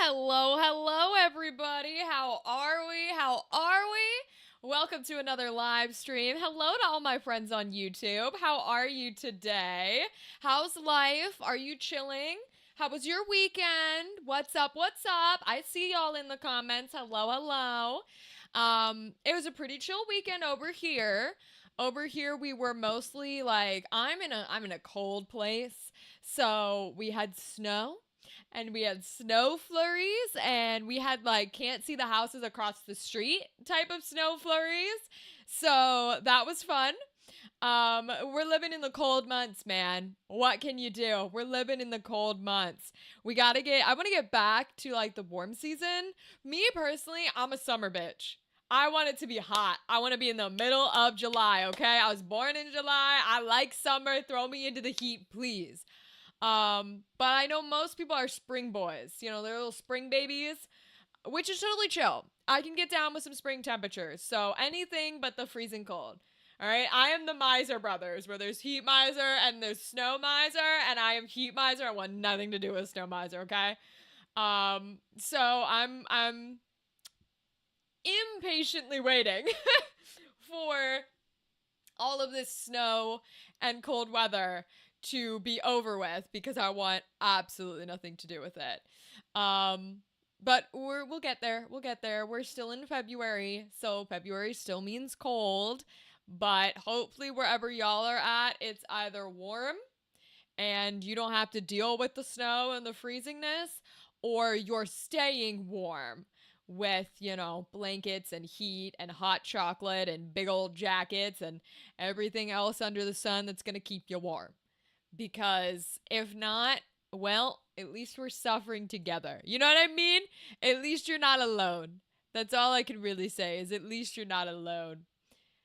Hello, everybody. How are we? Welcome to another live stream. Hello to all my friends on YouTube. How are you today? How's life? Are you chilling? How was your weekend? What's up? I see y'all in the comments. Hello. It was a pretty chill weekend over here. Over here we were mostly like I'm in a cold place. So we had snow and we had snow flurries and we had like can't see the houses across the street type of snow flurries. So that was fun. We're living in the cold months, man. What can you do? We're living in the cold months. I want to get back to like the warm season. Me personally, I'm a summer bitch. I want it to be hot. I want to be in the middle of July, okay? I was born in July. I like summer. Throw me into the heat, please. But I know most people are spring boys. You know, they're little spring babies, which is totally chill. I can get down with some spring temperatures. So anything but the freezing cold. All right, I am the miser brothers, where there's heat miser and there's snow miser, and I am heat miser. I want nothing to do with snow miser, okay? So I'm impatiently waiting for all of this snow and cold weather to be over with because I want absolutely nothing to do with it. But we'll get there. We'll get there. We're still in February, so February still means cold. But hopefully wherever y'all are at, it's either warm and you don't have to deal with the snow and the freezingness, or you're staying warm with, you know, blankets and heat and hot chocolate and big old jackets and everything else under the sun that's going to keep you warm. Because if not, well, at least we're suffering together. You know what I mean? At least you're not alone. That's all I can really say, is at least you're not alone.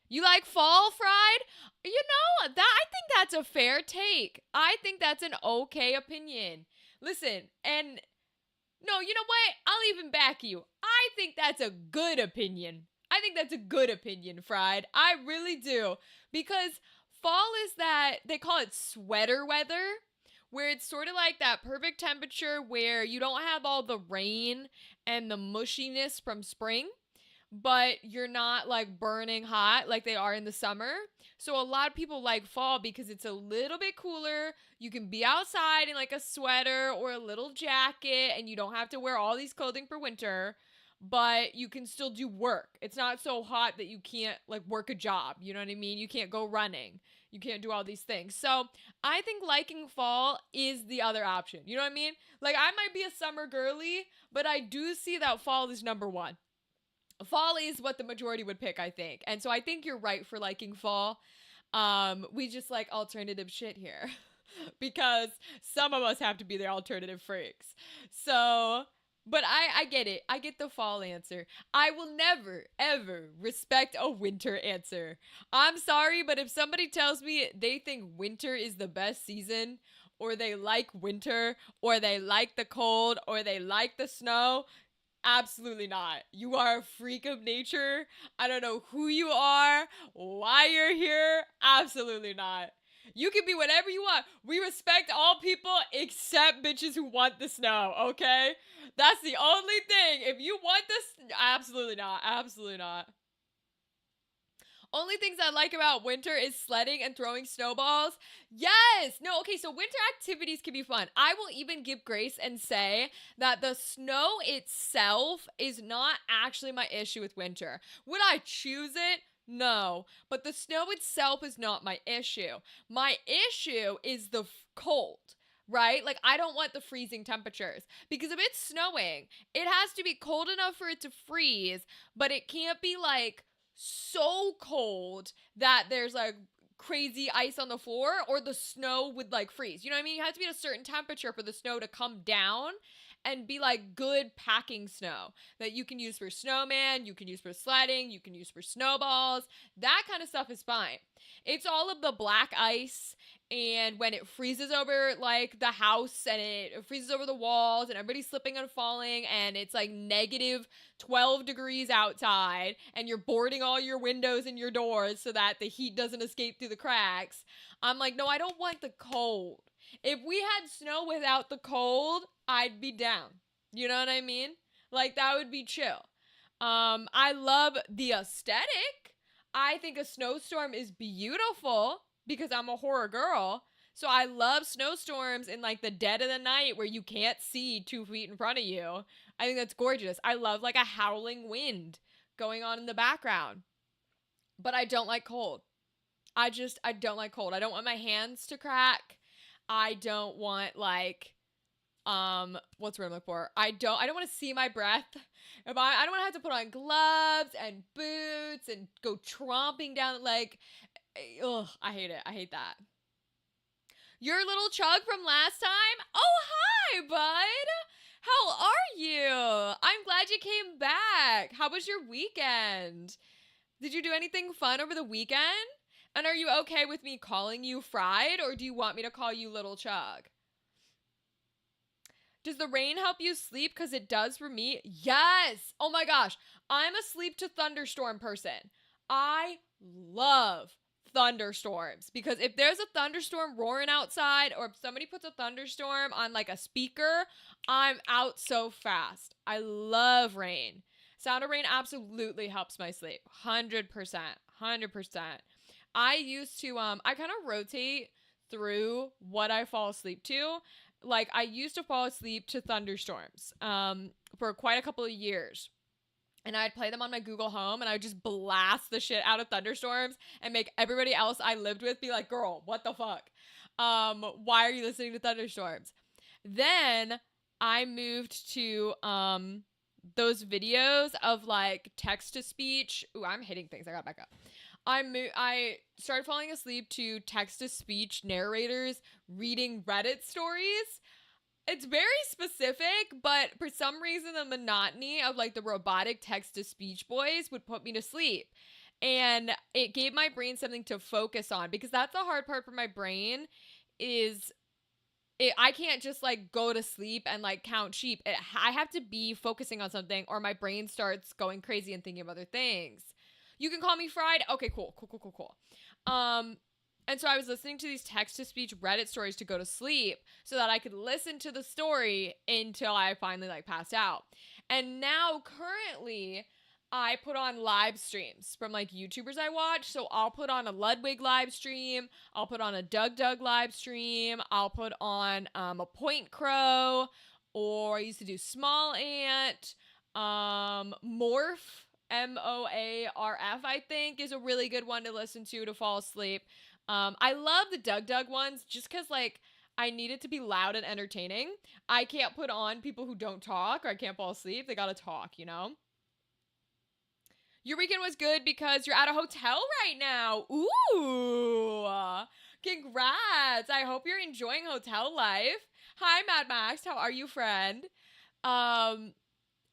You like fall, Fried? You know, that I think that's a fair take. I think that's an okay opinion. Listen, and no, you know what? I'll even back you. I think that's a good opinion. I think that's a good opinion, Fried. I really do. Because fall is that, they call it sweater weather, where it's sort of like that perfect temperature where you don't have all the rain and the mushiness from spring, but you're not like burning hot like they are in the summer. So a lot of people like fall because it's a little bit cooler. You can be outside in like a sweater or a little jacket and you don't have to wear all these clothing for winter, but you can still do work. It's not so hot that you can't like work a job. You know what I mean? You can't go running. You can't do all these things. So I think liking fall is the other option. You know what I mean? Like I might be a summer girly, but I do see that fall is number one. Fall is what the majority would pick, I think. And so I think you're right for liking fall. We just like alternative shit here because some of us have to be the alternative freaks. So, but I get it. I get the fall answer. I will never, ever respect a winter answer. I'm sorry, but if somebody tells me they think winter is the best season, or they like winter, or they like the cold, or they like the snow, absolutely not. You are a freak of nature. I don't know who you are, why you're here. Absolutely not. You can be whatever you want. We respect all people except bitches who want the snow, okay? That's the only thing. If you want this, absolutely not. Absolutely not. Only things I like about winter is sledding and throwing snowballs. Yes! No, okay, so winter activities can be fun. I will even give grace and say that the snow itself is not actually my issue with winter. Would I choose it? No. But the snow itself is not my issue. My issue is the cold. Right? Like, I don't want the freezing temperatures. Because if it's snowing, it has to be cold enough for it to freeze, but it can't be like so cold that there's like crazy ice on the floor, or the snow would like freeze. You know what I mean? You have to be at a certain temperature for the snow to come down and be like good packing snow that you can use for snowman, you can use for sledding, you can use for snowballs. That kind of stuff is fine. It's all of the black ice, and when it freezes over like the house and it freezes over the walls and everybody's slipping and falling and it's like negative 12 degrees outside and you're boarding all your windows and your doors so that the heat doesn't escape through the cracks. I'm like, no, I don't want the cold. If we had snow without the cold, I'd be down. You know what I mean? Like, that would be chill. I love the aesthetic. I think a snowstorm is beautiful because I'm a horror girl. So I love snowstorms in like the dead of the night where you can't see 2 feet in front of you. I think that's gorgeous. I love like a howling wind going on in the background. But I don't like cold. I don't like cold. I don't want my hands to crack. I don't want like what's the word I'm looking for? I don't want to see my breath. I don't want to have to put on gloves and boots and go tromping down like ugh, I hate it. I hate that. Your little chug from last time? Oh, hi, bud. How are you? I'm glad you came back. How was your weekend? Did you do anything fun over the weekend? And are you okay with me calling you Fried, or do you want me to call you Little Chug? Does the rain help you sleep? Because it does for me. Yes. Oh my gosh. I'm a sleep to thunderstorm person. I love thunderstorms because if there's a thunderstorm roaring outside or if somebody puts a thunderstorm on like a speaker, I'm out so fast. I love rain. Sound of rain absolutely helps my sleep. 100%. 100%. I used to, I kind of rotate through what I fall asleep to. Like, I used to fall asleep to thunderstorms for quite a couple of years. And I'd play them on my Google Home and I would just blast the shit out of thunderstorms and make everybody else I lived with be like, girl, what the fuck? Why are you listening to thunderstorms? Then I moved to those videos of like text to speech. Ooh, I'm hitting things. I got back up. I started falling asleep to text to speech narrators reading Reddit stories. It's very specific, but for some reason the monotony of like the robotic text to speech boys would put me to sleep. And it gave my brain something to focus on because that's the hard part for my brain is I can't just like go to sleep and like count sheep. I have to be focusing on something or my brain starts going crazy and thinking of other things. You can call me Fried. Okay, cool. And so I was listening to these text-to-speech Reddit stories to go to sleep so that I could listen to the story until I finally like passed out. And now currently I put on live streams from like YouTubers I watch. So I'll put on a Ludwig live stream. I'll put on a Doug live stream. I'll put on a Point Crow, or I used to do Small Ant, Morph. Moarf, I think, is a really good one to listen to fall asleep. I love the Doug ones just because, like, I need it to be loud and entertaining. I can't put on people who don't talk or I can't fall asleep. They gotta talk, you know? Your weekend was good because you're at a hotel right now. Ooh, congrats. I hope you're enjoying hotel life. Hi, Mad Max. How are you, friend? Hotels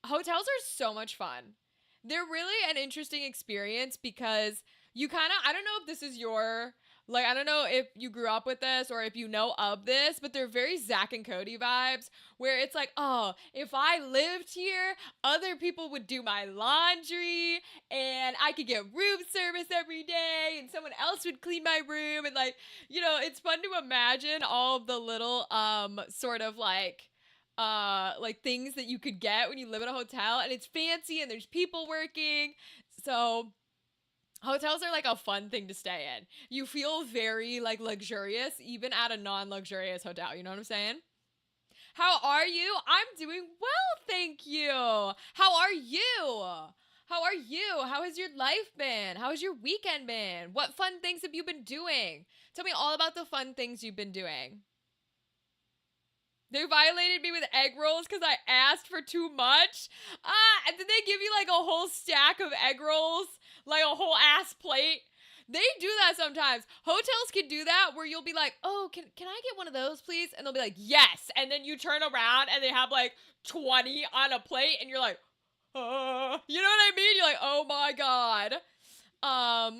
are so much fun. They're really an interesting experience because you kind of, I don't know if this is your, like, I don't know if you grew up with this or if you know of this, but they're very Zach and Cody vibes where it's like, oh, if I lived here, other people would do my laundry and I could get room service every day and someone else would clean my room. And like, you know, it's fun to imagine all of the little, sort of like things that you could get when you live in a hotel, and it's fancy and there's people working. So hotels are like a fun thing to stay in. You feel very like luxurious even at a non-luxurious hotel. You know what I'm saying? How are you? I'm doing well, thank you. How are you? How are you? How has your life been? How has your weekend been? What fun things have you been doing? Tell me all about the fun things you've been doing. They violated me with egg rolls because I asked for too much. And did they give you like a whole stack of egg rolls? Like a whole ass plate? They do that sometimes. Hotels can do that where you'll be like, oh, can I get one of those, please? And they'll be like, yes. And then you turn around and they have like 20 on a plate and you're like, you know what I mean? You're like, oh my God. Aw,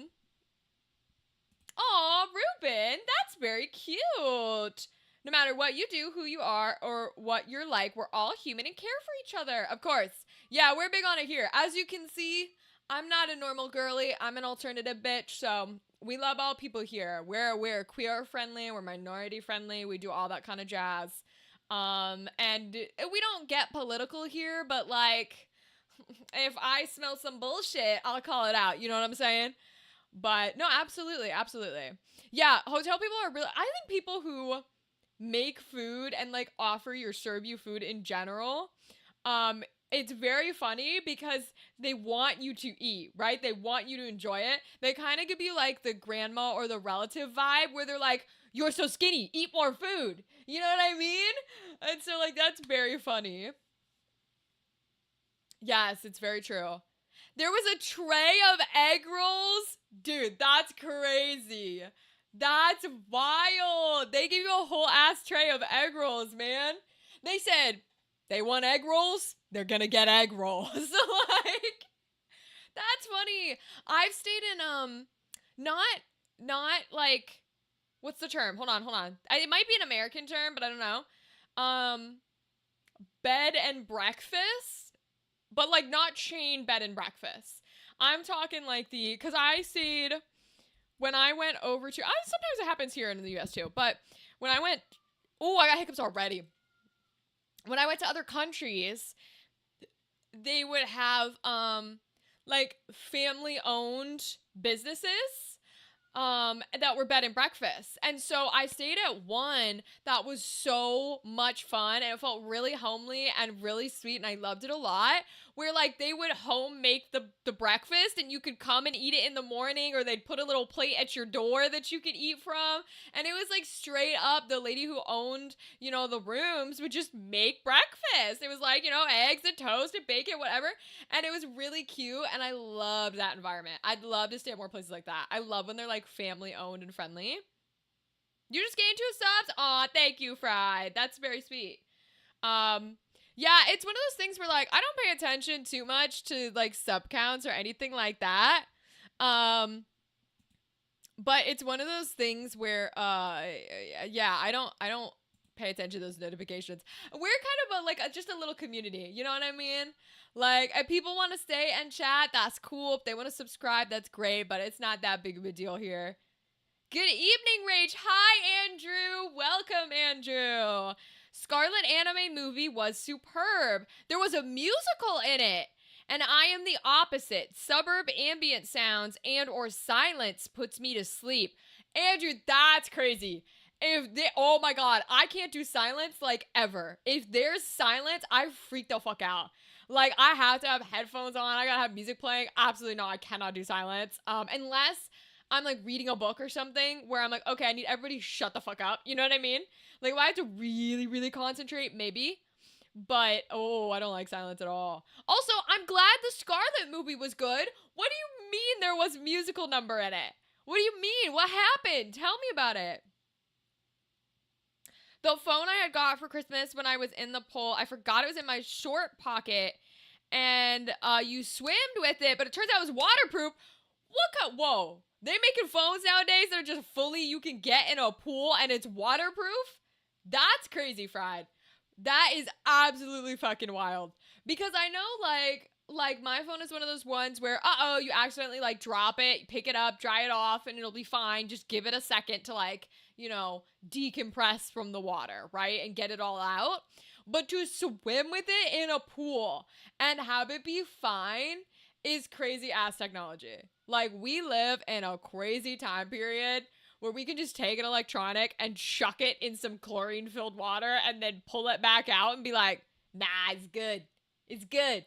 Ruben, that's very cute. No matter what you do, who you are, or what you're like, we're all human and care for each other. Of course. Yeah, we're big on it here. As you can see, I'm not a normal girly. I'm an alternative bitch. So we love all people here. We're queer friendly. We're minority friendly. We do all that kind of jazz. And we don't get political here, but like, if I smell some bullshit, I'll call it out. You know what I'm saying? But no, absolutely, absolutely. Yeah, hotel people are really, I think people who make food and like offer you or serve you food in general, um, it's very funny because they want you to eat, right? They want you to enjoy it. They kind of give you like the grandma or the relative vibe where they're like, you're so skinny, eat more food. You know what I mean? And so like that's very funny. Yes, it's very true. There was a tray of egg rolls. Dude, that's crazy. That's wild. They gave you a whole ass tray of egg rolls, man. They said they want egg rolls, they're gonna get egg rolls. So like that's funny. I've stayed in not like what's the term? Hold on, hold on. It might be an American term, but I don't know. Um bed and breakfast, but like not chain bed and breakfast. I'm talking like because I stayed when I went over to, sometimes it happens here in the US too, but when I went, oh, I got hiccups already. When I went to other countries, they would have like family owned businesses that were bed and breakfast. And so I stayed at one that was so much fun and it felt really homely and really sweet and I loved it a lot. Where like they would home make the breakfast and you could come and eat it in the morning or they'd put a little plate at your door that you could eat from. And it was like straight up the lady who owned, the rooms would just make breakfast. It was like, eggs and toast and bacon, whatever. And it was really cute and I loved that environment. I'd love to stay at more places like that. I love when they're like family owned and friendly. You just gained 2 subs? Aw, thank you, Fried. That's very sweet. Yeah, it's one of those things where like I don't pay attention too much to like sub counts or anything like that. But it's one of those things where yeah, I don't pay attention to those notifications. We're kind of just a little community, you know what I mean? Like if people want to stay and chat, that's cool. If they want to subscribe, that's great, but it's not that big of a deal here. Good evening, Rach. Hi, Andrew. Welcome, Andrew. Scarlet anime movie was superb. There was a musical in it. And I am the opposite. Suburb ambient sounds and or silence puts me to sleep. Andrew, that's crazy. Oh my god, I can't do silence like ever. If there's silence, I freak the fuck out. Like I have to have headphones on. I gotta have music playing. Absolutely not. I cannot do silence. Unless I'm like reading a book or something where I'm like, okay, I need everybody shut the fuck up. You know what I mean? Like if I have to really, really concentrate, maybe. But I don't like silence at all. Also, I'm glad the Scarlet movie was good. What do you mean there was a musical number in it? What do you mean? What happened? Tell me about it. The phone I had got for Christmas when I was in the pool, I forgot it was in my short pocket. And you swimmed with it, but it turns out it was waterproof. Whoa. They making phones nowadays that are just fully you can get in a pool and it's waterproof? That's crazy, Fried. That is absolutely fucking wild. Because I know like my phone is one of those ones where you accidentally like drop it, pick it up, dry it off, and it'll be fine. Just give it a second to like, decompress from the water, right? And get it all out. But to swim with it in a pool and have it be fine is crazy ass technology. Like we live in a crazy time period where we can just take an electronic and chuck it in some chlorine filled water and then pull it back out and be like, nah, it's good. It's good.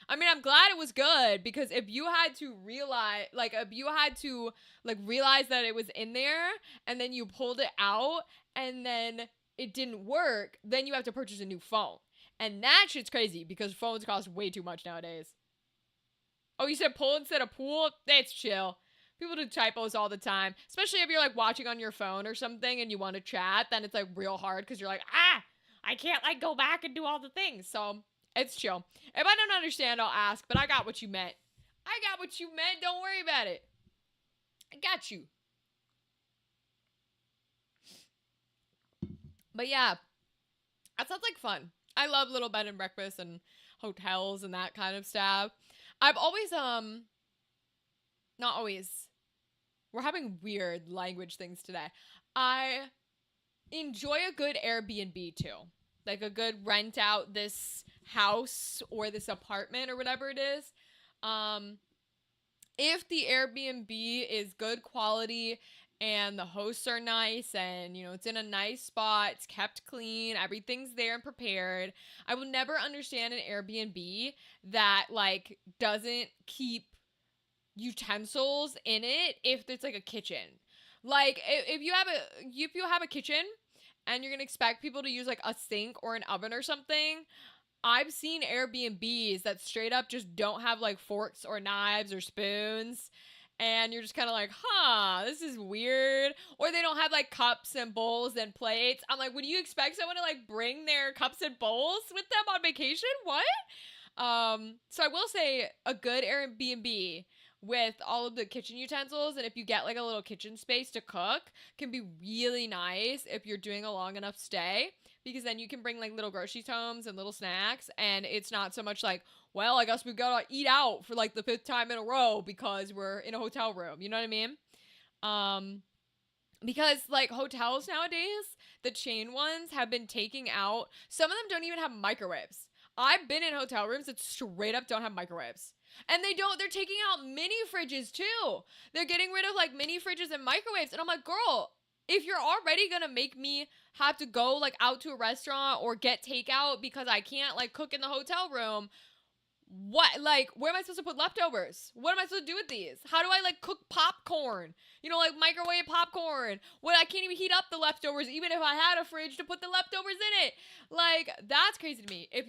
I mean, I'm glad it was good because if you had to realize that it was in there and then you pulled it out and then it didn't work, then you have to purchase a new phone. And that shit's crazy because phones cost way too much nowadays. Oh, you said pull instead of pool? That's chill. People do typos all the time, especially if you're like watching on your phone or something and you want to chat, then it's like real hard because you're like, I can't like go back and do all the things. So it's chill. If I don't understand, I'll ask, but I got what you meant. Don't worry about it. I got you. But yeah, that sounds like fun. I love little bed and breakfast and hotels and that kind of stuff. I've always, not always. We're having weird language things today. I enjoy a good Airbnb too. like a good rent out this house or this apartment or whatever it is. If the Airbnb is good quality and the hosts are nice and, it's in a nice spot, it's kept clean, everything's there and prepared, I will never understand an Airbnb that, like, doesn't keep utensils in it if it's like a kitchen. Like, if you have a kitchen and you're gonna expect people to use like a sink or an oven or something, I've seen Airbnbs that straight up just don't have like forks or knives or spoons. And you're just kind of like, this is weird. Or they don't have like cups and bowls and plates. I'm like, would you expect someone to like bring their cups and bowls with them on vacation? What? So I will say a good Airbnb with all of the kitchen utensils, and if you get like a little kitchen space to cook, can be really nice if you're doing a long enough stay, because then you can bring like little groceries home and little snacks, and it's not so much like, well, I guess we've got to eat out for like the 5th time in a row because we're in a hotel room. You know what I mean? Because like hotels nowadays, the chain ones have been taking out, some of them don't even have microwaves. I've been in hotel rooms that straight up don't have microwaves. And they're taking out mini fridges too. They're getting rid of like mini fridges and microwaves. And I'm like, girl, if you're already gonna make me have to go like out to a restaurant or get takeout because I can't like cook in the hotel room, what, like, where am I supposed to put leftovers? What am I supposed to do with these? How do I like cook popcorn? Like microwave popcorn. Well, I can't even heat up the leftovers even if I had a fridge to put the leftovers in it. Like, that's crazy to me. If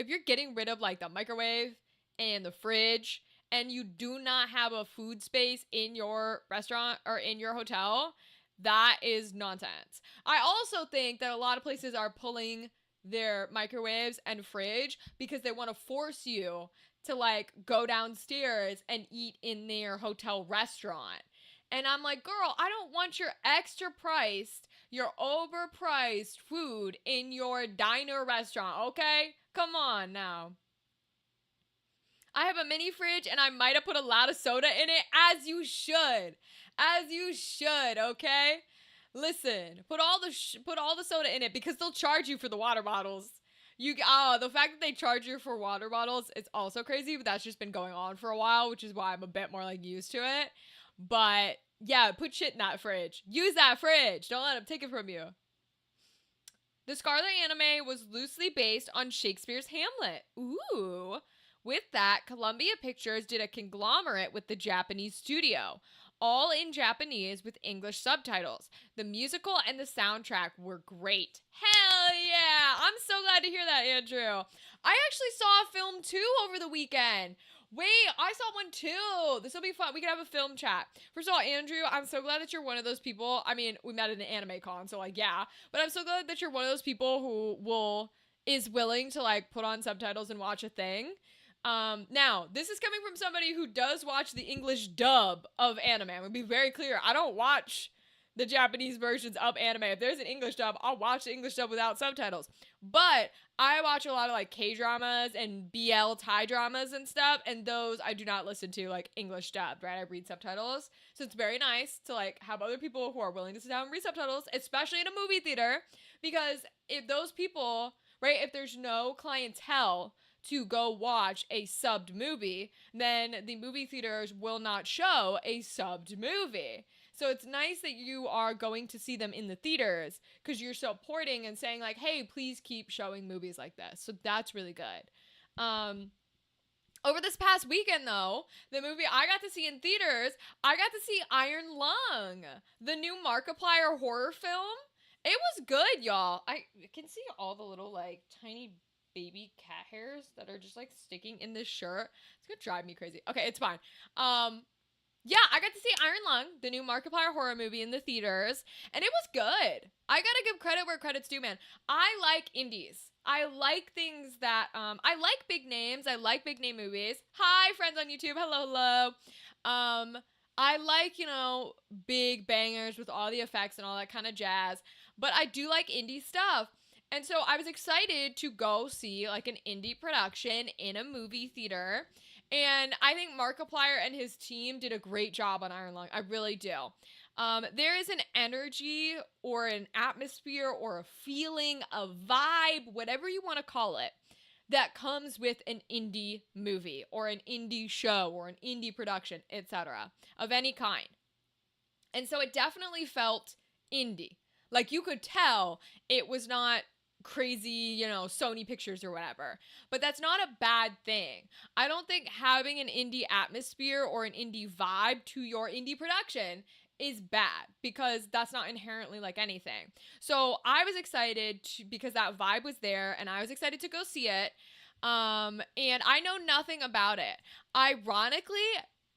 you're getting rid of like the microwave and the fridge and you do not have a food space in your restaurant or in your hotel, that is nonsense. I also think that a lot of places are pulling their microwaves and fridge because they want to force you to like go downstairs and eat in their hotel restaurant. And I'm like, girl, I don't want your extra priced, your overpriced food in your diner restaurant, okay? Come on now. I have a mini fridge and I might have put a lot of soda in it, as you should. As you should, okay? Listen, put all the soda in it because they'll charge you for the water bottles. The fact that they charge you for water bottles is also crazy, but that's just been going on for a while, which is why I'm a bit more like used to it. But yeah, put shit in that fridge. Use that fridge. Don't let them take it from you. The Scarlet anime was loosely based on Shakespeare's Hamlet. Ooh. With that, Columbia Pictures did a conglomerate with the Japanese studio, all in Japanese with English subtitles. The musical and the soundtrack were great. Hell yeah! I'm so glad to hear that, Andrew. I actually saw a film too over the weekend. Wait, I saw one too. This will be fun. We can have a film chat. First of all, Andrew, I'm so glad that you're one of those people. I mean, we met at an anime con, so like, yeah. But I'm so glad that you're one of those people who is willing to like put on subtitles and watch a thing. Now, this is coming from somebody who does watch the English dub of anime. I'm gonna be very clear. I don't watch the Japanese versions of anime. If there's an English dub, I'll watch the English dub without subtitles. But I watch a lot of like K-dramas and BL Thai dramas and stuff, and those I do not listen to like English dubbed, right? I read subtitles. So it's very nice to like have other people who are willing to sit down and read subtitles, especially in a movie theater, because if those people, right, if there's no clientele to go watch a subbed movie, then the movie theaters will not show a subbed movie. So it's nice that you are going to see them in the theaters because you're supporting and saying like, hey, please keep showing movies like this. So that's really good. Over this past weekend, though, the movie I got to see in theaters, I got to see Iron Lung, the new Markiplier horror film. It was good, y'all. I can see all the little like tiny baby cat hairs that are just like sticking in this shirt. It's gonna drive me crazy. Okay, it's fine. Yeah, I got to see Iron Lung, the new Markiplier horror movie in the theaters, and it was good. I gotta give credit where credit's due, man. I like indies. I like things that, I like big names. I like big name movies. Hi, friends on YouTube. Hello, hello. I like, big bangers with all the effects and all that kind of jazz, but I do like indie stuff. And so I was excited to go see like an indie production in a movie theater. And I think Markiplier and his team did a great job on Iron Lung. I really do. There is an energy or an atmosphere or a feeling, a vibe, whatever you want to call it, that comes with an indie movie or an indie show or an indie production, etc., of any kind. And so it definitely felt indie. Like you could tell it was not crazy, Sony Pictures or whatever. But that's not a bad thing. I don't think having an indie atmosphere or an indie vibe to your indie production is bad, because that's not inherently like anything. So I was excited because that vibe was there, and I was excited to go see it. And I know nothing about it. Ironically,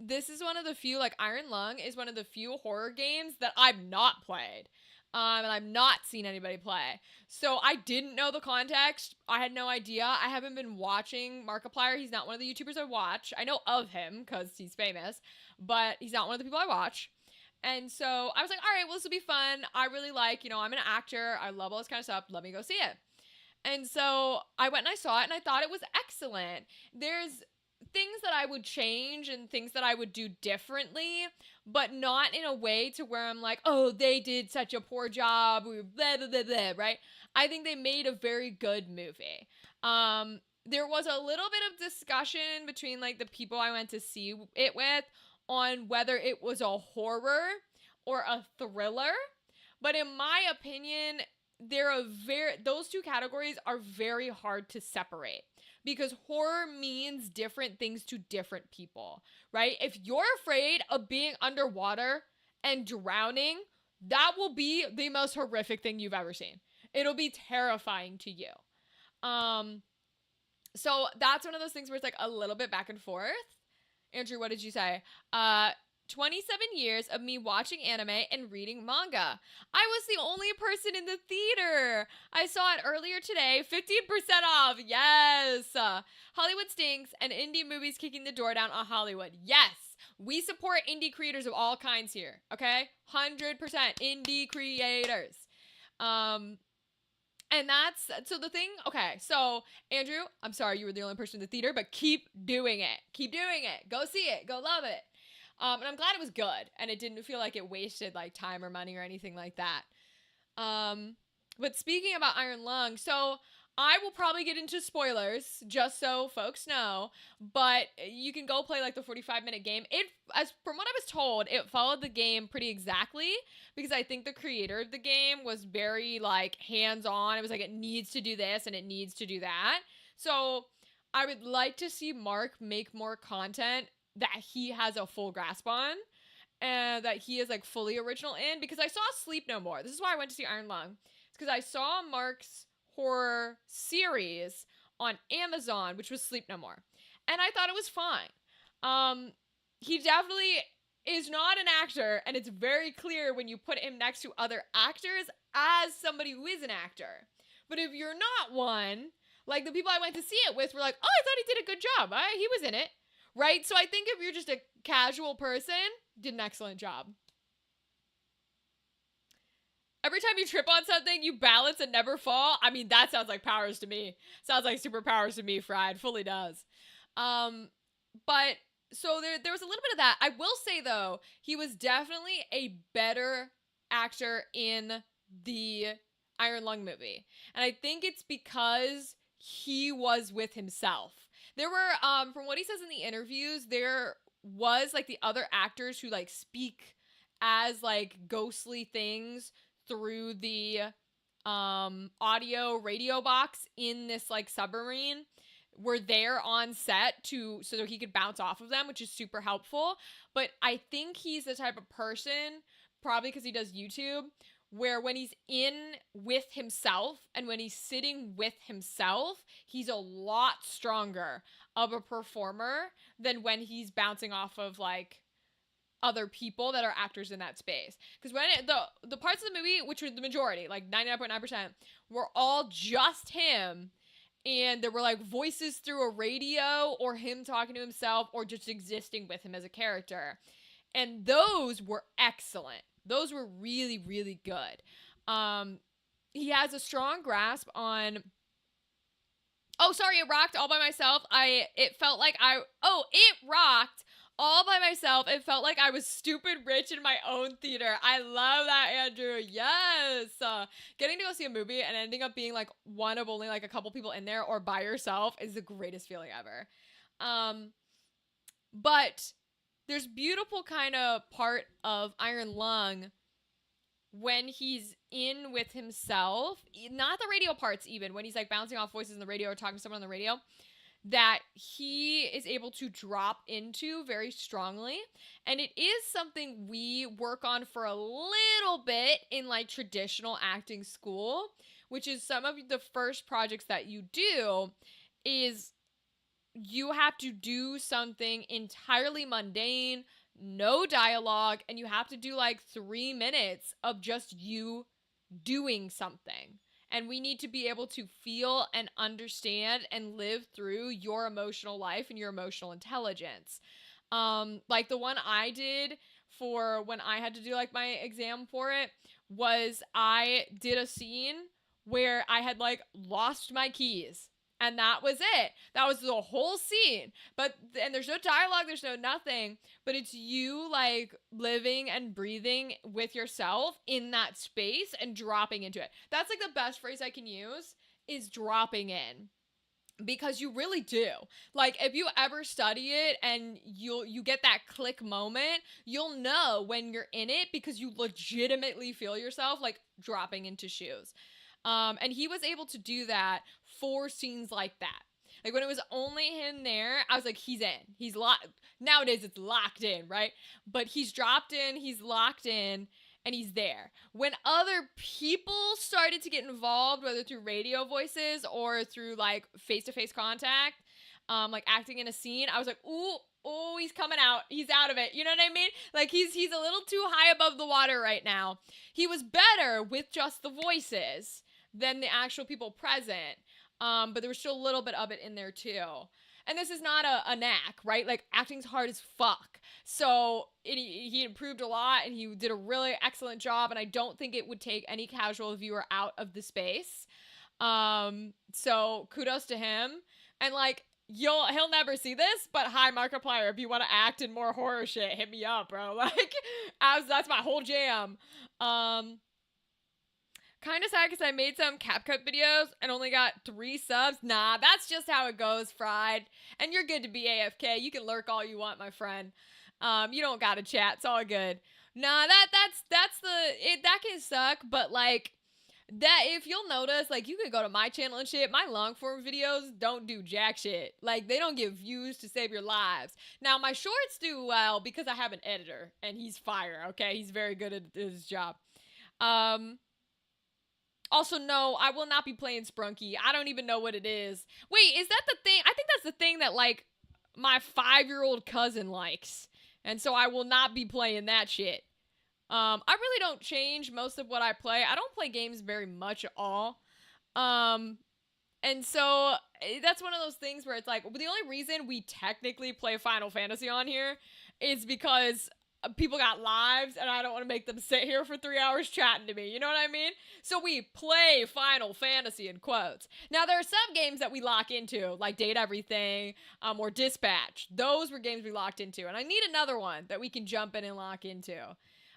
this is one of the few, like Iron Lung is one of the few horror games that I've not played. And I've not seen anybody play. So I didn't know the context. I had no idea. I haven't been watching Markiplier. He's not one of the YouTubers I watch. I know of him because he's famous, but he's not one of the people I watch. And so I was like, all right, well, this will be fun. I really like, I'm an actor. I love all this kind of stuff. Let me go see it. And so I went and I saw it, and I thought it was excellent. There's things that I would change and things that I would do differently, but not in a way to where I'm like, oh, they did such a poor job, blah, blah, blah, blah, right? I think they made a very good movie. There was a little bit of discussion between like the people I went to see it with on whether it was a horror or a thriller. But in my opinion, those two categories are very hard to separate, because horror means different things to different people, right? If you're afraid of being underwater and drowning, that will be the most horrific thing you've ever seen. It'll be terrifying to you. So that's one of those things where it's like a little bit back and forth. Andrew, what did you say? 27 years of me watching anime and reading manga. I was the only person in the theater. I saw it earlier today. 15% off. Yes. Hollywood stinks, and indie movies kicking the door down on Hollywood. Yes. We support indie creators of all kinds here. Okay? 100% indie creators. And that's, so the thing, okay, so Andrew, I'm sorry you were the only person in the theater, but keep doing it. Keep doing it. Go see it. Go love it. And I'm glad it was good, and it didn't feel like it wasted like time or money or anything like that. But speaking about Iron Lung, so I will probably get into spoilers just so folks know, but you can go play like the 45-minute game. As from what I was told, it followed the game pretty exactly, because I think the creator of the game was very like hands-on. It was like, it needs to do this and it needs to do that. So I would like to see Mark make more content that he has a full grasp on, and that he is like fully original in, because I saw Sleep No More. This is why I went to see Iron Lung. It's because I saw Mark's horror series on Amazon, which was Sleep No More, and I thought it was fine. He definitely is not an actor, and it's very clear when you put him next to other actors as somebody who is an actor. But if you're not one, like the people I went to see it with were like, oh, I thought he did a good job. He was in it. Right? So I think if you're just a casual person, did an excellent job. Every time you trip on something, you balance and never fall. I mean, that sounds like powers to me. Sounds like superpowers to me, Fried. Fully does. But so there was a little bit of that. I will say, though, he was definitely a better actor in the Iron Lung movie. And I think it's because he was with himself. There were, from what he says in the interviews, there was like the other actors who like speak as like ghostly things through the audio radio box in this like submarine, were there on set so that he could bounce off of them, which is super helpful. But I think he's the type of person, probably because he does YouTube, where when he's in with himself and when he's sitting with himself, he's a lot stronger of a performer than when he's bouncing off of like other people that are actors in that space. Because when the parts of the movie, which were the majority, like 99.9%, were all just him, and there were like voices through a radio or him talking to himself or just existing with him as a character. And those were excellent. Those were really, really good. He has a strong grasp on... Oh, sorry, it rocked all by myself. It felt like it rocked all by myself. It felt like I was stupid rich in my own theater. I love that, Andrew. Yes. Getting to go see a movie and ending up being like one of only like a couple people in there or by yourself is the greatest feeling ever. But there's beautiful kind of part of Iron Lung when he's in with himself, not the radio parts even, when he's like bouncing off voices in the radio or talking to someone on the radio, that he is able to drop into very strongly. And it is something we work on for a little bit in like traditional acting school, which is some of the first projects that you do is you have to do something entirely mundane, no dialogue, and you have to do like 3 minutes of just you doing something. And we need to be able to feel and understand and live through your emotional life and your emotional intelligence. Like the one I did for when I had to do like my exam for it was I did a scene where I had like lost my keys. And that was it. That was the whole scene. And there's no dialogue, there's no nothing. But it's you like living and breathing with yourself in that space and dropping into it. That's like the best phrase I can use is dropping in. Because you really do. Like if you ever study it and you get that click moment, you'll know when you're in it because you legitimately feel yourself like dropping into shoes. And he was able to do that for scenes like that. Like when it was only him there, I was like, he's in. He's locked. Nowadays it's locked in, right? But he's dropped in, he's locked in, and he's there. When other people started to get involved, whether through radio voices or through like face-to-face contact, like acting in a scene, I was like, ooh, oh, he's coming out. He's out of it. You know what I mean? Like he's a little too high above the water right now. He was better with just the voices than the actual people present. But there was still a little bit of it in there too. And this is not a knack, right? Like acting's hard as fuck. So he improved a lot and he did a really excellent job. And I don't think it would take any casual viewer out of the space. So kudos to him. And like, he'll never see this, but hi Markiplier, if you want to act in more horror shit, hit me up, bro. Like, that's my whole jam. Kind of sad because I made some CapCut videos and only got 3 subs. Nah, that's just how it goes, Fried. And you're good to be AFK. You can lurk all you want, my friend. You don't gotta chat. It's all good. Nah, that can suck, but like, that if you'll notice, like, you can go to my channel and shit. My long form videos don't do jack shit. Like, they don't give views to save your lives. Now, my shorts do well because I have an editor and he's fire. Okay, he's very good at his job. Also, no, I will not be playing Sprunky. I don't even know what it is. Wait, is that the thing? I think that's the thing that, like, my 5-year-old cousin likes. And so I will not be playing that shit. I really don't change most of what I play. I don't play games very much at all. And so that's one of those things where it's like, the only reason we technically play Final Fantasy on here is because people got lives and I don't want to make them sit here for 3 hours chatting to me. You know what I mean? So we play Final Fantasy in quotes. Now there are some games that we lock into, like Date Everything, or Dispatch. Those were games we locked into. And I need another one that we can jump in and lock into.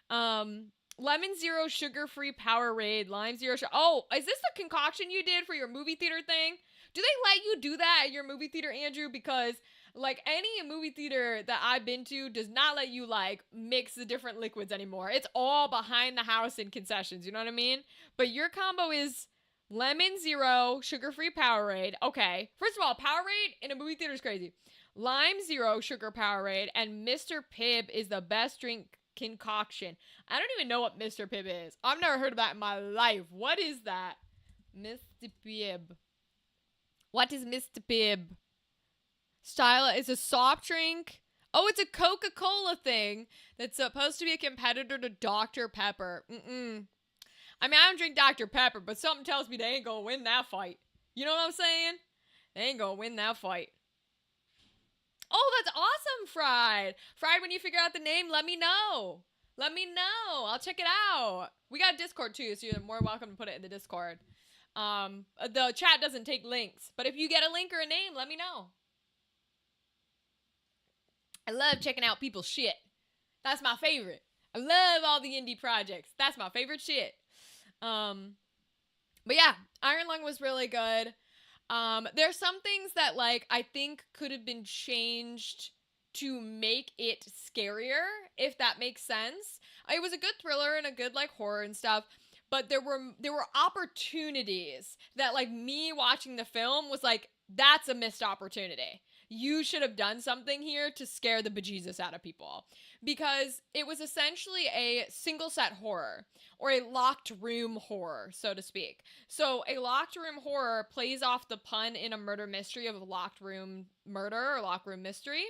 Lemon Zero Sugar-Free Powerade, Lime Zero Oh, is this the concoction you did for your movie theater thing? Do they let you do that at your movie theater, Andrew? Because like any movie theater that I've been to does not let you like mix the different liquids anymore. It's all behind the house in concessions. You know what I mean? But your combo is Lemon Zero Sugar-Free Powerade. Okay. First of all, Powerade in a movie theater is crazy. Lime Zero Sugar Powerade and Mr. Pibb is the best drink concoction. I don't even know what Mr. Pibb is. I've never heard of that in my life. What is that? Mr. Pibb. What is Mr. Pibb? Style is a soft drink. Oh, it's a Coca-Cola thing that's supposed to be a competitor to Dr. Pepper. I mean, I don't drink Dr. Pepper, but something tells me they ain't gonna win that fight. You know what I'm saying? They ain't gonna win that fight. Oh, that's awesome, Fried. Fried, when you figure out the name, let me know. Let me know. I'll check it out. We got Discord too, so you're more welcome to put it in the Discord. The chat doesn't take links, but if you get a link or a name, let me know. I love checking out people's shit. That's my favorite. I love all the indie projects. That's my favorite shit. But yeah, Iron Lung was really good. There's some things that like I think could have been changed to make it scarier, if that makes sense. It was a good thriller and a good like horror and stuff, but there were opportunities that like me watching the film was like, that's a missed opportunity. You should have done something here to scare the bejesus out of people, because it was essentially a single set horror, or a locked room horror, so to speak. So a locked room horror plays off the pun in a murder mystery of a locked room murder or locked room mystery,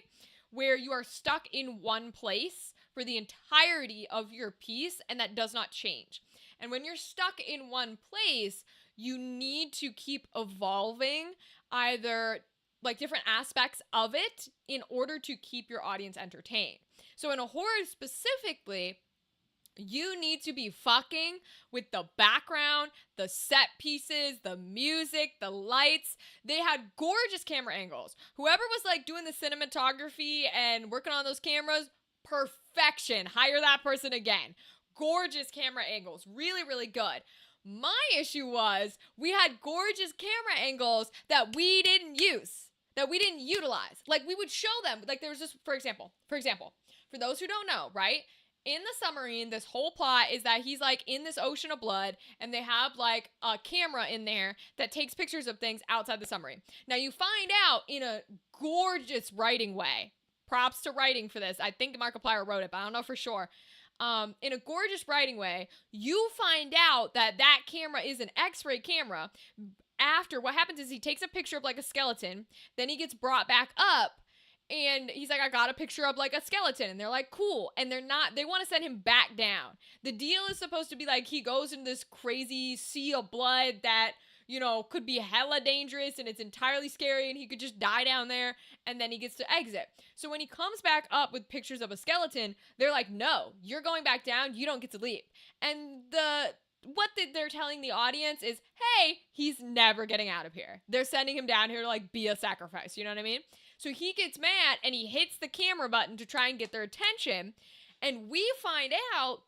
where you are stuck in one place for the entirety of your piece, and that does not change. And when you're stuck in one place, you need to keep evolving either like different aspects of it in order to keep your audience entertained. So in a horror specifically, you need to be fucking with the background, the set pieces, the music, the lights. They had gorgeous camera angles. Whoever was like doing the cinematography and working on those cameras, perfection. Hire that person again. Gorgeous camera angles. Really, really good. My issue was we had gorgeous camera angles that we didn't use, that we didn't utilize. Like we would show them, like there was this, for example, for those who don't know, right? In the submarine, this whole plot is that he's like in this ocean of blood, and they have like a camera in there that takes pictures of things outside the submarine. Now you find out in a gorgeous writing way. Props to writing for this. I think Markiplier wrote it, but I don't know for sure. In a gorgeous writing way, you find out that that camera is an X-ray camera. After, what happens is he takes a picture of like a skeleton, then he gets brought back up, and he's like, I got a picture of like a skeleton, and they're like, cool, and they want to send him back down. The deal is supposed to be like he goes into this crazy sea of blood that, you know, could be hella dangerous, and it's entirely scary, and he could just die down there, and then he gets to exit. So when he comes back up with pictures of a skeleton, they're like, no, you're going back down, you don't get to leave. And what they're telling the audience is, hey, he's never getting out of here. They're sending him down here to like be a sacrifice, you know what I mean? So he gets mad, and he hits the camera button to try and get their attention, and we find out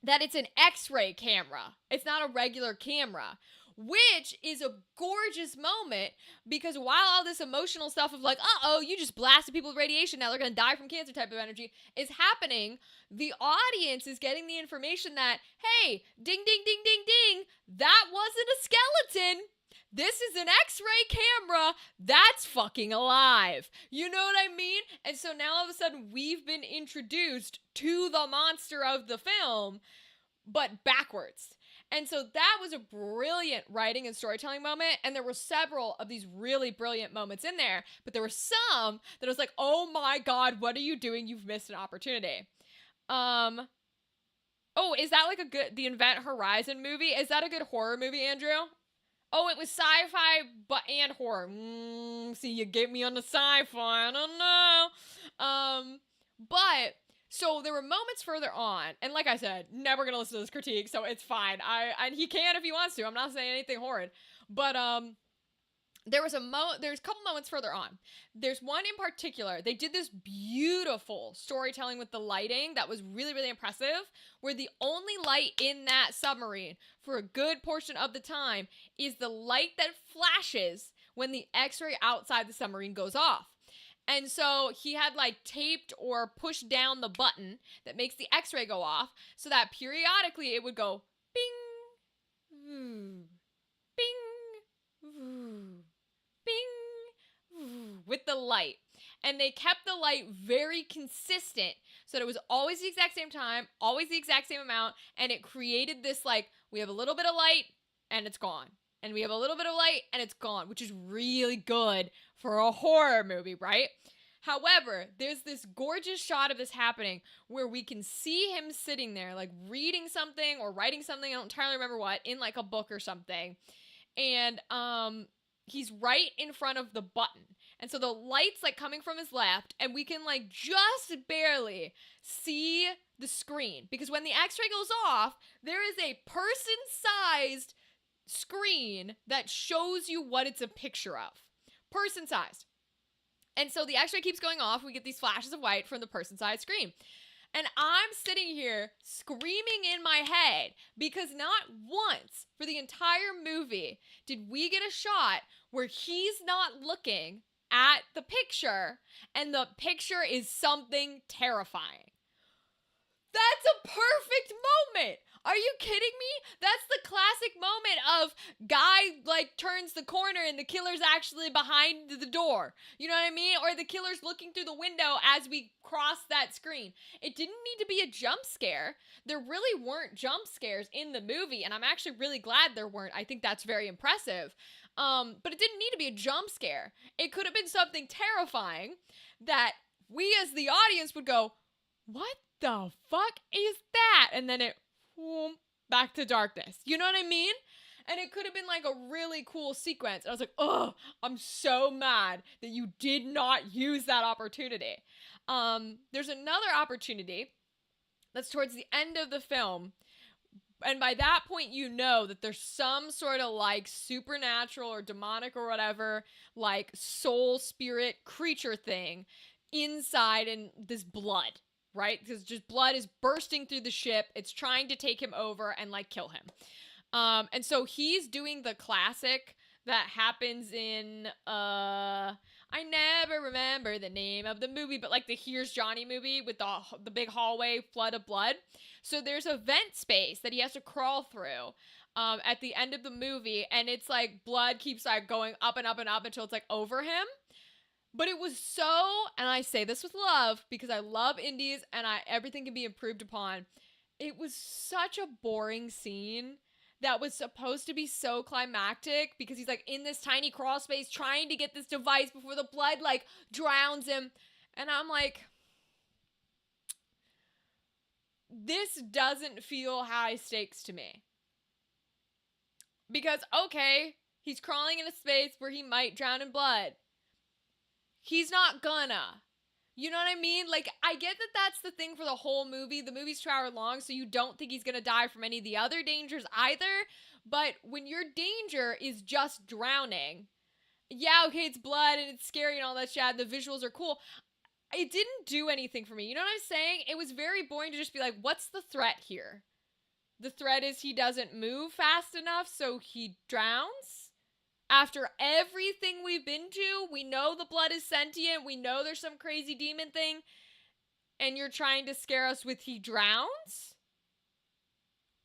that it's an X-ray camera. It's not a regular camera. Which is a gorgeous moment, because while all this emotional stuff of like, uh-oh, you just blasted people with radiation, now they're going to die from cancer type of energy is happening, the audience is getting the information that, hey, ding, ding, ding, ding, ding, that wasn't a skeleton. This is an X-ray camera that's fucking alive. You know what I mean? And so now all of a sudden we've been introduced to the monster of the film, but backwards. And so that was a brilliant writing and storytelling moment. And there were several of these really brilliant moments in there. But there were some that I was like, oh my God, what are you doing? You've missed an opportunity. Oh, is that like the Event Horizon movie? Is that a good horror movie, Andrew? Oh, it was sci-fi and horror. See, you get me on the sci-fi. I don't know. But... So there were moments further on, and like I said, never gonna listen to this critique, so it's fine. And he can if he wants to. I'm not saying anything horrid, but there's a couple moments further on. There's one in particular. They did this beautiful storytelling with the lighting that was really, really impressive, where the only light in that submarine for a good portion of the time is the light that flashes when the X-ray outside the submarine goes off. And so he had like taped or pushed down the button that makes the X-ray go off, so that periodically it would go bing, bing, bing, with the light. And they kept the light very consistent so that it was always the exact same time, always the exact same amount, and it created this like, we have a little bit of light and it's gone. And we have a little bit of light and it's gone, which is really good for a horror movie, right? However, there's this gorgeous shot of this happening where we can see him sitting there, like reading something or writing something, I don't entirely remember what, in like a book or something. And he's right in front of the button. And so the light's like coming from his left, and we can like just barely see the screen. Because when the X-ray goes off, there is a person-sized screen that shows you what it's a picture of. Person-sized. And so the x-ray keeps going off. We get these flashes of white from the person side screen. And I'm sitting here screaming in my head because not once for the entire movie did we get a shot where he's not looking at the picture and the picture is something terrifying. That's a perfect moment. Are you kidding me? That's the classic moment of guy like turns the corner and the killer's actually behind the door. You know what I mean? Or the killer's looking through the window as we cross that screen. It didn't need to be a jump scare. There really weren't jump scares in the movie, and I'm actually really glad there weren't. I think that's very impressive. But it didn't need to be a jump scare. It could have been something terrifying that we as the audience would go, what the fuck is that? And then it boom, back to darkness. You know what I mean? And it could have been like a really cool sequence. And I was like, oh, I'm so mad that you did not use that opportunity. There's another opportunity that's towards the end of the film. And by that point, you know that there's some sort of like supernatural or demonic or whatever, like soul spirit creature thing inside in this blood. Right? Because just blood is bursting through the ship. It's trying to take him over and like kill him. And so he's doing the classic that happens in, I never remember the name of the movie, but like the Here's Johnny movie with the big hallway flood of blood. So there's a vent space that he has to crawl through at the end of the movie. And it's like blood keeps like going up and up and up until it's like over him. But it was so, and I say this with love because I love indies and everything can be improved upon. It was such a boring scene that was supposed to be so climactic because he's like in this tiny crawl space trying to get this device before the blood like drowns him. And I'm like, this doesn't feel high stakes to me. Because, okay, he's crawling in a space where he might drown in blood. He's not gonna. You know what I mean? Like, I get that that's the thing for the whole movie. The movie's 2 hours long, so you don't think he's gonna die from any of the other dangers either. But when your danger is just drowning, yeah, okay, it's blood and it's scary and all that shit. The visuals are cool. It didn't do anything for me. You know what I'm saying? It was very boring to just be like, what's the threat here? The threat is he doesn't move fast enough, so he drowns? After everything we've been to, we know the blood is sentient, we know there's some crazy demon thing, and you're trying to scare us with he drowns?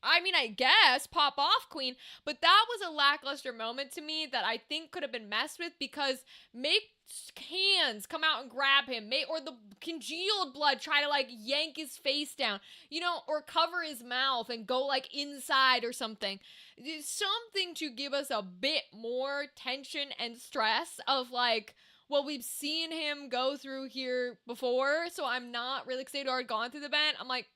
I mean, I guess, pop off, queen, but that was a lackluster moment to me that I think could have been messed with because make hands come out and grab him, or the congealed blood try to like yank his face down, you know, or cover his mouth and go like inside or something. Something to give us a bit more tension and stress of like, well, we've seen him go through here before, so I'm not really excited or gone through the vent. I'm like,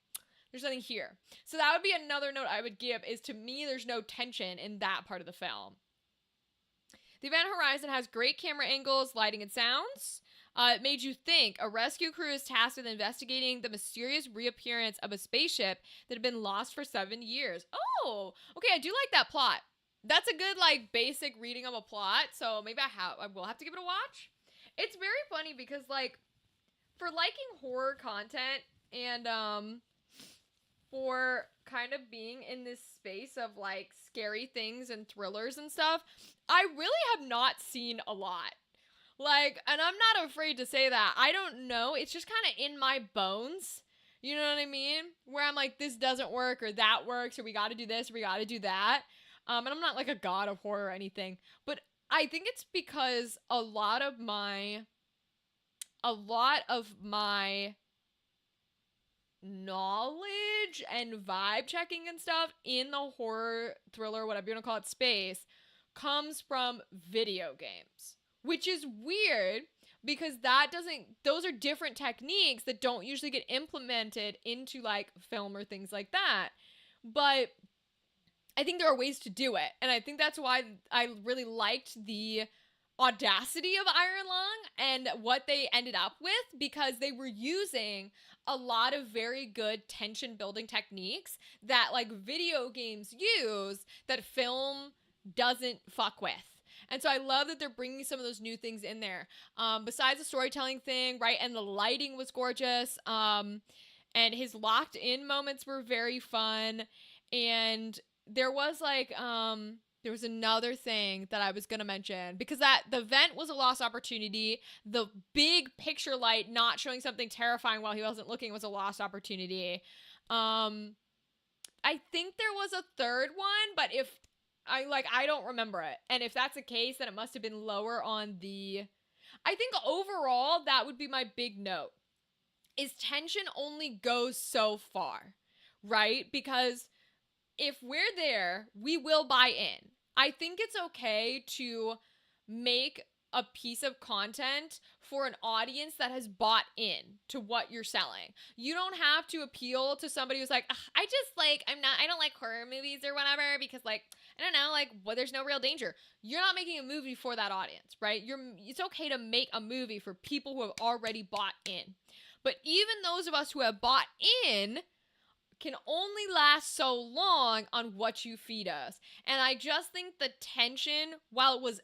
there's nothing here. So that would be another note I would give is to me, there's no tension in that part of the film. The Event Horizon has great camera angles, lighting, and sounds. It made you think a rescue crew is tasked with investigating the mysterious reappearance of a spaceship that had been lost for 7 years. Oh, okay, I do like that plot. That's a good, like, basic reading of a plot, so maybe I will have to give it a watch. It's very funny because, like, for liking horror content and, for kind of being in this space of like scary things and thrillers and stuff, I really have not seen a lot. Like, and I'm not afraid to say that. I don't know. It's just kind of in my bones. You know what I mean? Where I'm like, this doesn't work or that works or we got to do this or we got to do that. And I'm not like a god of horror or anything, but I think it's because a lot of my knowledge and vibe checking and stuff in the horror, thriller, whatever you want to call it, space comes from video games, which is weird because those are different techniques that don't usually get implemented into like film or things like that. But I think there are ways to do it, and I think that's why I really liked the audacity of Iron Lung and what they ended up with, because they were using a lot of very good tension building techniques that like video games use that film doesn't fuck with. And so I love that they're bringing some of those new things in there. Besides the storytelling thing, right? And the lighting was gorgeous. And his locked in moments were very fun. And there was like, there was another thing that I was going to mention because that the vent was a lost opportunity. The big picture light not showing something terrifying while he wasn't looking was a lost opportunity. I think there was a third one, but if I don't remember it. And if that's the case, then it must have been lower on the, I think overall that would be my big note. Is tension only goes so far, right? Because if we're there, we will buy in. I think it's okay to make a piece of content for an audience that has bought in to what you're selling. You don't have to appeal to somebody who's like, I don't like horror movies or whatever because like, I don't know, like, well, there's no real danger. You're not making a movie for that audience, right? It's okay to make a movie for people who have already bought in. But even those of us who have bought in can only last so long on what you feed us. And I just think the tension, while it was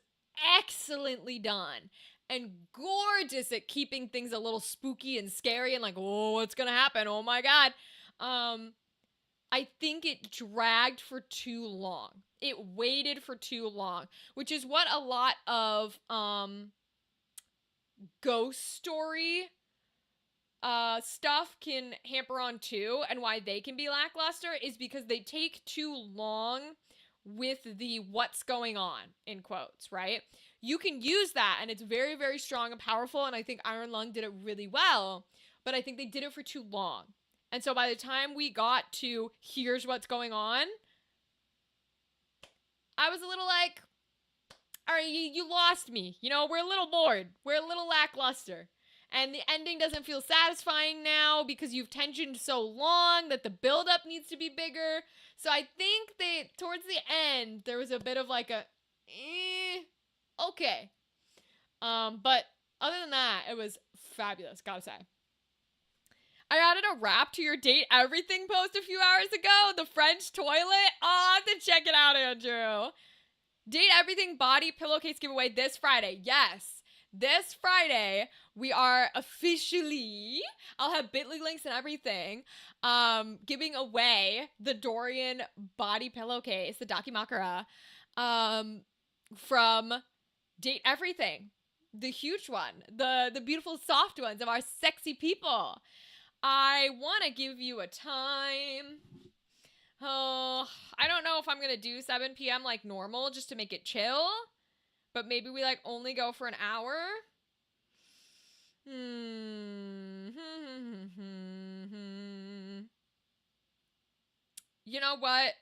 excellently done and gorgeous at keeping things a little spooky and scary and like, oh, what's gonna happen? Oh my God. I think it dragged for too long. It waited for too long, which is what a lot of ghost story stuff can hamper on too, and why they can be lackluster is because they take too long with the what's going on in quotes, right? You can use that and it's very, very strong and powerful, and I think Iron Lung did it really well, but I think they did it for too long. And so by the time we got to here's what's going on, I was a little like, all right, you lost me. You know, we're a little bored. We're a little lackluster. And the ending doesn't feel satisfying now because you've tensioned so long that the buildup needs to be bigger. So I think that towards the end, there was a bit of like a, okay. But other than that, it was fabulous, gotta say. I added a wrap to your Date Everything post a few hours ago. The French toilet. Oh, I have to check it out, Andrew. Date Everything body pillowcase giveaway this Friday. Yes. This Friday, we are officially, I'll have bit.ly links and everything, giving away the Dorian body pillowcase, the Dakimakura, from Date Everything. The huge one. The beautiful soft ones of our sexy people. I want to give you a time. Oh, I don't know if I'm going to do 7 p.m. like normal just to make it chill. But maybe we like only go for an hour. You know what?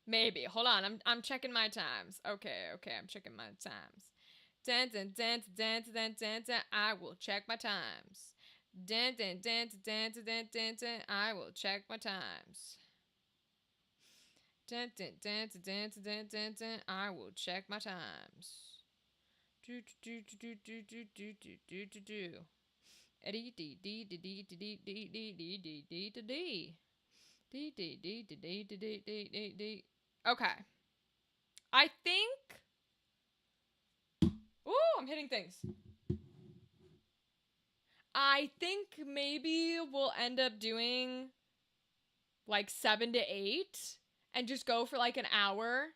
Maybe. Hold on. I'm checking my times. Okay, I'm checking my times. I will check my times. I will check my times. I will check my times. Okay. I think. Ooh, I'm hitting things. I think maybe we'll end up doing like 7 to 8 and just go for like an hour.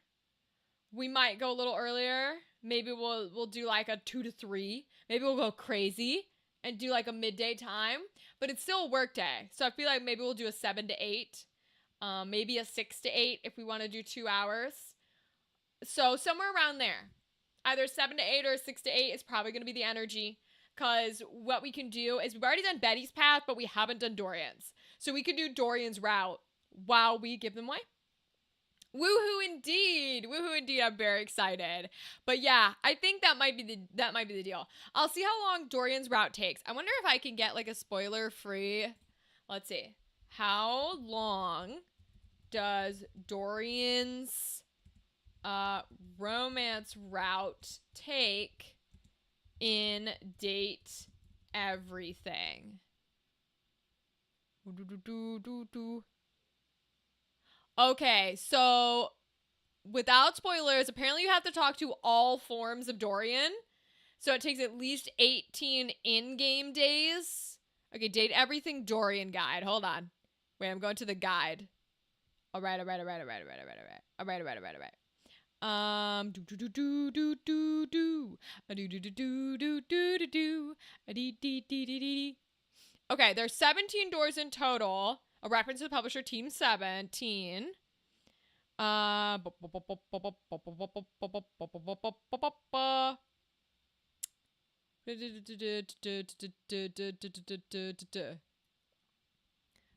We might go a little earlier. Maybe we'll do like a 2 to 3. Maybe we'll go crazy and do like a midday time. But it's still a work day. So I feel like maybe we'll do a 7 to 8. Maybe a 6 to 8 if we want to do 2 hours. So somewhere around there. Either 7 to 8 or 6 to 8 is probably going to be the energy. Because what we can do is we've already done Betty's path, but we haven't done Dorian's. So we could do Dorian's route while we give them away. Woohoo indeed. Woohoo indeed. I'm very excited. But yeah, I think that might be the deal. I'll see how long Dorian's route takes. I wonder if I can get like a spoiler free. Let's see. How long does Dorian's romance route take in Date Everything? Okay, so without spoilers, apparently you have to talk to all forms of Dorian. So it takes at least 18 in-game days. Okay, date everything Dorian guide. Hold on. Wait, I'm going to the guide. All right. Okay, there's 17 doors in total. A reference to the publisher Team 17.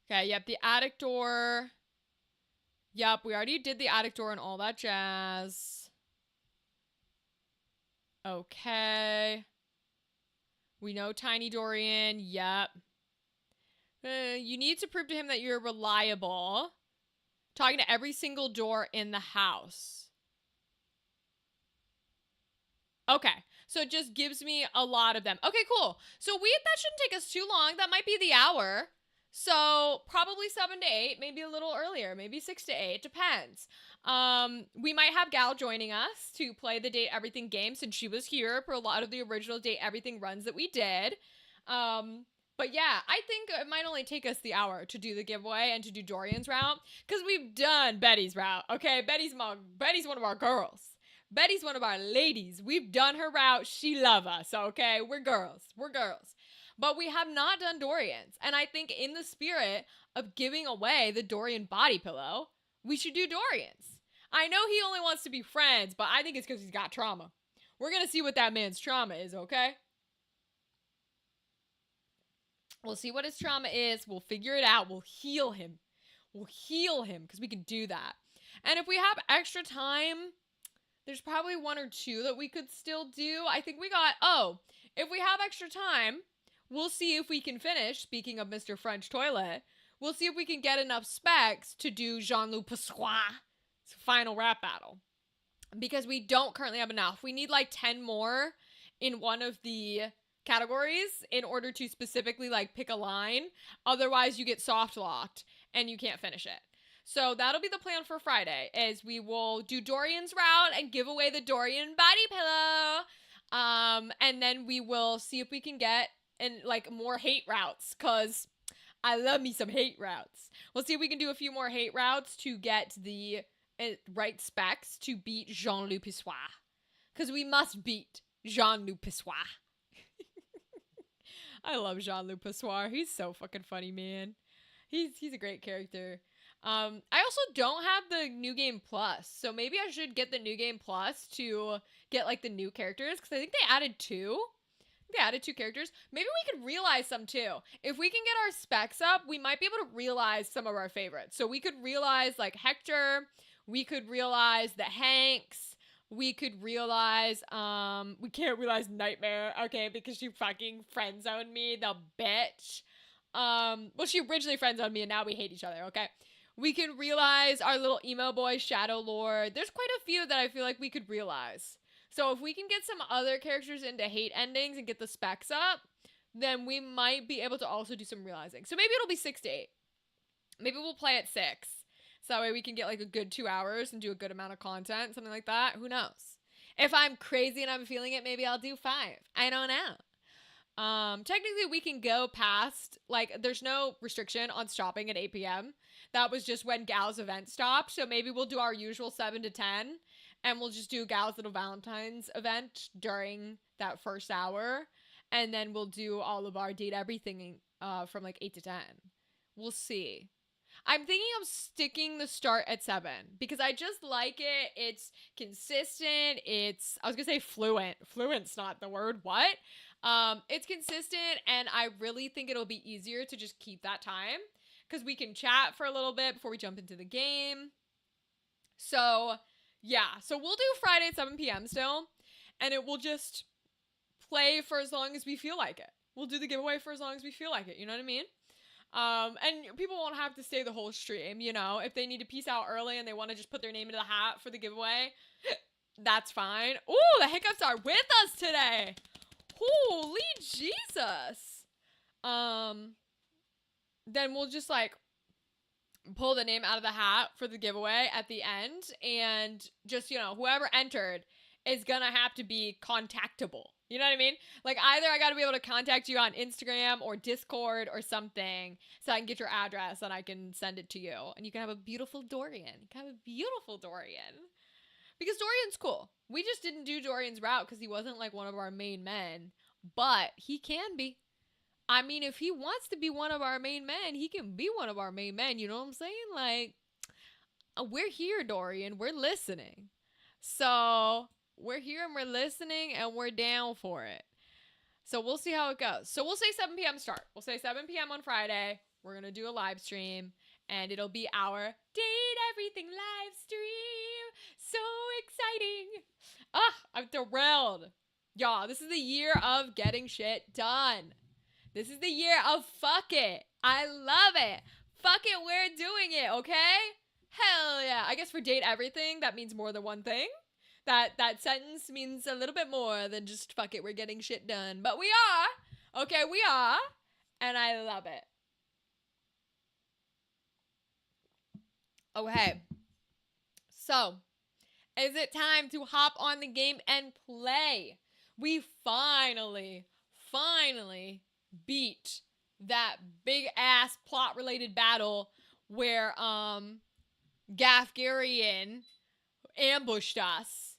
Okay, yep, the attic door. Yep, we already did the attic door and all that jazz. Okay. We know Tiny Dorian. Yep. You need to prove to him that you're reliable. Talking to every single door in the house. Okay. So it just gives me a lot of them. Okay, cool. So that shouldn't take us too long. That might be the hour. So probably 7 to 8, maybe a little earlier, maybe 6 to 8, depends. We might have Gal joining us to play the Date Everything game since she was here for a lot of the original Date Everything runs that we did. But yeah, I think it might only take us the hour to do the giveaway and to do Dorian's route because we've done Betty's route. Okay, Betty's one of our girls. Betty's one of our ladies. We've done her route. She love us. Okay, we're girls. But we have not done Dorian's. And I think in the spirit of giving away the Dorian body pillow, we should do Dorian's. I know he only wants to be friends, but I think it's because he's got trauma. We're going to see what that man's trauma is, okay? We'll see what his trauma is. We'll figure it out. We'll heal him because we can do that. And if we have extra time, there's probably 1 or 2 that we could still do. I think if we have extra time, we'll see if we can finish, speaking of Mr. French Toilet, we'll see if we can get enough specs to do Jean-Luc Passois' final rap battle. Because we don't currently have enough. We need like 10 more in one of the categories in order to specifically like pick a line. Otherwise, you get soft locked and you can't finish it. So that'll be the plan for Friday, is we will do Dorian's route and give away the Dorian body pillow. And then we will see if we can get more hate routes, because I love me some hate routes. We'll see if we can do a few more hate routes to get the right specs to beat Jean-Luc Passois. Because we must beat Jean-Luc Passois. I love Jean-Luc Passois. He's so fucking funny, man. He's a great character. I also don't have the New Game Plus, so maybe I should get the New Game Plus to get like the new characters, because I think they added 2. They added 2 characters. Maybe we could realize some too. If we can get our specs up, we might be able to realize some of our favorites. So we could realize like Hector. We could realize the Hanks. We could realize, we can't realize Nightmare, okay, because she fucking friend-zoned me, the bitch. Well, she originally friend-zoned me and now we hate each other, okay? We could realize our little emo boy, Shadow Lord. There's quite a few that I feel like we could realize. So if we can get some other characters into hate endings and get the specs up, then we might be able to also do some realizing. So maybe it'll be 6 to 8. Maybe we'll play at 6. So that way we can get like a good 2 hours and do a good amount of content, something like that. Who knows? If I'm crazy and I'm feeling it, maybe I'll do 5. I don't know. Technically we can go past, like, there's no restriction on stopping at 8 p.m. That was just when Gal's event stopped. So maybe we'll do our usual 7 to 10 and we'll just do Gal's little Valentine's event during that first hour. And then we'll do all of our Date Everything from like 8 to 10. We'll see. I'm thinking of sticking the start at 7 because I just like it. It's consistent. I was going to say fluent. Fluent's not the word. What? It's consistent, and I really think it'll be easier to just keep that time because we can chat for a little bit before we jump into the game. So, yeah. So we'll do Friday at 7 p.m. still, and it will just play for as long as we feel like it. We'll do the giveaway for as long as we feel like it. You know what I mean? And people won't have to stay the whole stream, you know, if they need to peace out early and they want to just put their name into the hat for the giveaway, that's fine. Ooh, the hiccups are with us today. Holy Jesus. Then we'll just like pull the name out of the hat for the giveaway at the end, and just, you know, whoever entered is gonna have to be contactable. You know what I mean? Like, either I gotta be able to contact you on Instagram or Discord or something so I can get your address and I can send it to you. And you can have a beautiful Dorian. You can have a beautiful Dorian. Because Dorian's cool. We just didn't do Dorian's route because he wasn't, like, one of our main men. But he can be. I mean, if he wants to be one of our main men, he can be one of our main men. You know what I'm saying? Like, we're here, Dorian. We're listening. So we're here and we're listening and we're down for it. So we'll see how it goes. So we'll say 7 p.m. start. We'll say 7 p.m. on Friday. We're going to do a live stream. And it'll be our Date Everything live stream. So exciting. I'm thrilled. Y'all, this is the year of getting shit done. This is the year of fuck it. I love it. Fuck it, we're doing it, okay? Hell yeah. I guess for Date Everything, that means more than one thing. That sentence means a little bit more than just fuck it, we're getting shit done. But we are. Okay, we are. And I love it. Okay. So, is it time to hop on the game and play? We finally beat that big ass plot related battle where Gafgarian ambushed us,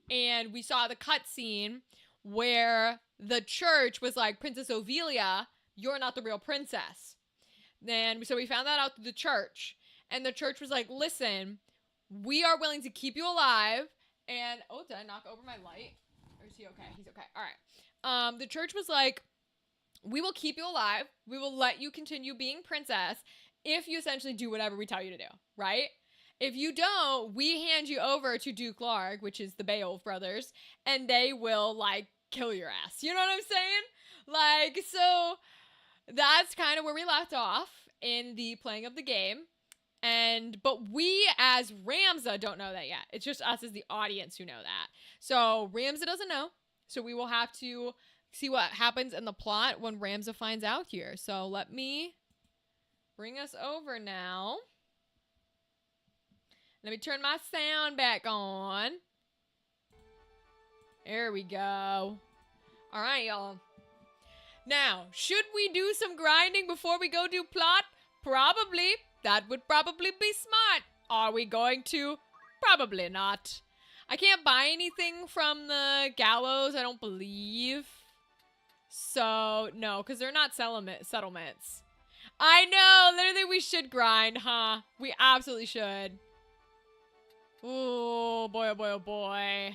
and we saw the cutscene where the church was like, Princess Ovelia, you're not the real princess. Then so we found that out through the church, and the church was like, listen, we are willing to keep you alive. And oh, did I knock over my light? Or is he okay? He's okay. All right. The church was like, we will keep you alive. We will let you continue being princess if you essentially do whatever we tell you to do, right? If you don't, we hand you over to Duke Larg, which is the Beowulf brothers, and they will, like, kill your ass. You know what I'm saying? Like, so that's kind of where we left off in the playing of the game. But we as Ramza don't know that yet. It's just us as the audience who know that. So Ramza doesn't know. So we will have to see what happens in the plot when Ramza finds out here. So let me bring us over now. Let me turn my sound back on. There we go. All right, y'all. Now, should we do some grinding before we go do plot? Probably. That would probably be smart. Are we going to? Probably not. I can't buy anything from the gallows, I don't believe. So, no, because they're not settlements. I know, literally we should grind, huh? We absolutely should. Oh boy, oh boy, oh boy.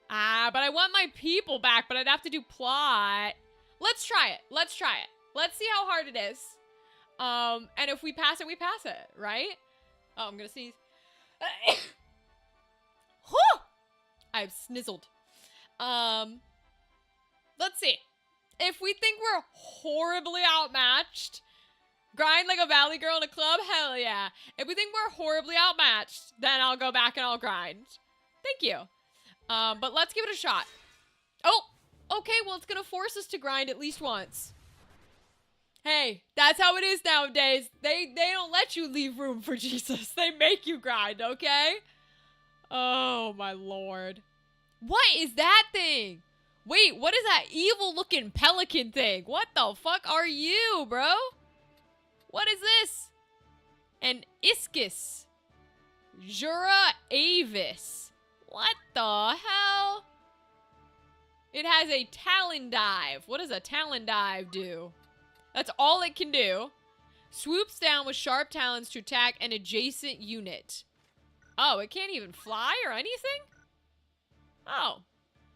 But I want my people back, but I'd have to do plot. Let's try it. Let's try it. Let's see how hard it is. And if we pass it, we pass it, right? Oh, I'm gonna sneeze. I've snizzled. Let's see. If we think we're horribly outmatched, grind like a valley girl in a club, hell yeah. If we think we're horribly outmatched, then I'll go back and I'll grind. Thank you. But let's give it a shot. Oh, okay, well, it's gonna force us to grind at least once. Hey, that's how it is nowadays. They don't let you leave room for Jesus. They make you grind, okay? Oh, my Lord. What is that thing? Wait, what is that evil-looking pelican thing? What the fuck are you, bro? What is this? An Ischus. Jura Avis. What the hell? It has a talon dive. What does a talon dive do? That's all it can do. Swoops down with sharp talons to attack an adjacent unit. Oh, it can't even fly or anything? Oh.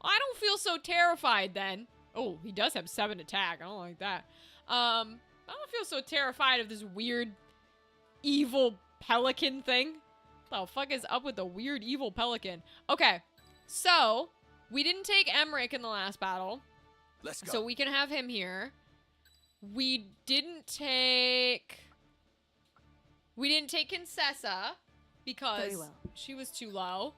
I don't feel so terrified then. Oh, he does have 7 attack. I don't like that. I don't feel so terrified of this weird evil pelican thing. What the fuck is up with the weird evil pelican? Okay, so we didn't take Emmerich in the last battle. Let's go. So we can have him here. We didn't take Kinsessa because she was too low.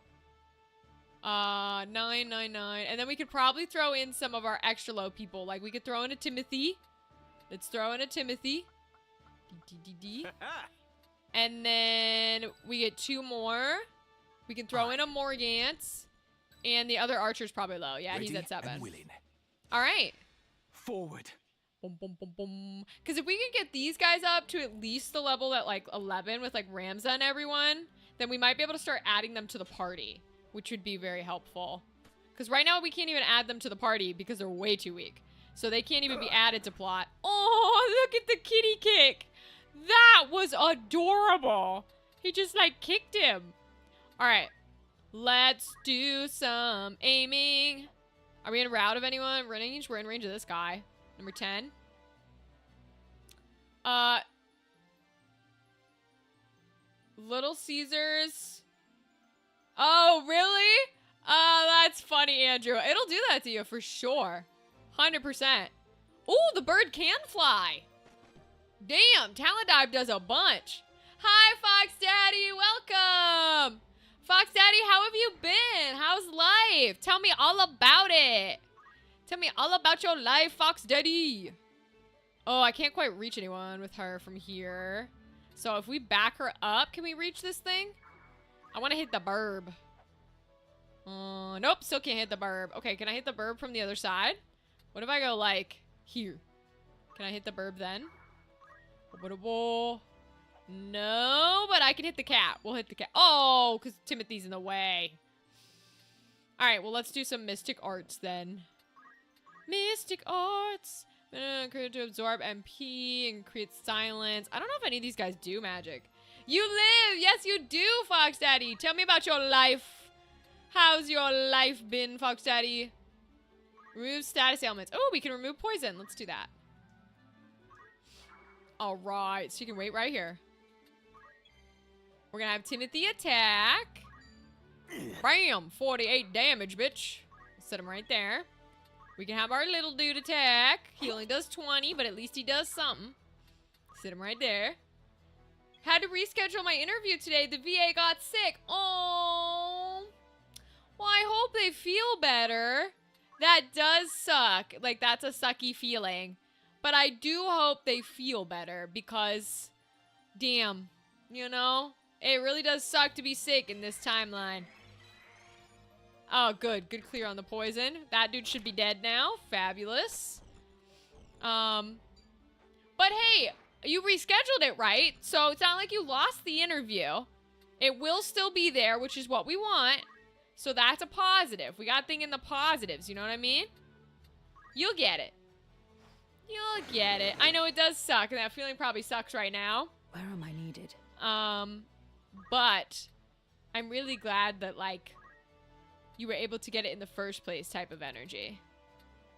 999. And then we could probably throw in some of our extra low people. Like we could throw in a Timothy. Let's throw in a Timothy. D. And then we get 2 more. We can throw in a Morgant. And the other archer's probably low. Yeah, he's at 7. All right. Forward. Boom, boom, boom, boom. Because if we can get these guys up to at least the level at like 11 with like Ramza and everyone, then we might be able to start adding them to the party, which would be very helpful. Because right now we can't even add them to the party because they're way too weak. So they can't even be added to plot. Oh, look at the kitty kick. That was adorable. He just like kicked him. All right. Let's do some aiming. Are we in route of anyone? Range? We're in range of this guy. Number 10. Little Caesars. Oh, really? That's funny, Andrew. It'll do that to you for sure. 100%. Ooh, the bird can fly. Damn, Talent Dive does a bunch. Hi, Fox Daddy. Welcome. Fox Daddy, how have you been? How's life? Tell me all about it. Tell me all about your life, Fox Daddy. Oh, I can't quite reach anyone with her from here. So if we back her up, can we reach this thing? I want to hit the burb. Nope, still can't hit the burb. Okay, can I hit the burb from the other side? What if I go, like, here? Can I hit the burb then? No, but I can hit the cat. We'll hit the cat. Oh, because Timothy's in the way. All right, well, let's do some Mystic Arts then. Mystic Arts. Create to absorb MP and create silence. I don't know if any of these guys do magic. You live. Yes, you do, Fox Daddy. Tell me about your life. How's your life been, Fox Daddy? Remove status ailments. Oh, we can remove poison. Let's do that. All right. So you can wait right here. We're going to have Timothy attack. Bam. 48 damage, bitch. Set him right there. We can have our little dude attack. He only does 20, but at least he does something. Sit him right there. Had to reschedule my interview today. The VA got sick. Oh. Well, I hope they feel better. That does suck. Like, that's a sucky feeling. But I do hope they feel better because, damn, you know? It really does suck to be sick in this timeline. Oh, good. Good clear on the poison. That dude should be dead now. Fabulous. But hey, you rescheduled it, right? So it's not like you lost the interview. It will still be there, which is what we want. So that's a positive. We got to think in the positives, you know what I mean? You'll get it. You'll get it. I know it does suck, and that feeling probably sucks right now. Where am I needed? But I'm really glad that, like, you were able to get it in the first place type of energy.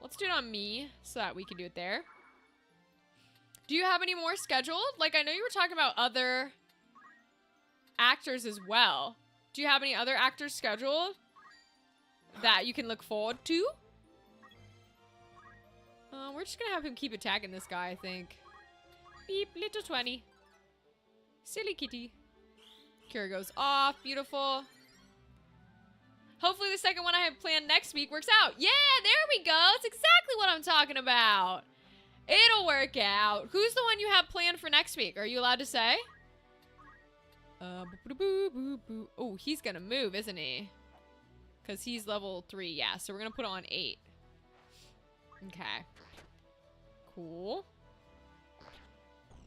Let's do it on me so that we can do it there. Do you have any more scheduled? Like, I know you were talking about other actors as well. Do you have any other actors scheduled that you can look forward to? We're just gonna have him keep attacking this guy, I think. Beep, little 20. Silly kitty. Cure goes off. Beautiful. Hopefully the second one I have planned next week works out. Yeah, there we go. It's exactly what I'm talking about. It'll work out. Who's the one you have planned for next week? Are you allowed to say? Oh, he's gonna move, isn't he? Because he's level 3, yeah. So we're gonna put on 8. Okay. Cool.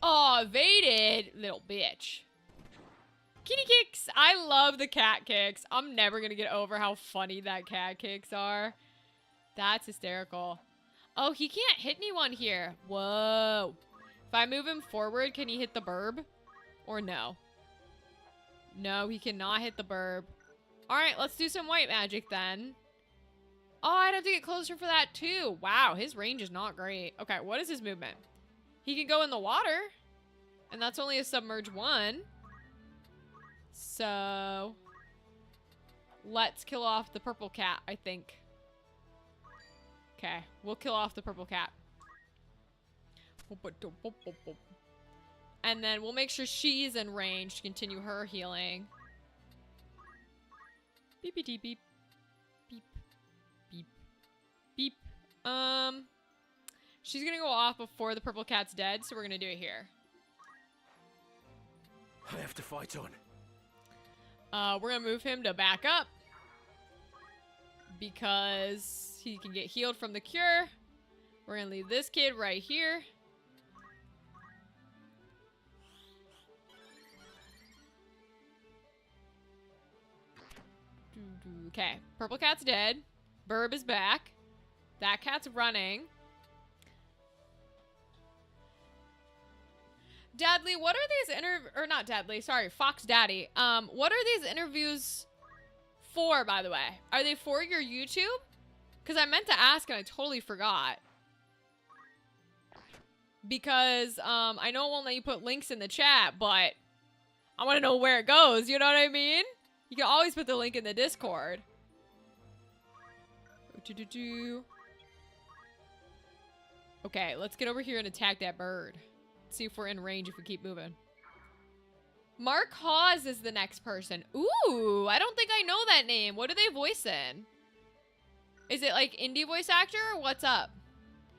Oh, evaded. Little bitch. Kitty kicks. I love the cat kicks. I'm never gonna get over how funny that cat kicks are. That's hysterical. Oh, he can't hit anyone here. Whoa. If I move him forward, can he hit the burb? Or no? No, he cannot hit the burb. Alright, let's do some white magic then. Oh, I'd have to get closer for that too. Wow, his range is not great. Okay, what is his movement? He can go in the water. And that's only a submerge 1. So, let's kill off the purple cat, I think. Okay, we'll kill off the purple cat. And then we'll make sure she's in range to continue her healing. Beep, beep, beep, beep. Beep, beep, beep. She's gonna go off before the purple cat's dead, so we're gonna do it here. I have to fight on. We're gonna move him to back up because he can get healed from the cure. We're gonna leave this kid right here. Okay, purple cat's dead. Burb is back. That cat's running. Dadley, what are these or not Dadley, sorry, Fox Daddy. What are these interviews for, by the way? Are they for your YouTube? Because I meant to ask and I totally forgot. Because, I know it won't let you put links in the chat, but I want to know where it goes, you know what I mean? You can always put the link in the Discord. Okay, let's get over here and attack that bird. See if we're in range if we keep moving. Mark Hawes is the next person. Ooh, I don't think I know that name. What do they voice in? Is it like indie voice actor or what's up?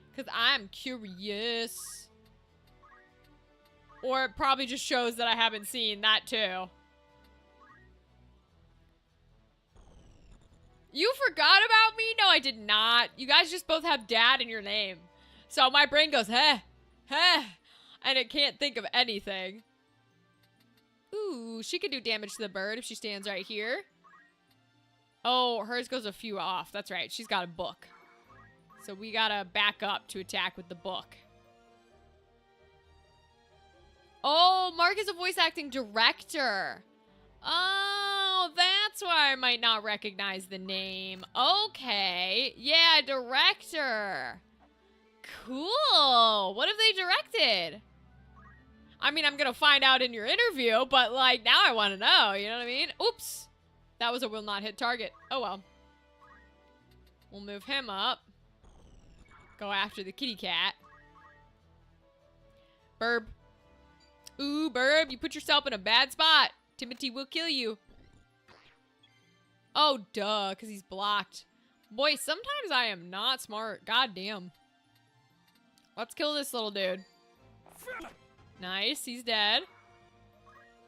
Because I'm curious. Or it probably just shows that I haven't seen that too. You forgot about me? No, I did not. You guys just both have dad in your name. So my brain goes, heh, heh. And it can't think of anything. Ooh, she could do damage to the bird if she stands right here. Oh, hers goes a few off. That's right. She's got a book. So we gotta back up to attack with the book. Oh, Mark is a voice acting director. Oh, that's why I might not recognize the name. Okay. Yeah, director. Cool. What have they directed? I mean, I'm gonna find out in your interview, but like, now I want to know, you know what I mean? Oops. That was a will not hit target. Oh well. We'll move him up. Go after the kitty cat. Burb. Ooh, Burb, you put yourself in a bad spot. Timothy will kill you. Oh, duh, because he's blocked. Boy, sometimes I am not smart. God damn. Let's kill this little dude. Nice, he's dead.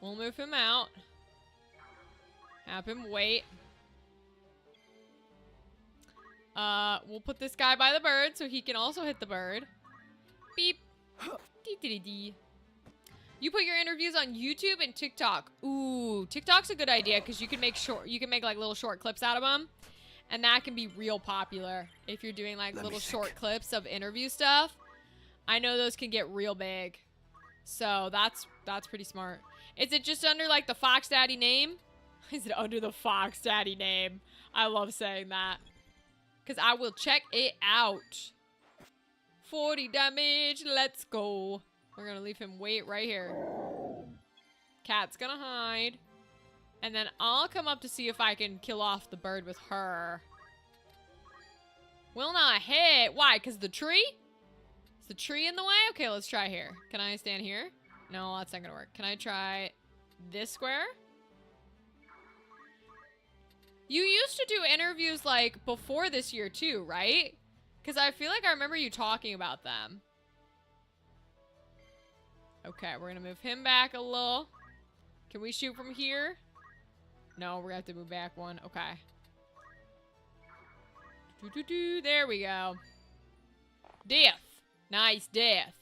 We'll move him out. Have him wait. We'll put this guy by the bird so he can also hit the bird. Beep. Dee dee dee dee. You put your interviews on YouTube and TikTok. Ooh, TikTok's a good idea because you can make like little short clips out of them, and that can be real popular if you're doing like little short clips of interview stuff. I know those can get real big, so that's pretty smart. Is it just under like the Fox Daddy name? Is it under the Fox Daddy name? I love saying that because I will check it out. 40 damage. Let's go. We're gonna leave him wait right here. Cat's gonna hide. And then I'll come up to see if I can kill off the bird with her. Will not hit. Why? Because the tree? Is the tree in the way? Okay, let's try here. Can I stand here? No, that's not gonna work. Can I try this square? You used to do interviews like before this year too, right? Because I feel like I remember you talking about them. Okay, we're gonna move him back a little. Can we shoot from here? No, we're gonna have to move back one. Okay. There we go. Death. Nice death.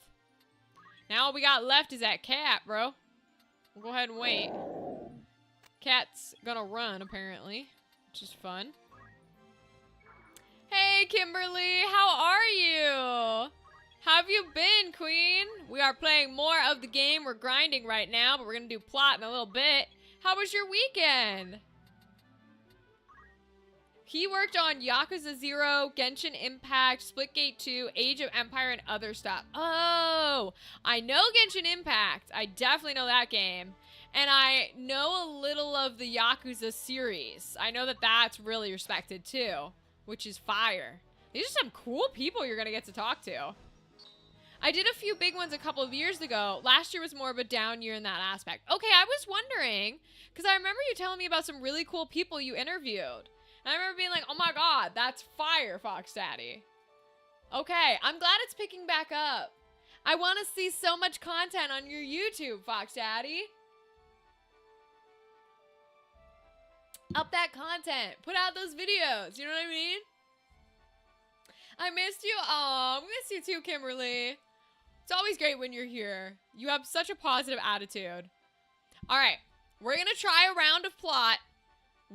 Now all we got left is that cat, bro. We'll go ahead and wait. Cat's gonna run, apparently, which is fun. Hey, Kimberly, how are you? How have you been, Queen? We are playing more of the game. We're grinding right now, but we're gonna do plot in a little bit. How was your weekend? He worked on Yakuza 0, Genshin Impact, Splitgate 2, Age of Empire, and other stuff. Oh, I know Genshin Impact. I definitely know that game. And I know a little of the Yakuza series. I know that that's really respected too, which is fire. These are some cool people you're gonna get to talk to. I did a few big ones a couple of years ago. Last year was more of a down year in that aspect. Okay, I was wondering, because I remember you telling me about some really cool people you interviewed. And I remember being like, oh my god, that's fire, Fox Daddy. Okay, I'm glad it's picking back up. I want to see so much content on your YouTube, Fox Daddy. Up that content. Put out those videos. You know what I mean? I missed you. Oh, I miss you too, Kimberly. It's always great when you're here. You have such a positive attitude. All right. We're going to try a round of plot.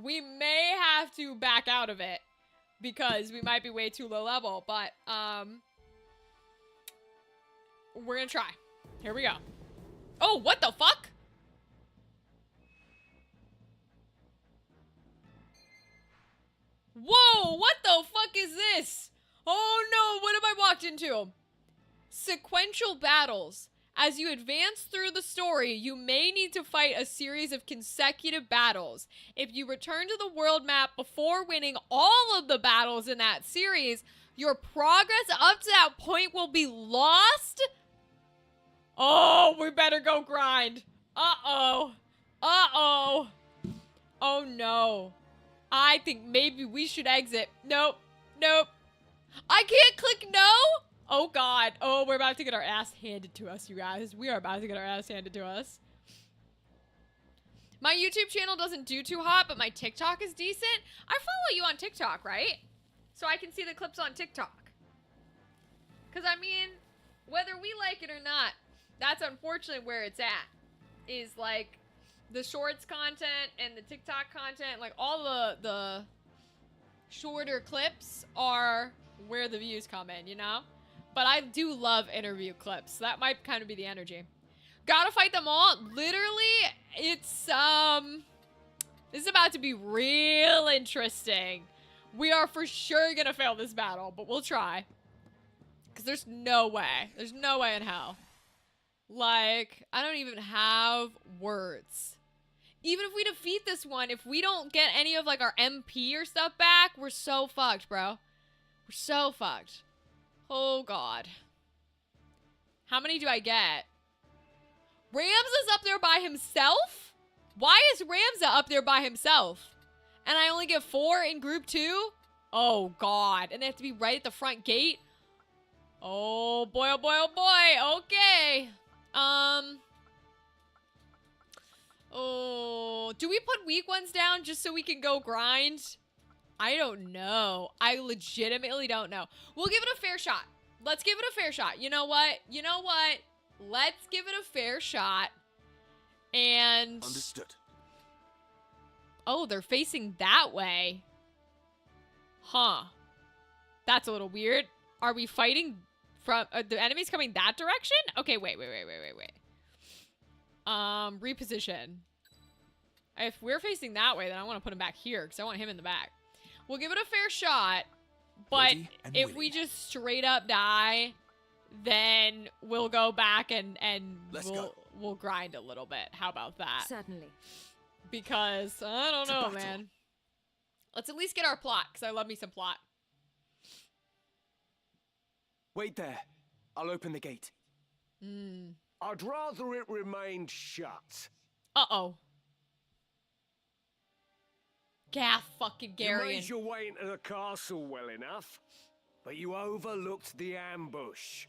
We may have to back out of it because we might be way too low level, but we're going to try. Here we go. Oh, what the fuck? Whoa, what the fuck is this? Oh no, what have I walked into? Sequential battles. As you advance through the story, you may need to fight a series of consecutive battles. If you return to the world map before winning all of the battles in that series, your progress up to that point will be lost. Oh, we better go grind. Uh-oh. Uh-oh. Oh no. I think maybe we should exit. Nope. Nope. I can't click no. Oh god. Oh, we're about to get our ass handed to us, you guys. We are about to get our ass handed to us. My YouTube channel doesn't do too hot, but my TikTok is decent. I follow you on TikTok, right? So I can see the clips on TikTok. Because, I mean, whether we like it or not, that's unfortunately where it's at. Is, like, the shorts content and the TikTok content, like, all the shorter clips are where the views come in, you know? But I do love interview clips. So that might kind of be the energy. Gotta fight them all. Literally, it's, this is about to be real interesting. We are for sure gonna fail this battle, but we'll try. Because there's no way. There's no way in hell. Like, I don't even have words. Even if we defeat this one, if we don't get any of, like, our MP or stuff back, we're so fucked, bro. We're so fucked. Oh, God. How many do I get? Ramza's up there by himself? Why is Ramza up there by himself? And I only get 4 in group 2? Oh, God. And they have to be right at the front gate? Oh, boy, oh, boy, oh, boy. Okay. Oh, do we put weak ones down just so we can go grind? I don't know. I legitimately don't know. We'll give it a fair shot. Let's give it a fair shot. You know what? You know what? Let's give it a fair shot. And... Understood. Oh, they're facing that way. Huh. That's a little weird. Are we fighting from... the enemy's coming that direction? Okay, wait. Reposition. If we're facing that way, then I want to put him back here because I want him in the back. We'll give it a fair shot, but if we just straight up die, then we'll go back and we'll grind a little bit. How about that? Certainly. Because I don't know, man. Let's at least get our plot because I love me some plot. Wait there. I'll open the gate. I'd rather it remained shut. Uh-oh. Gaff fucking You Garion. made your way into the castle well enough, but you overlooked the ambush.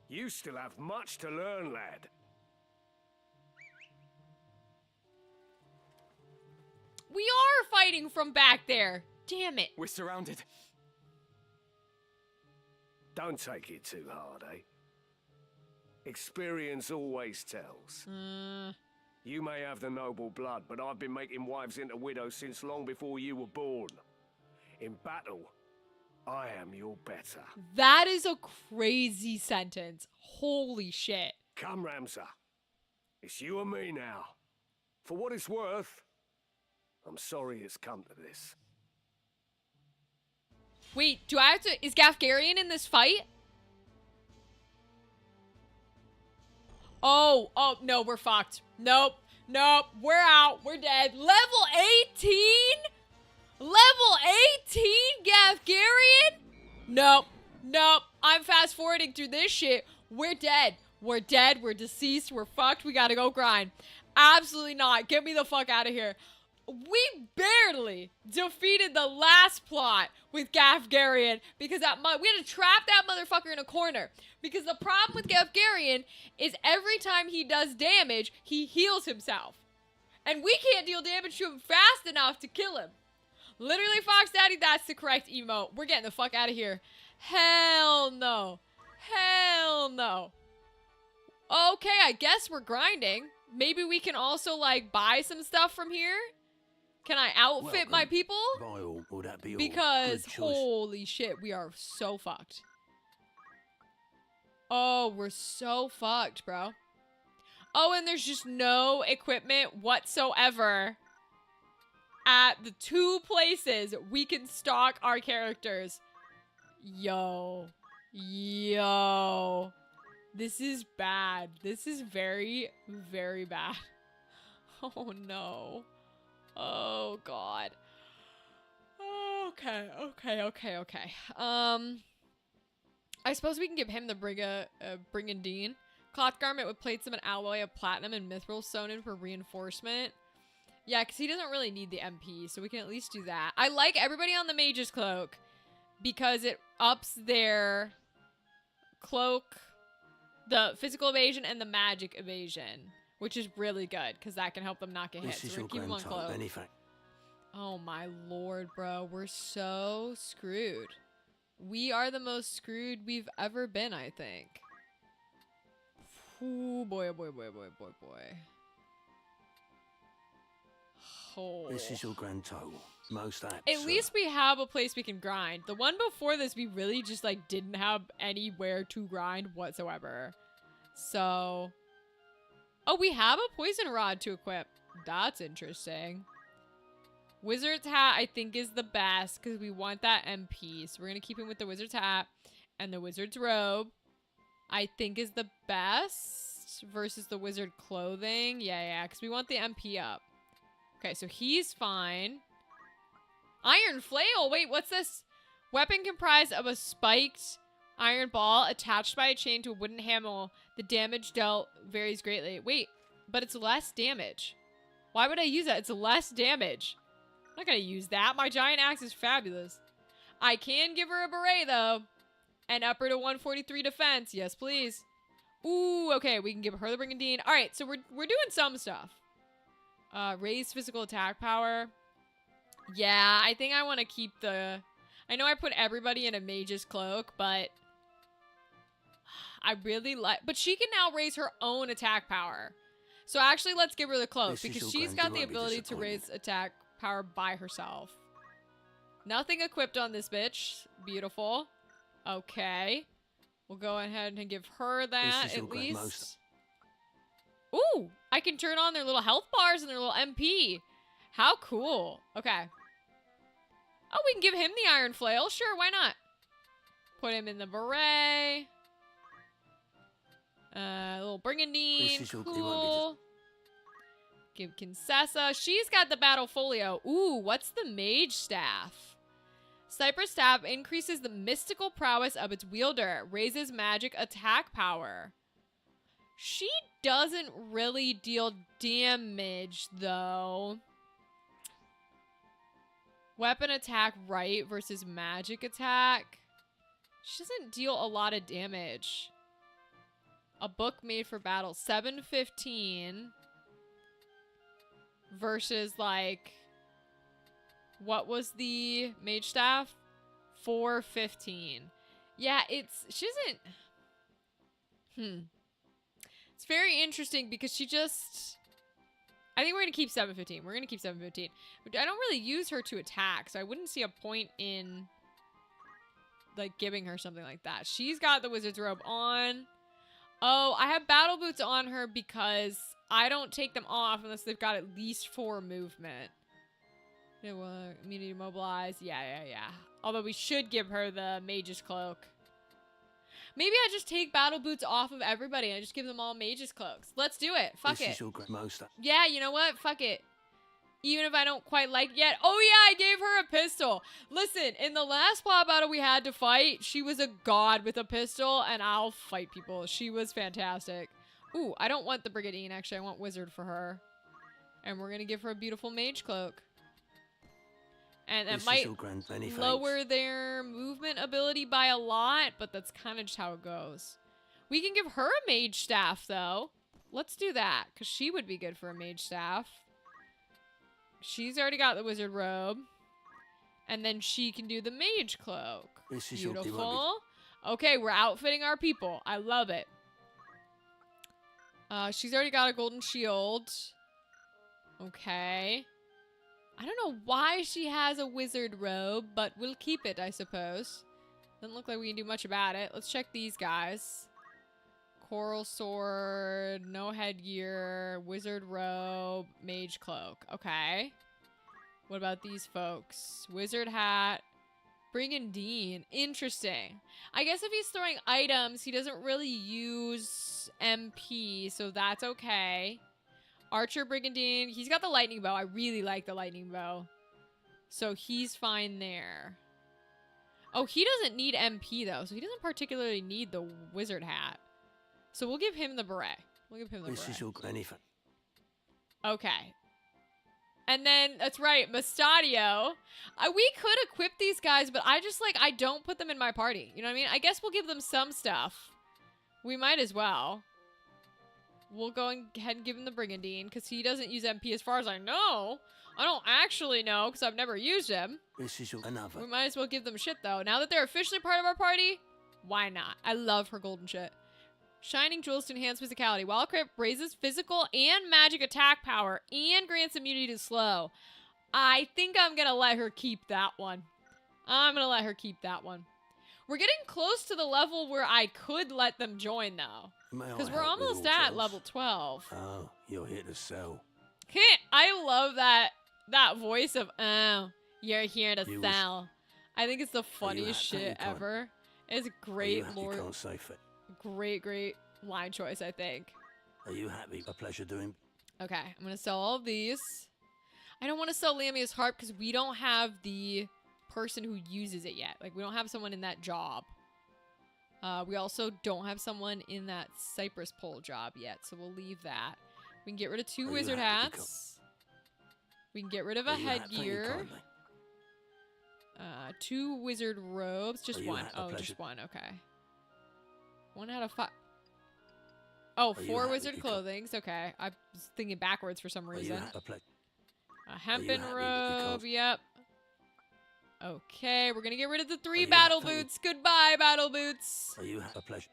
You still have much to learn, lad. We are fighting from back there. Damn it. We're surrounded. Don't take it too hard, eh? Experience always tells. You may have the noble blood, but I've been making wives into widows since long before you were born. In battle, I am your better. That is a crazy sentence. Holy shit. Come, Ramza. It's you and me now. For what it's worth, I'm sorry it's come to this. Wait, do I have to... Is Gafgarian in this fight? Oh, no, we're fucked. Nope, we're out. We're dead. Level 18? Level 18 Gafgarian? Nope. I'm fast forwarding through this shit. We're dead. We're deceased. We're fucked. We gotta go grind. Absolutely not. Get me the fuck out of here. We barely defeated the last plot with Gafgarian because we had to trap that motherfucker in a corner. Because the problem with Gafgarian is every time he does damage, he heals himself. And we can't deal damage to him fast enough to kill him. Literally, Fox Daddy, that's the correct emote. We're getting the fuck out of here. Hell no. Hell no. Okay, I guess we're grinding. Maybe we can also, like, buy some stuff from here? Can I outfit my people? Will that be all? Because, Good choice. holy shit, we are so fucked. Oh, we're so fucked, bro. Oh, and there's just no equipment whatsoever at the 2 places we can stock our characters. Yo. Yo. This is bad. This is very, very bad. Oh, no. Oh, God. Okay. I suppose we can give him the Brigandine. Cloth garment with plates of an alloy of platinum and mithril sewn in for reinforcement. Yeah, because he doesn't really need the MP, so we can at least do that. I like everybody on the Mage's Cloak because it ups their cloak, the physical evasion, and the magic evasion, which is really good because that can help them not get hit. This is So we're your gonna keep him on grand cloak. anything. Oh my lord, bro. We're so screwed. We are the most screwed we've ever been, I think. Ooh, boy, oh boy, boy, boy, boy, boy. Oh. This is your grand total. Most apt. At least we have a place we can grind. The one before this, we really just, like, didn't have anywhere to grind whatsoever. So... Oh, we have a poison rod to equip. That's interesting. Wizard's hat, I think, is the best because we want that MP. So we're going to keep him with the wizard's hat. And the wizard's robe, I think, is the best versus the wizard clothing. Yeah, because we want the MP up. Okay, so he's fine. Iron flail. Wait, what's this? Weapon comprised of a spiked iron ball attached by a chain to a wooden handle. The damage dealt varies greatly. Wait, but it's less damage. Why would I use that? It's less damage. I'm not gonna use that. My giant axe is fabulous. I can give her a beret, though. And up her to 143 defense. Yes, please. Ooh, okay. We can give her the Brigandine. All right, so we're doing some stuff. Raise physical attack power. Yeah, I think I want to keep the... I know I put everybody in a mage's cloak, but... I really like... But she can now raise her own attack power. So actually, let's give her the cloak, because she's got the ability to raise attack power by herself. Nothing equipped on this bitch. Beautiful. Okay. We'll go ahead and give her that, at least. Ooh! I can turn on their little health bars and their little MP. How cool. Okay. Oh, we can give him the iron flail. Sure, why not? Put him in the beret. Little Brigandine. Cool. Give Kinsessa. She's got the battle folio. Ooh, what's the mage staff? Cypress staff increases the mystical prowess of its wielder. Raises magic attack power. She doesn't really deal damage, though. Weapon attack right versus magic attack. She doesn't deal a lot of damage. A book made for battle. 715. Versus, like... What was the mage staff? 415. Yeah, it's... She doesn't... It's very interesting because she just... I think we're going to keep 715. We're going to keep 715. I don't really use her to attack, so I wouldn't see a point in, like, giving her something like that. She's got the wizard's robe on. Oh, I have battle boots on her because I don't take them off unless they've got at least 4 movement. Immunity to mobilize. Yeah. Although we should give her the mage's cloak. Maybe I just take battle boots off of everybody and I just give them all mage's cloaks. Let's do it. Fuck it. Yeah, you know what? Fuck it. Even if I don't quite like it yet. Oh yeah, I gave her a pistol. Listen, in the last plot battle we had to fight, she was a god with a pistol, and I'll fight people. She was fantastic. Ooh, I don't want the Brigandine, actually. I want wizard for her. And we're gonna give her a beautiful mage cloak. And that might lower their movement ability by a lot, but that's kind of just how it goes. We can give her a mage staff, though. Let's do that, because she would be good for a mage staff. She's already got the wizard robe. And then she can do the mage cloak. This is your Beautiful. Okay, we're outfitting our people. I love it. She's already got a golden shield. Okay. I don't know why she has a wizard robe, but we'll keep it, I suppose. Doesn't look like we can do much about it. Let's check these guys. Coral sword, no headgear, wizard robe, mage cloak. Okay. What about these folks? Wizard hat, brigandine. Interesting. I guess if he's throwing items, he doesn't really use MP, so that's okay. Archer, brigandine. He's got the lightning bow. I really like the lightning bow. So he's fine there. Oh, he doesn't need MP, though, so he doesn't particularly need the wizard hat. So we'll give him the beret. We'll give him the This beret. is your anything. Okay. And then, that's right, Mustadio. We could equip these guys, but I just, like, I don't put them in my party. You know what I mean? I guess we'll give them some stuff. We might as well. We'll go ahead and give him the brigandine, because he doesn't use MP as far as I know. I don't actually know, because I've never used him. This is your another. We might as well give them shit, though. Now that they're officially part of our party, why not? I love her golden shit. Shining jewels to enhance physicality. While equipped, raises physical and magic attack power and grants immunity to slow. I think I'm going to let her keep that one. I'm going to let her keep that one. We're getting close to the level where I could let them join, though. Because we're almost at level 12. Oh, you're here to sell. I love that voice of, oh, you're here to sell. I think it's the funniest shit ever. It's great, Lord. You can't say fit. Great line choice, I think. Are you happy? A pleasure doing. Okay, I'm gonna sell all of these. I don't want to sell Lamia's harp because we don't have the person who uses it yet. Like, we don't have someone in that job. We also don't have someone in that cypress pole job yet, so we'll leave that. We can get rid of 2 wizard hats. We can get rid of a headgear. 2 wizard robes. Just one. Oh, just one. Okay. 1 out of 5. Oh, 4 wizard clothings. Okay. I was thinking backwards for some reason. A hempen robe. Yep. Okay, we're gonna get rid of the 3 battle boots. Goodbye, battle boots. Are you a pleasure?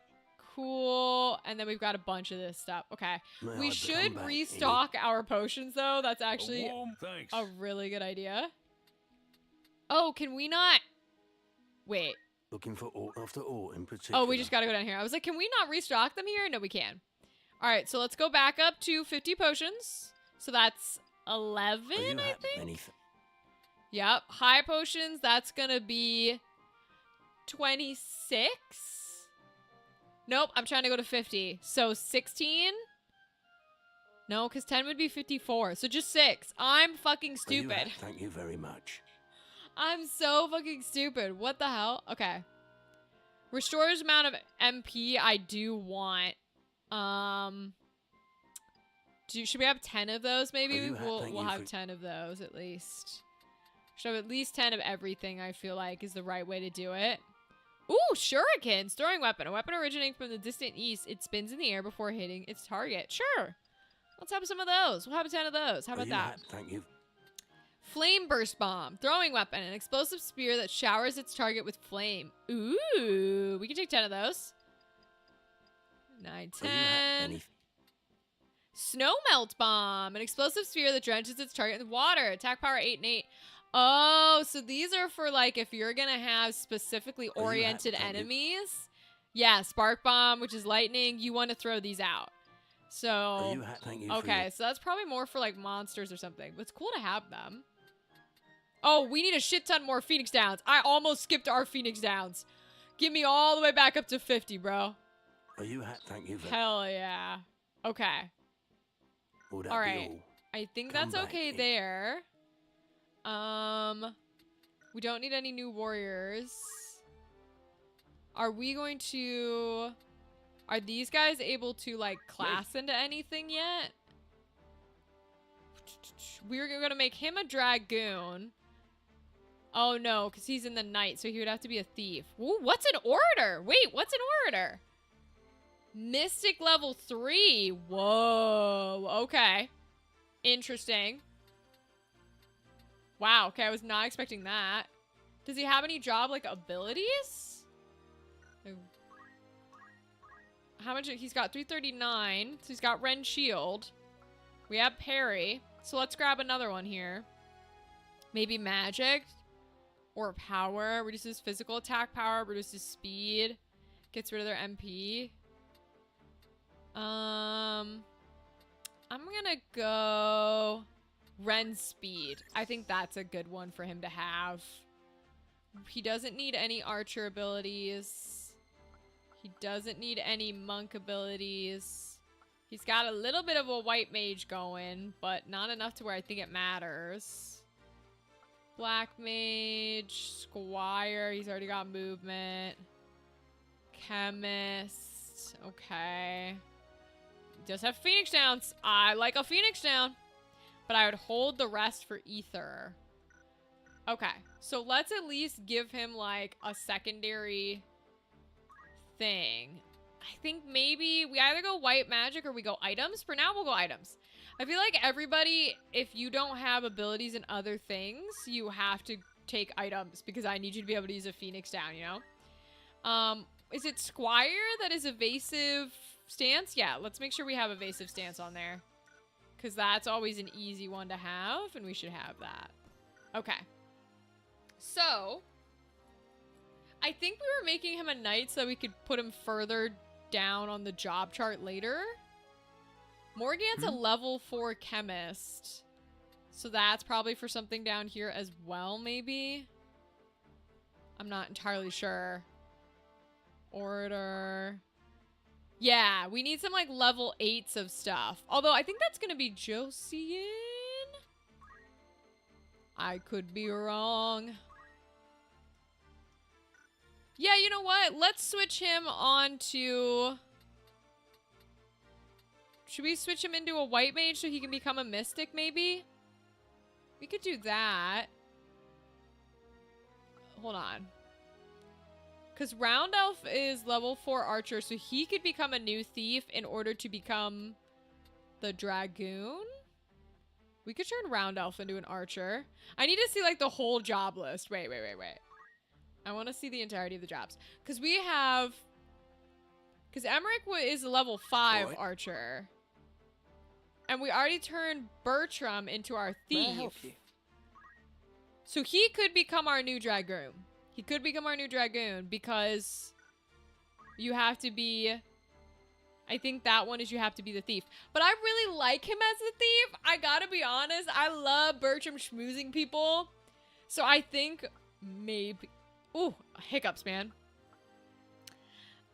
Cool. And then we've got a bunch of this stuff. Okay. We should restock our potions, though. That's actually a really good idea. Oh, can we not? Wait. Looking for after all in particular. Oh, we just gotta go down here. I was like, can we not restock them here? No, we can. All right, so let's go back up to 50 potions. So that's 11, I think. Anything? Yep. High potions, that's gonna be 26. Nope, I'm trying to go to 50. So 16? No, because 10 would be 54. So just 6. I'm fucking stupid. Thank you very much. I'm so fucking stupid. What the hell? Okay. Restores amount of MP I do want. Should we have 10 of those maybe? We'll have 10 of those at least. Should have at least 10 of everything, I feel like, is the right way to do it. Ooh, shurikens. Throwing weapon. A weapon originating from the distant east. It spins in the air before hitting its target. Sure. Let's have some of those. We'll have 10 of those. How about that? Thank you. Flame burst bomb. Throwing weapon. An explosive spear that showers its target with flame. Ooh. We can take 10 of those. 9, 10. Snow melt bomb. An explosive sphere that drenches its target with water. Attack power 8 and 8. Oh, so these are for, like, if you're going to have specifically oriented enemies. Yeah, spark bomb, which is lightning. You want to throw these out. So, okay, so that's probably more for, like, monsters or something. But it's cool to have them. Oh, we need a shit ton more Phoenix Downs. I almost skipped our Phoenix Downs. Give me all the way back up to 50, bro. Thank you. Hell yeah. Okay. All right. I think that's okay there. We don't need any new warriors. Are we going to... Are these guys able to, like, class into anything yet? We're going to make him a dragoon. Oh, no, because he's in the night, so he would have to be a thief. Ooh, what's an orator? Wait, what's an orator? Mystic level 3. Whoa. Okay. Interesting. Wow, okay, I was not expecting that. Does he have any job, like, abilities? How much? He's got 339. So he's got Ren Shield. We have parry. So let's grab another one here. Maybe magic or power. Reduces physical attack power. Reduces speed. Gets rid of their MP. I'm gonna go Ren speed. I think that's a good one for him to have. He doesn't need any archer abilities. He doesn't need any monk abilities. He's got a little bit of a white mage going, but not enough to where I think it matters. Black mage, squire, he's already got movement. Chemist, okay. Does have Phoenix Downs. I like a Phoenix Down. But I would hold the rest for Ether. Okay, so let's at least give him like a secondary thing. I think maybe we either go white magic or we go items. For now, we'll go items. I feel like everybody, if you don't have abilities in other things, you have to take items because I need you to be able to use a Phoenix Down, you know? Is it Squire that is evasive stance? Yeah, let's make sure we have evasive stance on there. Because that's always an easy one to have, and we should have that. Okay. So, I think we were making him a knight so we could put him further down on the job chart later. Morgan's a level 4 chemist. So that's probably for something down here as well, maybe? I'm not entirely sure. Order. Yeah, we need some, like, level 8s of stuff. Although, I think that's gonna be Josian? I could be wrong. Yeah, you know what? Let's switch him on to... Should we switch him into a white mage so he can become a mystic, maybe? We could do that. Hold on. Because Round Elf is level 4 archer, so he could become a new thief in order to become the dragoon. We could turn Round Elf into an archer. I need to see, like, the whole job list. Wait. I want to see the entirety of the jobs. Because we have... Because Emmerich is a level 5 archer. And we already turned Bertram into our thief. May I help you? So he could become our new dragoon. He could become our new dragoon because you have to be... I think that one is you have to be the thief. But I really like him as the thief. I gotta be honest. I love Bertram schmoozing people. So I think maybe... Ooh, hiccups, man.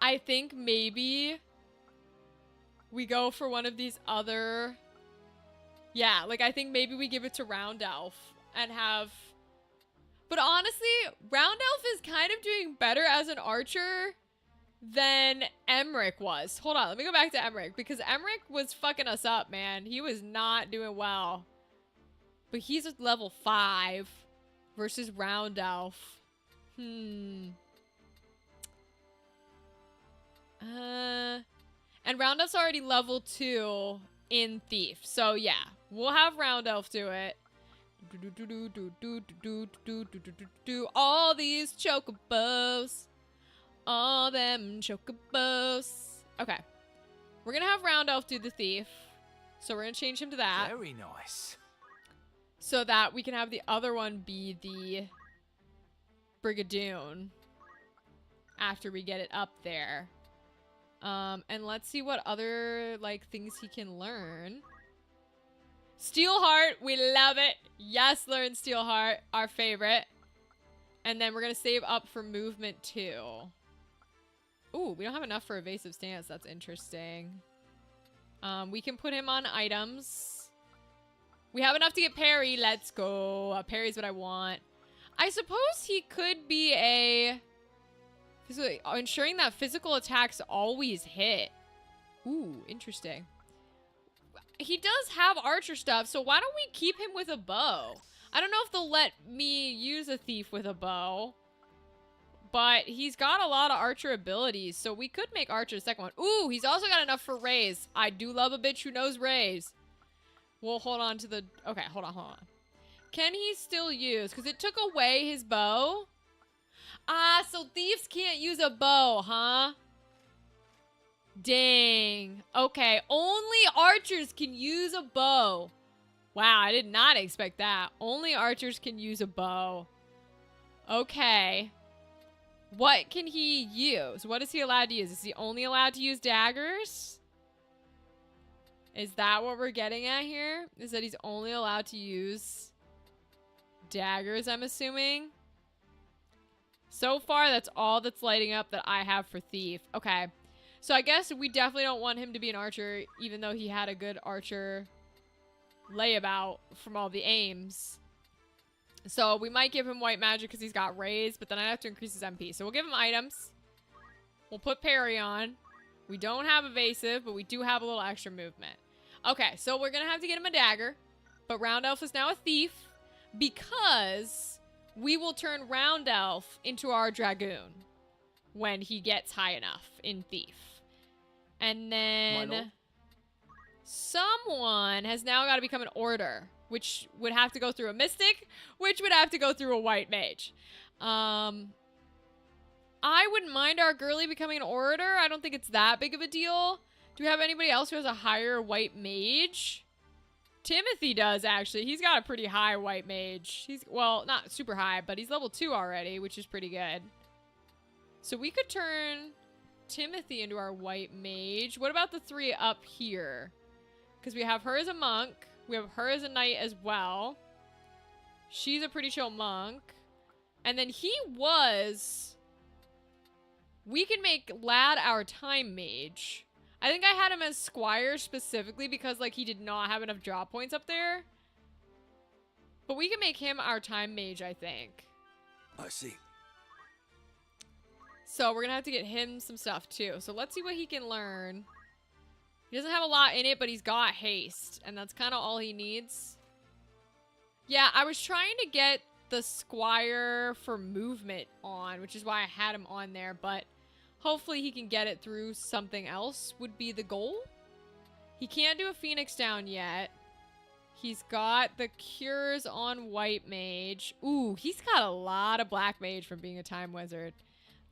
I think maybe we go for one of these other... Yeah, like I think maybe we give it to Round Elf and have... But honestly, Round Elf is kind of doing better as an archer than Emmerich was. Hold on, let me go back to Emmerich because Emmerich was fucking us up, man. He was not doing well. But he's at level 5 versus Round Elf. And Round Elf's already level 2 in Thief. So yeah, we'll have Round Elf do it. All these chocobos. All them chocobos. Okay. We're gonna have Round Elf do the thief. So we're gonna change him to that. Very nice. So that we can have the other one be the Brigadoon. After we get it up there. And let's see what other, like, things he can learn. Steelheart, we love it. Yes, learn Steelheart, our favorite. And then we're gonna save up for movement too. Ooh, we don't have enough for evasive stance. That's interesting. We can put him on items. We have enough to get parry. Let's go. Parry's what I want. I suppose he could be a... ensuring that physical attacks always hit. Ooh, interesting. He does have archer stuff, so why don't we keep him with a bow? I don't know if they'll let me use a thief with a bow. But he's got a lot of archer abilities, so we could make archer the second one. Ooh, he's also got enough for raise. I do love a bitch who knows raise. We'll hold on to the... Okay, hold on. Can he still use? Because it took away his bow. Ah, so thieves can't use a bow, huh? Dang. Okay, only archers can use a bow. Wow, I did not expect that. Only archers can use a bow. Okay. What can he use? What is he allowed to use? Is he only allowed to use daggers? Is that what we're getting at here? Is that he's only allowed to use daggers, I'm assuming? So far, that's all that's lighting up that I have for Thief. Okay. So I guess we definitely don't want him to be an archer, even though he had a good archer layabout from all the aims. So we might give him white magic because he's got raised, but then I'd have to increase his MP. So we'll give him items. We'll put parry on. We don't have evasive, but we do have a little extra movement. Okay, so we're going to have to get him a dagger. But Round Elf is now a thief because we will turn Round Elf into our dragoon when he gets high enough in thief. And then someone has now got to become an order, which would have to go through a mystic, which would have to go through a white mage. I wouldn't mind our girly becoming an orator. I don't think it's that big of a deal. Do we have anybody else who has a higher white mage? Timothy does, actually. He's got a pretty high white mage. He's, well, not super high, but he's level 2 already, which is pretty good. So we could turn Timothy into our white mage. What about the 3 up here? Because we have her as a monk. We have her as a knight as well. She's a pretty chill monk. And then he was... We can make Lad our time mage. I think I had him as squire specifically because, like, he did not have enough draw points up there. But we can make him our time mage, I think. I see. So we're going to have to get him some stuff, too. So let's see what he can learn. He doesn't have a lot in it, but he's got haste. And that's kind of all he needs. Yeah, I was trying to get the squire for movement on, which is why I had him on there. But hopefully he can get it through something else would be the goal. He can't do a Phoenix down yet. He's got the cures on white mage. Ooh, he's got a lot of black mage from being a time wizard.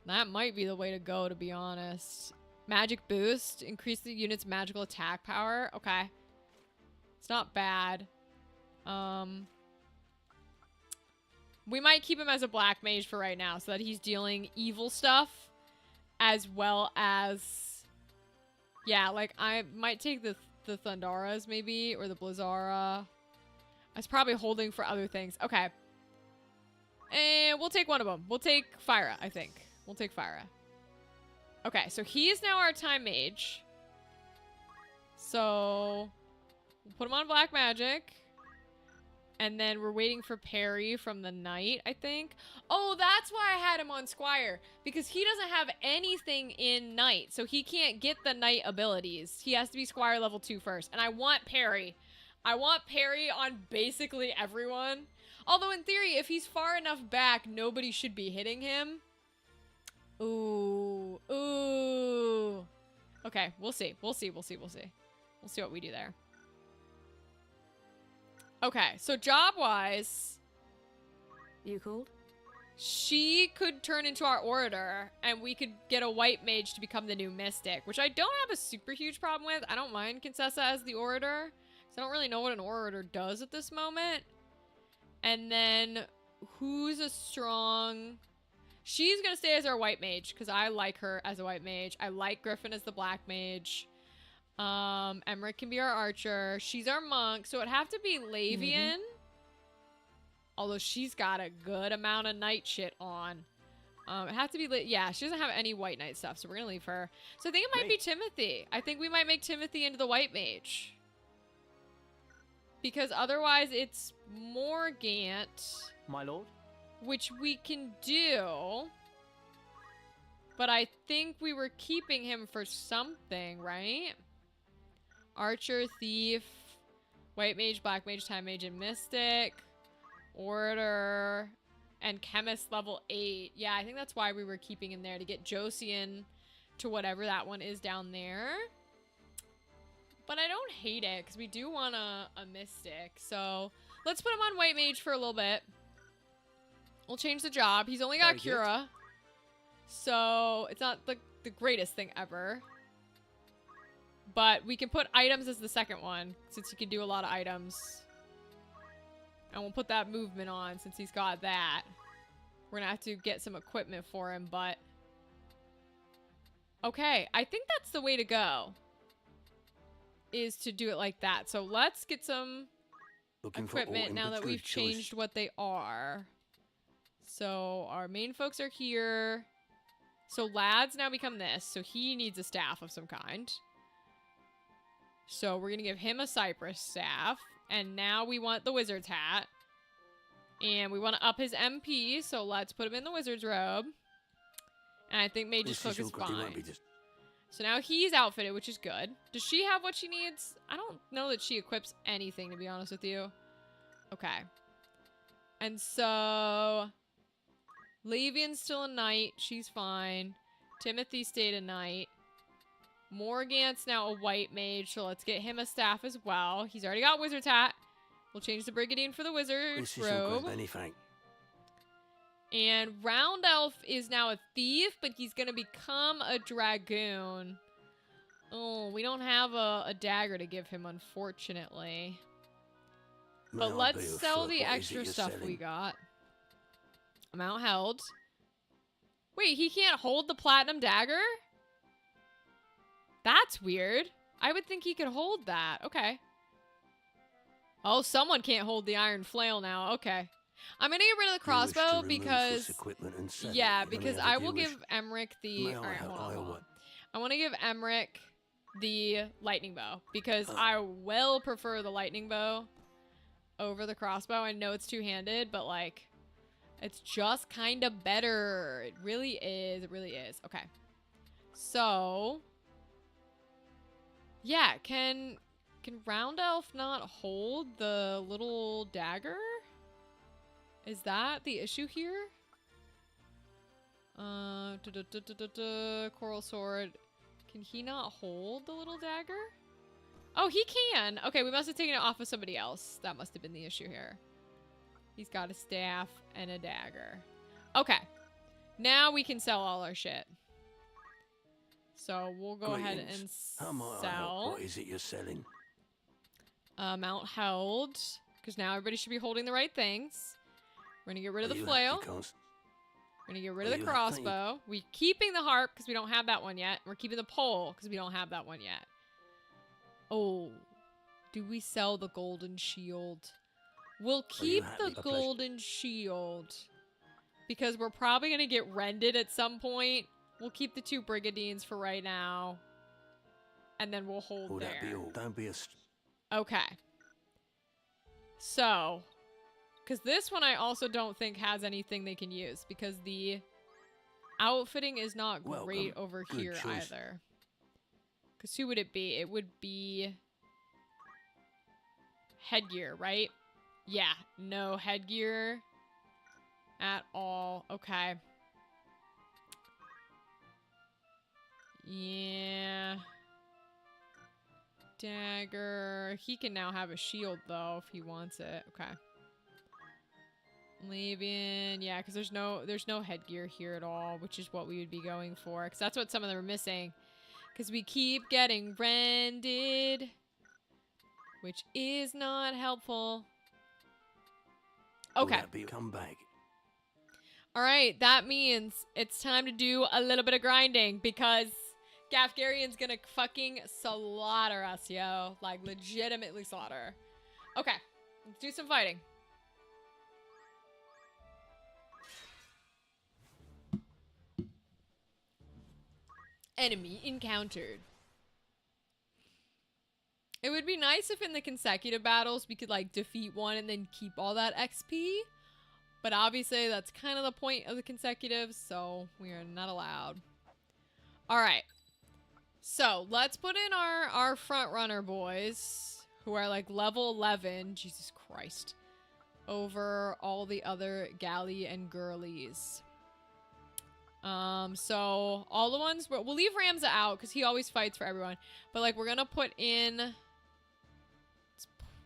That might be the way to go, to be honest. Magic boost. Increase the unit's magical attack power. Okay. It's not bad. We might keep him as a black mage for right now so that he's dealing evil stuff as well as... Yeah, like, I might take the Thundaras maybe, or the Blizzara. I was probably holding for other things. Okay. And we'll take one of them. We'll take Fyra, I think. We'll take Fyra. Okay, so he is now our time mage. So we'll put him on black magic. And then we're waiting for parry from the knight, I think. Oh, that's why I had him on squire. Because he doesn't have anything in knight. So he can't get the knight abilities. He has to be squire level 2 first. And I want parry. I want parry on basically everyone. Although in theory, if he's far enough back, nobody should be hitting him. Ooh. Ooh. Okay, we'll see. We'll see. We'll see. We'll see. We'll see what we do there. Okay, so job-wise... You called? She could turn into our orator, and we could get a white mage to become the new mystic, which I don't have a super huge problem with. I don't mind Contessa as the orator, because I don't really know what an orator does at this moment. And then, who's a strong... She's going to stay as our white mage, because I like her as a white mage. I like Griffin as the black mage. Emmerich can be our archer. She's our monk, so it'd have to be Lavian. Although she's got a good amount of knight shit on. It'd have to be... Yeah, she doesn't have any white knight stuff, so we're going to leave her. So I think it might be Timothy. I think we might make Timothy into the white mage. Because otherwise it's Morgant. My lord? Which we can do. But I think we were keeping him for something, right? Archer, thief, white mage, black mage, time mage, and mystic. Orator, and chemist level 8. Yeah, I think that's why we were keeping him there, to get Josian to whatever that one is down there. But I don't hate it, because we do want a mystic. So let's put him on White Mage for a little bit. We'll change the job. He's only got Very good. Cura. So it's not the greatest thing ever. But we can put items as the second one, since he can do a lot of items. And we'll put that movement on, since he's got that. We're gonna have to get some equipment for him, but... Okay, I think that's the way to go. Is to do it like that. So let's get some Looking for equipment autumn now that we've Patruge choice. changed what they are. So our main folks are here. So Lad's now become this. So he needs a staff of some kind. So we're going to give him a cypress staff. And now we want the wizard's hat. And we want to up his MP. So let's put him in the wizard's robe. And I think Mage's Cloak is fine. So now he's outfitted, which is good. Does she have what she needs? I don't know that she equips anything, to be honest with you. Okay. And so... Lavian's still a knight. She's fine. Timothy stayed a knight. Morgant's now a white mage, so let's get him a staff as well. He's already got wizard's hat. We'll change the brigandine for the wizard's robe. And Round Elf is now a thief, but he's going to become a dragoon. Oh, we don't have a dagger to give him, unfortunately. But let's sell the extra stuff we got. Amount held. Wait, he can't hold the platinum dagger? That's weird. I would think he could hold that. Okay. Oh, someone can't hold the iron flail now. Okay. I'm gonna get rid of the crossbow because... Yeah, because I will give Emmerich the... Alright, hold on. I want to give Emmerich the lightning bow because I will prefer the lightning bow over the crossbow. I know it's two-handed, but like... It's just kind of better. It really is. It really is. Okay. So. Yeah, can Round Elf not hold the little dagger? Is that the issue here? Coral sword. Can he not hold the little dagger? Oh, he can. Okay, we must have taken it off of somebody else. That must have been the issue here. He's got a staff and a dagger. Okay. Now we can sell all our shit. So we'll go ahead and sell. What is it you're selling? Amount held. Because now everybody should be holding the right things. We're going to get rid of the flail. We're going to get rid of the crossbow. We're keeping the harp because we don't have that one yet. We're keeping the pole because we don't have that one yet. Oh. Do we sell the golden shield? We'll keep the golden shield because we're probably going to get rended at some point. We'll keep the two brigadines for right now. And then we'll hold there. Don't be a... Okay. So, because this one I also don't think has anything they can use because the outfitting is not great over here either. Because who would it be? It would be headgear, right? Yeah, no headgear at all. Okay. Yeah. Dagger. He can now have a shield, though, if he wants it. Okay. Lavian. Yeah, because there's no headgear here at all, which is what we would be going for. Because that's what some of them are missing. Because we keep getting rended, which is not helpful. Okay. Come back. All right, that means it's time to do a little bit of grinding because Gafgarian's gonna fucking slaughter us, yo. Like, legitimately slaughter. Okay, let's do some fighting. Enemy encountered. It would be nice if in the consecutive battles we could, like, defeat one and then keep all that XP. But obviously that's kind of the point of the consecutives, so we are not allowed. Alright. So, let's put in our front runner boys, who are, like, level 11. Jesus Christ. Over all the other galley and girlies. So, all the ones... We'll leave Ramza out, because he always fights for everyone. But, like, we're gonna put in...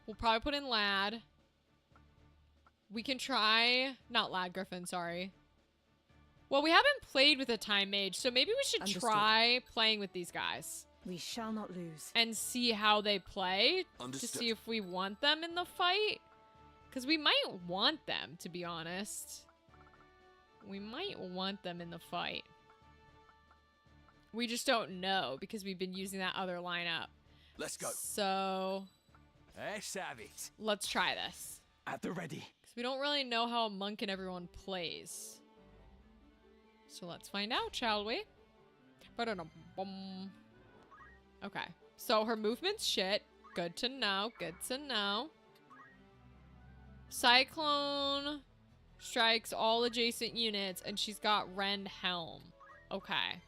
We'll probably put in Lad. We can try... Not Lad Griffin, sorry. Well, we haven't played with a Time Mage, so maybe we should Understood. try playing with these guys. We shall not lose. And see how they play. Understood. To see if we want them in the fight. Because we might want them, to be honest. We might want them in the fight. We just don't know because we've been using that other lineup. Let's go. So, Let's have it. let's try this. At the ready. Because we don't really know how a monk and everyone plays. So let's find out, shall we? Ba-da-dum-bum. Okay. So her movement's shit. Good to know. Good to know. Cyclone strikes all adjacent units, and she's got Rend Helm. Okay.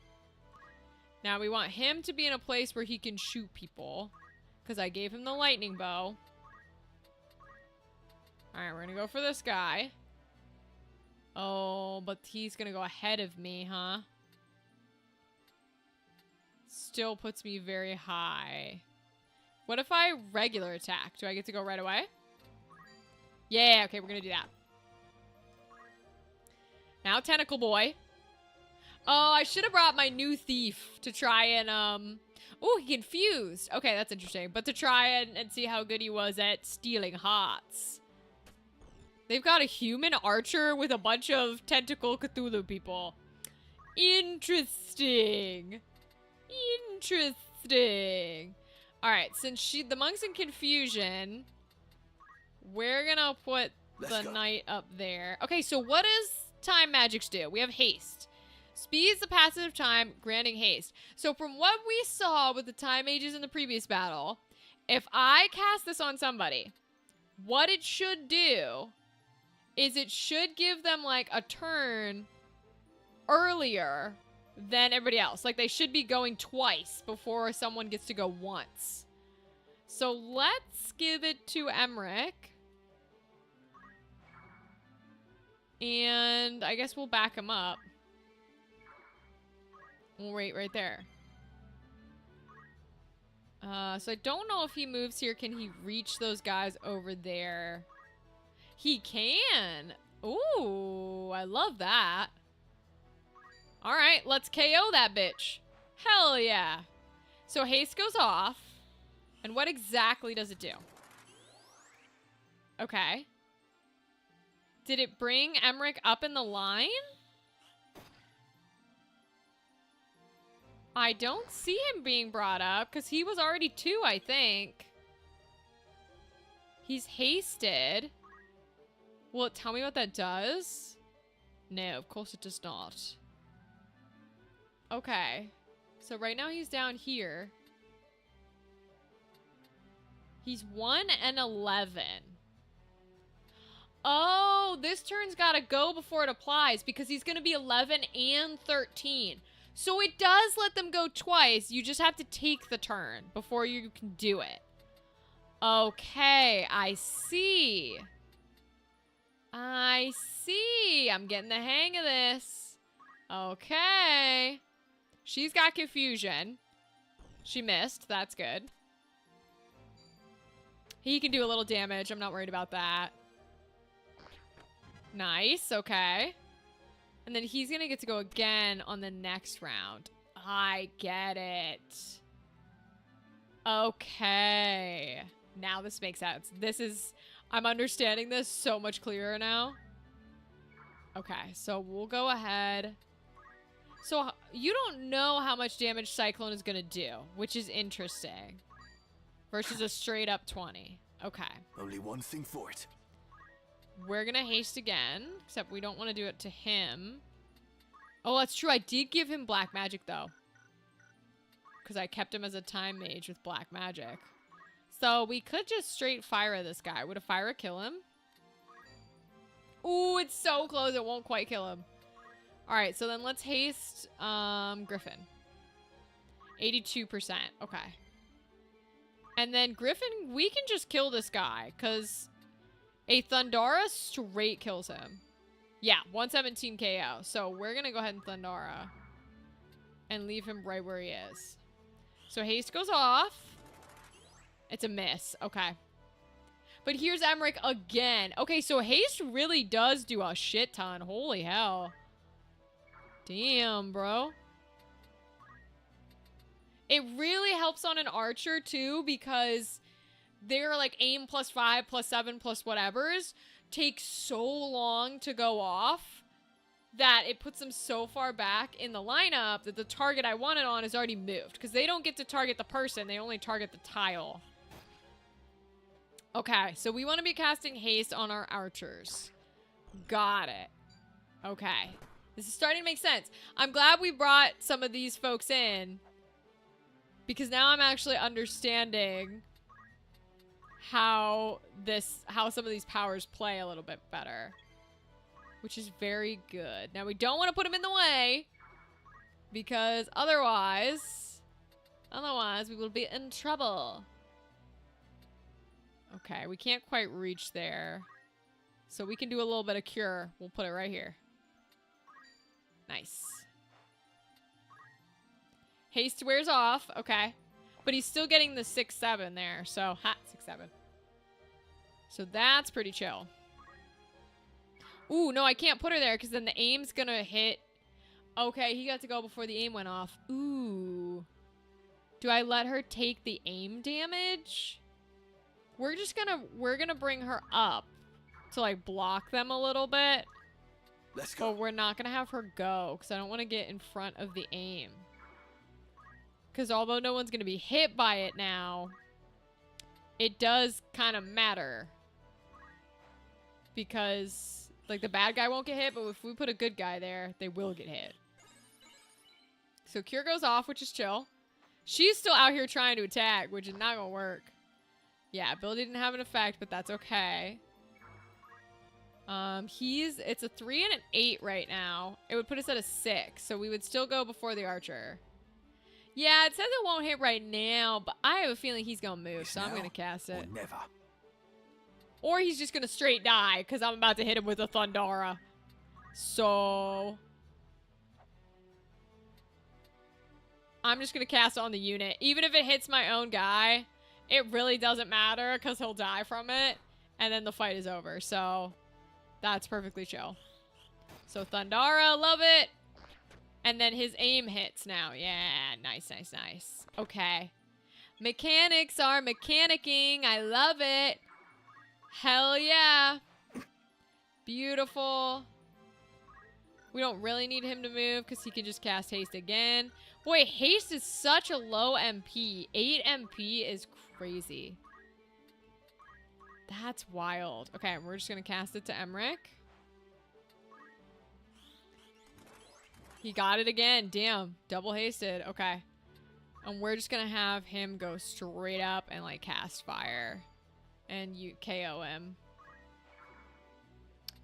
Now we want him to be in a place where he can shoot people. Because I gave him the lightning bow. Alright, we're gonna go for this guy. Oh, but he's gonna go ahead of me, huh? Still puts me very high. What if I regular attack? Do I get to go right away? Yeah, okay, we're gonna do that. Now Tentacle Boy. Oh, I should have brought my new thief to try and, Oh, he confused. Okay, that's interesting. But to try and see how good he was at stealing hearts. They've got a human archer with a bunch of tentacle Cthulhu people. Interesting. Interesting. Alright, since the monk's in confusion, we're gonna put the knight up there. Okay, so what does time magics do? We have haste. Speed's the passive of time, granting haste. So from what we saw with the time mages in the previous battle, if I cast this on somebody, what it should do is it should give them like a turn earlier than everybody else. Like they should be going twice before someone gets to go once. So let's give it to Emmerich. And I guess we'll back him up. We'll wait right there. So I don't know if he moves here. Can he reach those guys over there? He can. Ooh, I love that. All right, let's KO that bitch. Hell yeah. So haste goes off. And what exactly does it do? Okay. Did it bring Emmerich up in the line? I don't see him being brought up because he was already 2, I think. He's hasted. Will it tell me what that does? No, of course it does not. Okay. So right now he's down here. He's 1 and 11. Oh, this turn's gotta go before it applies because he's gonna be 11 and 13. So it does let them go twice. You just have to take the turn before you can do it. Okay, I see. I see. I'm getting the hang of this. Okay. She's got confusion. She missed. That's good. He can do a little damage. I'm not worried about that. Nice. Okay. And then he's going to get to go again on the next round. I get it. Okay. Now this makes sense. I'm understanding this so much clearer now. Okay, so we'll go ahead. So you don't know how much damage Cyclone is going to do, which is interesting. Versus a straight up 20. Okay. Only one thing for it. We're going to haste again, except we don't want to do it to him. Oh, that's true. I did give him black magic, though. Because I kept him as a time mage with black magic. So we could just straight fire at this guy. Would a fire kill him? Ooh, it's so close. It won't quite kill him. All right, so then let's haste Griffin. 82%. Okay. And then Griffin, we can just kill this guy because a Thundara straight kills him. Yeah, 117 KO. So we're going to go ahead and Thundara and leave him right where he is. So haste goes off. It's a miss. Okay. But here's Emmerich again. Okay, so haste really does do a shit ton. Holy hell. Damn, bro. It really helps on an archer, too, because their, like, aim +5, +7, plus whatever's take so long to go off that it puts them so far back in the lineup that the target I wanted on is already moved. Because they don't get to target the person, they only target the tile. Okay, so we want to be casting haste on our archers. Got it. Okay. This is starting to make sense. I'm glad we brought some of these folks in, because now I'm actually understanding how some of these powers play a little bit better, which is very good. Now we don't want to put them in the way, because otherwise we will be in trouble. Okay, we can't quite reach there, so we can do a little bit of cure. We'll put it right here. Nice. Haste wears off. Okay. But he's still getting the 6-7 there. So, 6-7. So that's pretty chill. Ooh, no, I can't put her there because then the aim's gonna hit. Okay, he got to go before the aim went off. Ooh. Do I let her take the aim damage? We're gonna bring her up to, like, block them a little bit. Let's go. But we're not gonna have her go because I don't want to get in front of the aim. Because although no one's gonna be hit by it now, it does kind of matter. Because, like, the bad guy won't get hit, but if we put a good guy there, they will get hit. So cure goes off, which is chill. She's still out here trying to attack, which is not gonna work. Yeah, ability didn't have an effect, but that's okay. It's a 3 and an 8 right now. It would put us at a 6, so we would still go before the archer. Yeah, it says it won't hit right now, but I have a feeling he's gonna move, so I'm gonna cast it. Or never. Or he's just gonna straight die, because I'm about to hit him with a Thundara. So I'm just gonna cast it on the unit. Even if it hits my own guy, it really doesn't matter, because he'll die from it, and then the fight is over, so that's perfectly chill. So Thundara, love it. And then his aim hits now. Yeah, nice, nice, nice. Okay. Mechanics are mechanicking. I love it. Hell yeah. Beautiful. We don't really need him to move because he can just cast haste again. Boy, haste is such a low MP. 8 MP is crazy. That's wild. Okay, we're just going to cast it to Emmerich. He got it again. Damn. Double hasted. Okay. And we're just going to have him go straight up and, like, cast fire. And you KO him.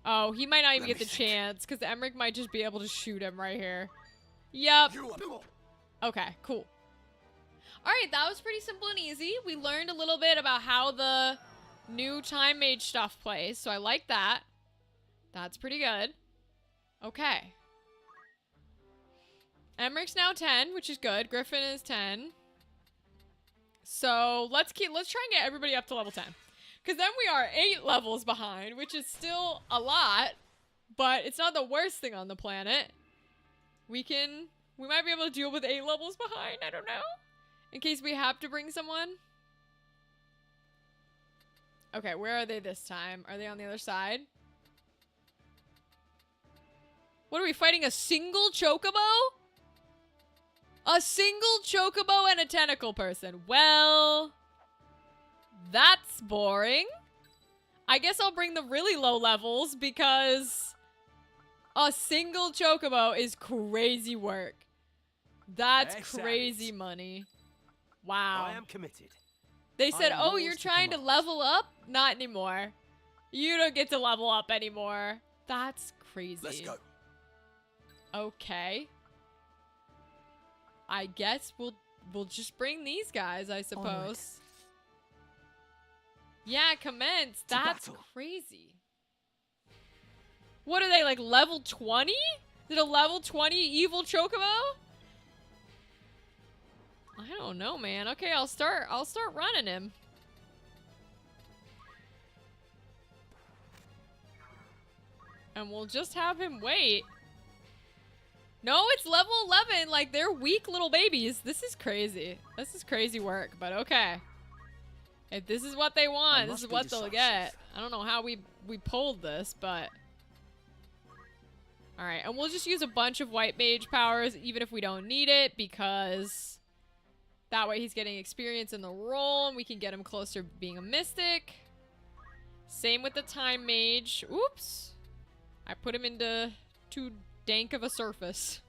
Oh, he might not even get the chance because Emmerich might just be able to shoot him right here. Yep. Okay, cool. Alright, that was pretty simple and easy. We learned a little bit about how the new time mage stuff plays, so I like that. That's pretty good. Okay. Emmerich's now 10, which is good. Griffin is 10. So let's try and get everybody up to level 10. Because then we are 8 levels behind, which is still a lot, but it's not the worst thing on the planet. We might be able to deal with 8 levels behind, I don't know. In case we have to bring someone. Okay, where are they this time? Are they on the other side? What are we fighting? A single chocobo? A single chocobo and a tentacle person. Well, that's boring. I guess I'll bring the really low levels because a single chocobo is crazy work. That's crazy money. Wow. I am committed. They said, I am oh, yours you're to trying to command." level up? Not anymore. You don't get to level up anymore. That's crazy. Let's go. Okay. I guess we'll just bring these guys, I suppose. Onward. Yeah, commence. That's battle. crazy. What are they, like, level 20? Is it a level 20 evil chocobo? I don't know, man. Okay, I'll start running him. And we'll just have him wait. No, it's level 11. Like, they're weak little babies. This is crazy. This is crazy work, but okay. If this is what they want, this is what they'll get. I don't know how we pulled this, but... Alright, and we'll just use a bunch of white mage powers, even if we don't need it, because... That way he's getting experience in the role, and we can get him closer to being a mystic. Same with the time mage. Oops. I put him into too dank of a surface.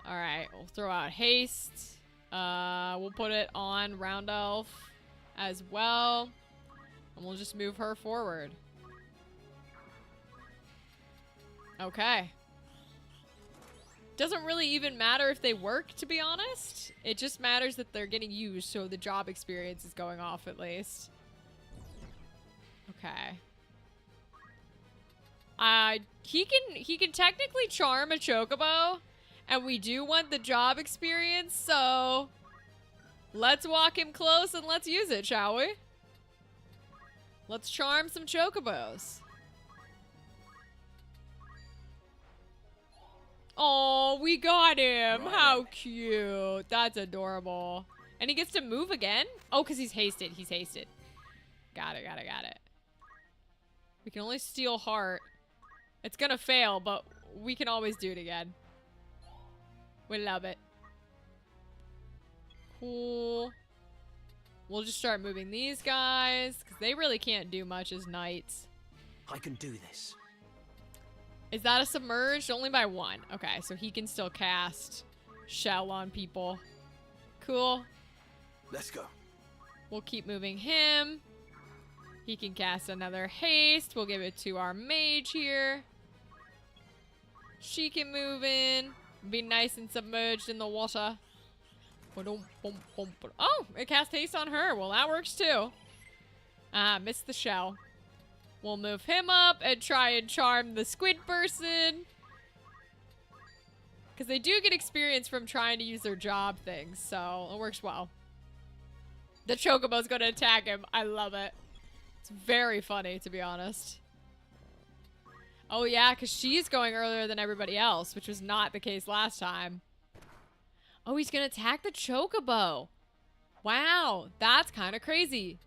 Alright, we'll throw out haste. We'll put it on Round Elf as well. And we'll just move her forward. Okay. Doesn't really even matter if they work, to be honest. It just matters that they're getting used, so the job experience is going off at least. Okay. He can technically charm a chocobo, and we do want the job experience, so let's walk him close and let's use it, shall we? Let's charm some chocobos. Oh, we got him. How cute. That's adorable. And he gets to move again? Oh, because he's hasted. He's hasted. Got it. We can only steal heart. It's gonna fail, but we can always do it again. We love it. Cool. We'll just start moving these guys, because they really can't do much as knights. I can do this. Is that a submerged? Only by one. Okay, so he can still cast shell on people. Cool. Let's go. We'll keep moving him. He can cast another haste. We'll give it to our mage here. She can move in. Be nice and submerged in the water. Oh, it cast haste on her. Well, that works too. Missed the shell. We'll move him up and try and charm the squid person. Because they do get experience from trying to use their job things, so it works well. The chocobo's going to attack him. I love it. It's very funny, to be honest. Oh, yeah, because she's going earlier than everybody else, which was not the case last time. Oh, he's going to attack the chocobo. Wow, that's kind of crazy.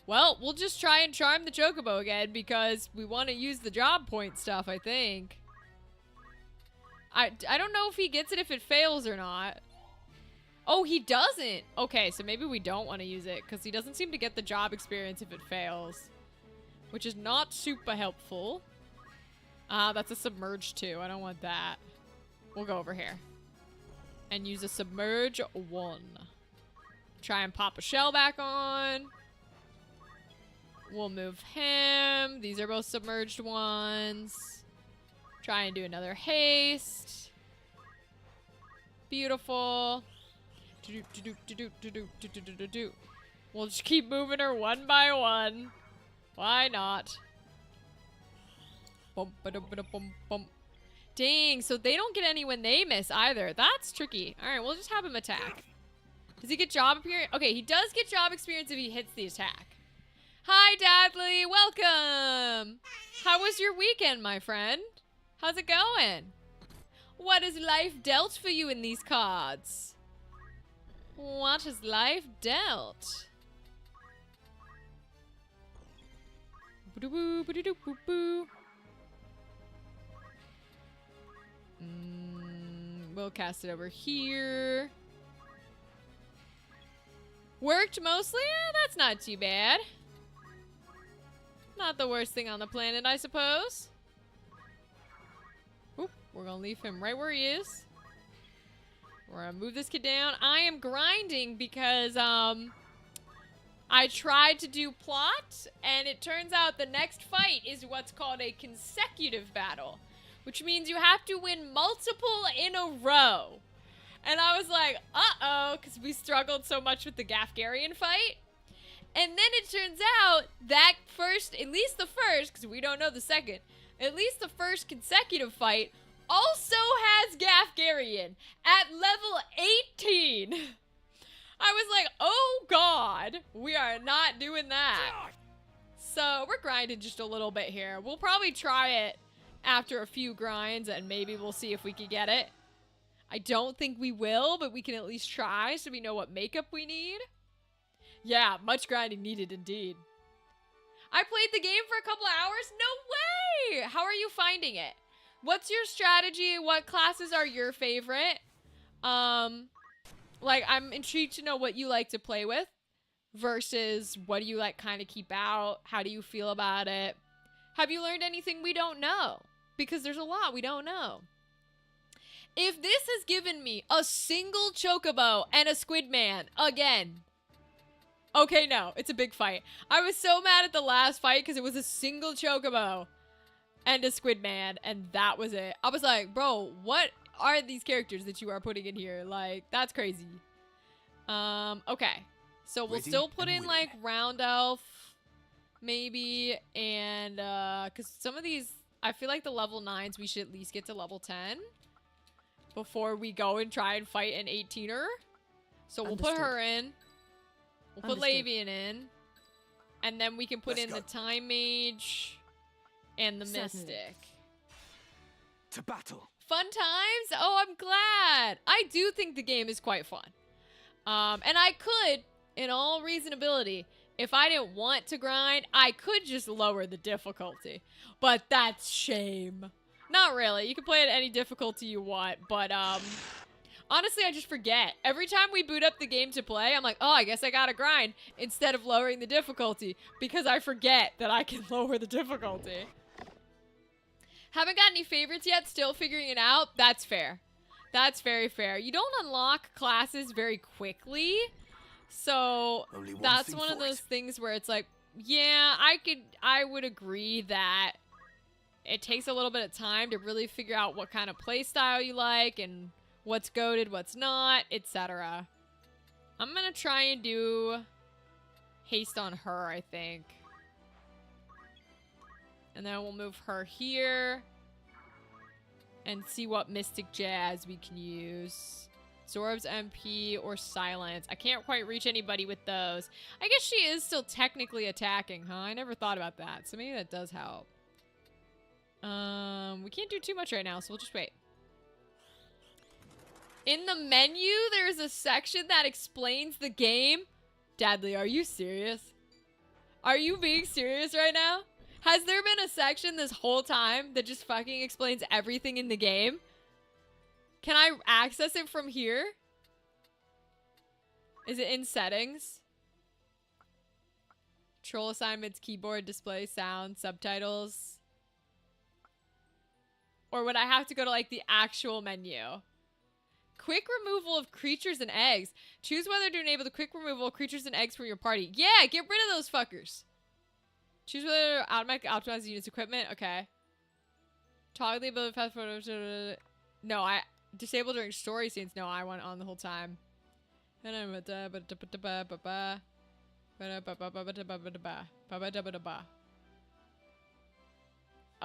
Well, we'll just try and charm the chocobo again because we want to use the job point stuff, I think. I don't know if he gets it if it fails or not. Oh, he doesn't. Okay, so maybe we don't want to use it because he doesn't seem to get the job experience if it fails, which is not super helpful. That's a submerge too. I don't want that. We'll go over here and use a submerge 1. Try and pop a shell back on. We'll move him. These are both submerged ones. Try and do another haste. Beautiful. We'll just keep moving her one by one. Why not? Dang, so they don't get any when they miss either. That's tricky. Alright, we'll just have him attack. Does he get job experience? Okay, he does get job experience if he hits the attack. Hi, Dadley. Welcome. How was your weekend, my friend? How's it going? What has life dealt for you in these cards? What has life dealt? We'll cast it over here. Worked mostly? That's not too bad. Not the worst thing on the planet, I suppose. Oop, we're gonna leave him right where he is. We're gonna move this kid down. I am grinding because, I tried to do plot, and it turns out the next fight is what's called a consecutive battle, which means you have to win multiple in a row. And I was like, uh-oh, because we struggled so much with the Gafgarian fight. And then it turns out that first, at least the first, because we don't know the second, at least the first consecutive fight also has Gafgarian at level 18. I was like, oh god, we are not doing that. So we're grinding just a little bit here. We'll probably try it after a few grinds and maybe we'll see if we can get it. I don't think we will, but we can at least try so we know what makeup we need. Yeah, much grinding needed indeed. I played the game for a couple hours? No way! How are you finding it? What's your strategy? What classes are your favorite? Like, I'm intrigued to know what you like to play with versus what do you like kind of keep out? How do you feel about it? Have you learned anything we don't know? Because there's a lot we don't know. If this has given me a single chocobo and a squid man again. Okay, no, it's a big fight. I was so mad at the last fight because it was a single chocobo and a squid man, and that was it. I was like, bro, what are these characters that you are putting in here? Like, that's crazy. Okay. So we'll Ready still put and in, willing. like, round elf, maybe, and, because some of these, I feel like the level 9s, we should at least get to level 10 before we go and try and fight an 18er. So we'll put Understood. her in. We'll put Understood. Lavian in. And then we can put Let's in go. the Time Mage and the Certainly. Mystic. To battle. Fun times? Oh, I'm glad. I do think the game is quite fun. And I could, in all reasonability, if I didn't want to grind, I could just lower the difficulty. But that's shame. Not really. You can play at any difficulty you want, but honestly, I just forget. Every time we boot up the game to play, I'm like, oh, I guess I gotta grind instead of lowering the difficulty because I forget that I can lower the difficulty. Haven't got any favorites yet, still figuring it out. That's fair. That's very fair. You don't unlock classes very quickly, so Only one that's thing one of for those it. things where it's like, yeah, I would agree that it takes a little bit of time to really figure out what kind of play style you like and what's goated, what's not, etc. I'm gonna try and do haste on her, I think. And then we'll move her here and see what Mystic Jazz we can use. Zorb's MP or Silence. I can't quite reach anybody with those. I guess she is still technically attacking, huh? I never thought about that, so maybe that does help. We can't do too much right now, so we'll just wait. In the menu, there's a section that explains the game. Dadley, are you serious? Are you being serious right now? Has there been a section this whole time that just fucking explains everything in the game? Can I access it from here? Is it in settings? Control assignments, keyboard, display, sound, subtitles. Or would I have to go to like the actual menu? Quick removal of creatures and eggs. Choose whether to enable the quick removal of creatures and eggs from your party. Yeah, get rid of those fuckers. Choose whether to automatically optimize the unit's equipment. Okay. Toggle the ability fast photos. No, I disable during story scenes. No, I want on the whole time.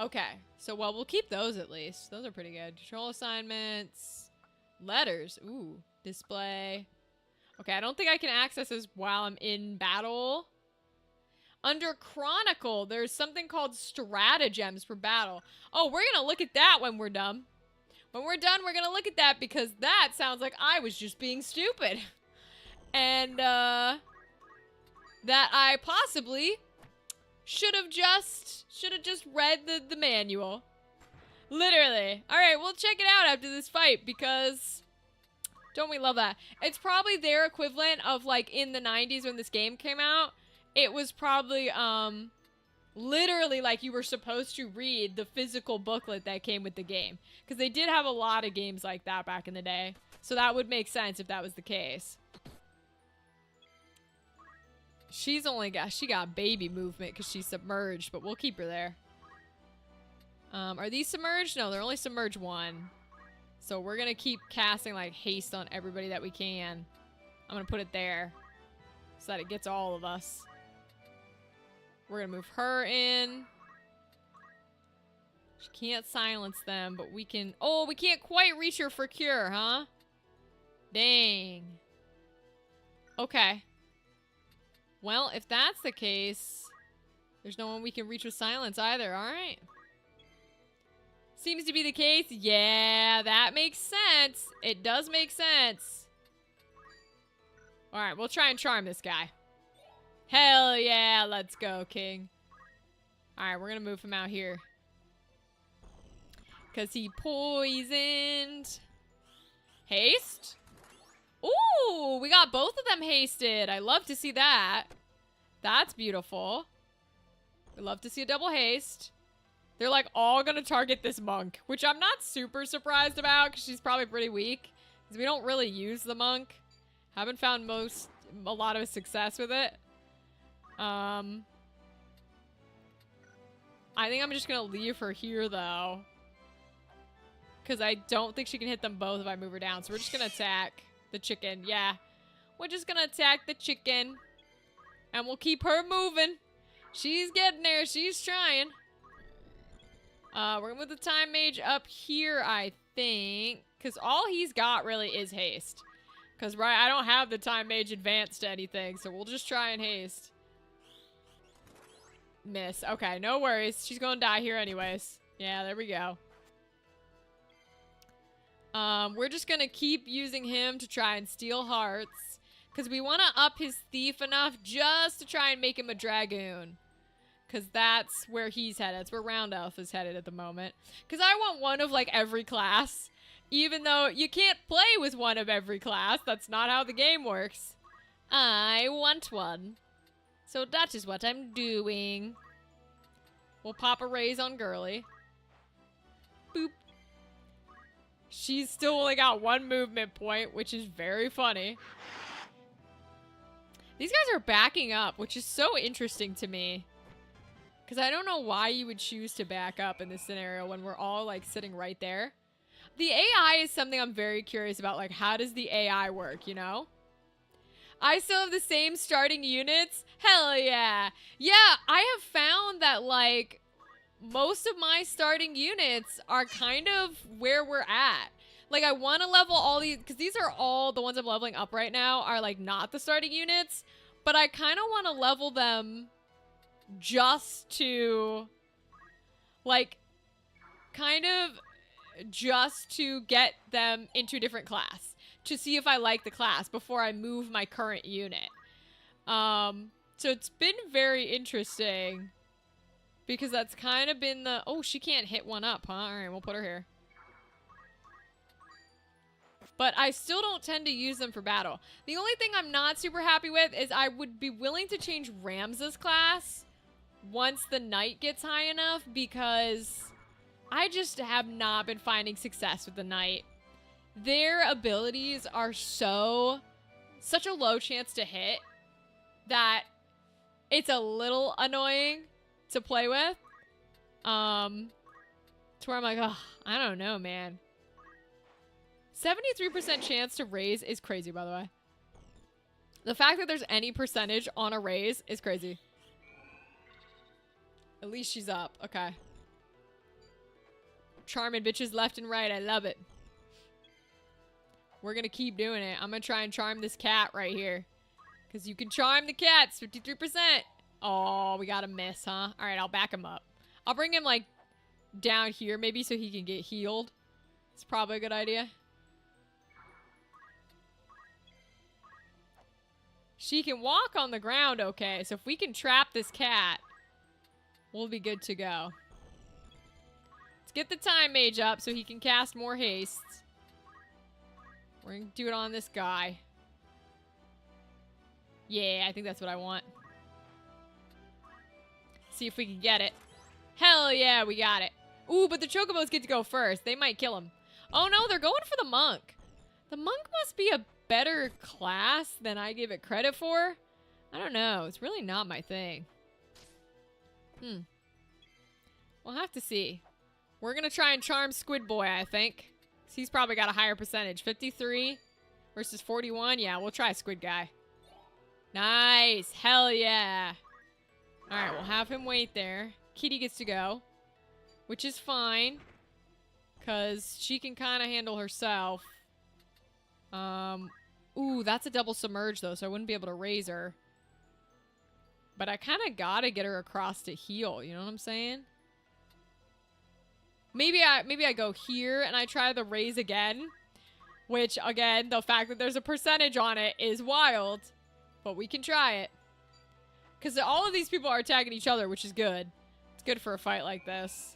Okay, so well, we'll keep those at least. Those are pretty good. Control assignments. Letters. Ooh. Display. Okay, I don't think I can access this while I'm in battle. Under Chronicle, there's something called stratagems for battle. Oh, we're gonna look at that when we're done. When we're done, we're gonna look at that because that sounds like I was just being stupid. And, that I possibly should have just read the manual. Literally. Alright, we'll check it out after this fight because don't we love that? It's probably their equivalent of like in the 90s when this game came out. It was probably literally like you were supposed to read the physical booklet that came with the game. Because they did have a lot of games like that back in the day. So that would make sense if that was the case. She got baby movement because she's submerged, but we'll keep her there. Are these submerged? No, they're only submerged one. So we're gonna keep casting like haste on everybody that we can. I'm gonna put it there so that it gets all of us. We're gonna move her in. She can't silence them, but we can... Oh, we can't quite reach her for cure, huh? Dang. Okay. Well, if that's the case, There's no one we can reach with silence either. All right. Seems to be the case. Yeah, that makes sense. It does make sense. All right, we'll try and charm this guy. Hell yeah, let's go, King. All right, we're going to move him out here. Because he poisoned. Haste? Ooh, we got both of them hasted. I love to see that. That's beautiful. We love to see a double haste. They're like all gonna target this monk, which I'm not super surprised about because she's probably pretty weak. Because we don't really use the monk. Haven't found a lot of success with it. I think I'm just gonna leave her here though. Because I don't think she can hit them both if I move her down. So we're just gonna attack the chicken. Yeah. We're just gonna attack the chicken. And we'll keep her moving. She's getting there. She's trying. We're gonna move the time mage up here, I think. Because all he's got really is haste. Because, right, I don't have the time mage advanced to anything. So we'll just try and haste. Miss. Okay, no worries. She's gonna die here anyways. Yeah, there we go. We're just gonna keep using him to try and steal hearts. Because we want to up his thief enough just to try and make him a dragoon. Because that's where he's headed. That's where Round Elf is headed at the moment. Because I want one of, like, every class. Even though you can't play with one of every class. That's not how the game works. I want one. So that is what I'm doing. We'll pop a raise on Girly. Boop. She's still only got one movement point, which is very funny. These guys are backing up, which is so interesting to me. Because I don't know why you would choose to back up in this scenario when we're all, like, sitting right there. The AI is something I'm very curious about. Like, how does the AI work, you know? I still have the same starting units? Hell yeah. Yeah, I have found that, like, most of my starting units are kind of where we're at. Like, I want to level all these, because these are all the ones I'm leveling up right now are, like, not the starting units. But I kind of want to level them just to, like, kind of just to get them into a different class. To see if I like the class before I move my current unit. So it's been very interesting. Because that's kind of been the... Oh, she can't hit one up, huh? Alright, we'll put her here. But I still don't tend to use them for battle. The only thing I'm not super happy with is I would be willing to change Ramsa's class once the knight gets high enough, because I just have not been finding success with the knight. Their abilities are such a low chance to hit that it's a little annoying to play with. To where I'm like, oh, I don't know, man. 73% chance to raise is crazy, by the way. The fact that there's any percentage on a raise is crazy. At least she's up. Okay. Charming bitches left and right. I love it. We're gonna keep doing it. I'm gonna try and charm this cat right here. Because you can charm the cats. 53%. Oh, we got a miss, huh? Alright, I'll back him up. I'll bring him, like, down here maybe so he can get healed. It's probably a good idea. She can walk on the ground okay. So if we can trap this cat, we'll be good to go. Let's get the time mage up so he can cast more haste. We're going to do it on this guy. Yeah, I think that's what I want. See if we can get it. Hell yeah, we got it. Ooh, but the chocobos get to go first. They might kill him. Oh no, they're going for the monk. The monk must be a better class than I give it credit for. I don't know. It's really not my thing. We'll have to see. We're going to try and charm Squid Boy, I think. He's probably got a higher percentage. 53 versus 41. Yeah, we'll try Squid Guy. Nice. Hell yeah. Alright, we'll have him wait there. Kitty gets to go. Which is fine. Because she can kind of handle herself. Ooh, that's a double submerge, though, so I wouldn't be able to raise her. But I kind of gotta get her across to heal. You know what I'm saying? Maybe I go here and I try the raise again. Which, again, the fact that there's a percentage on it is wild. But we can try it. Because all of these people are attacking each other, which is good. It's good for a fight like this.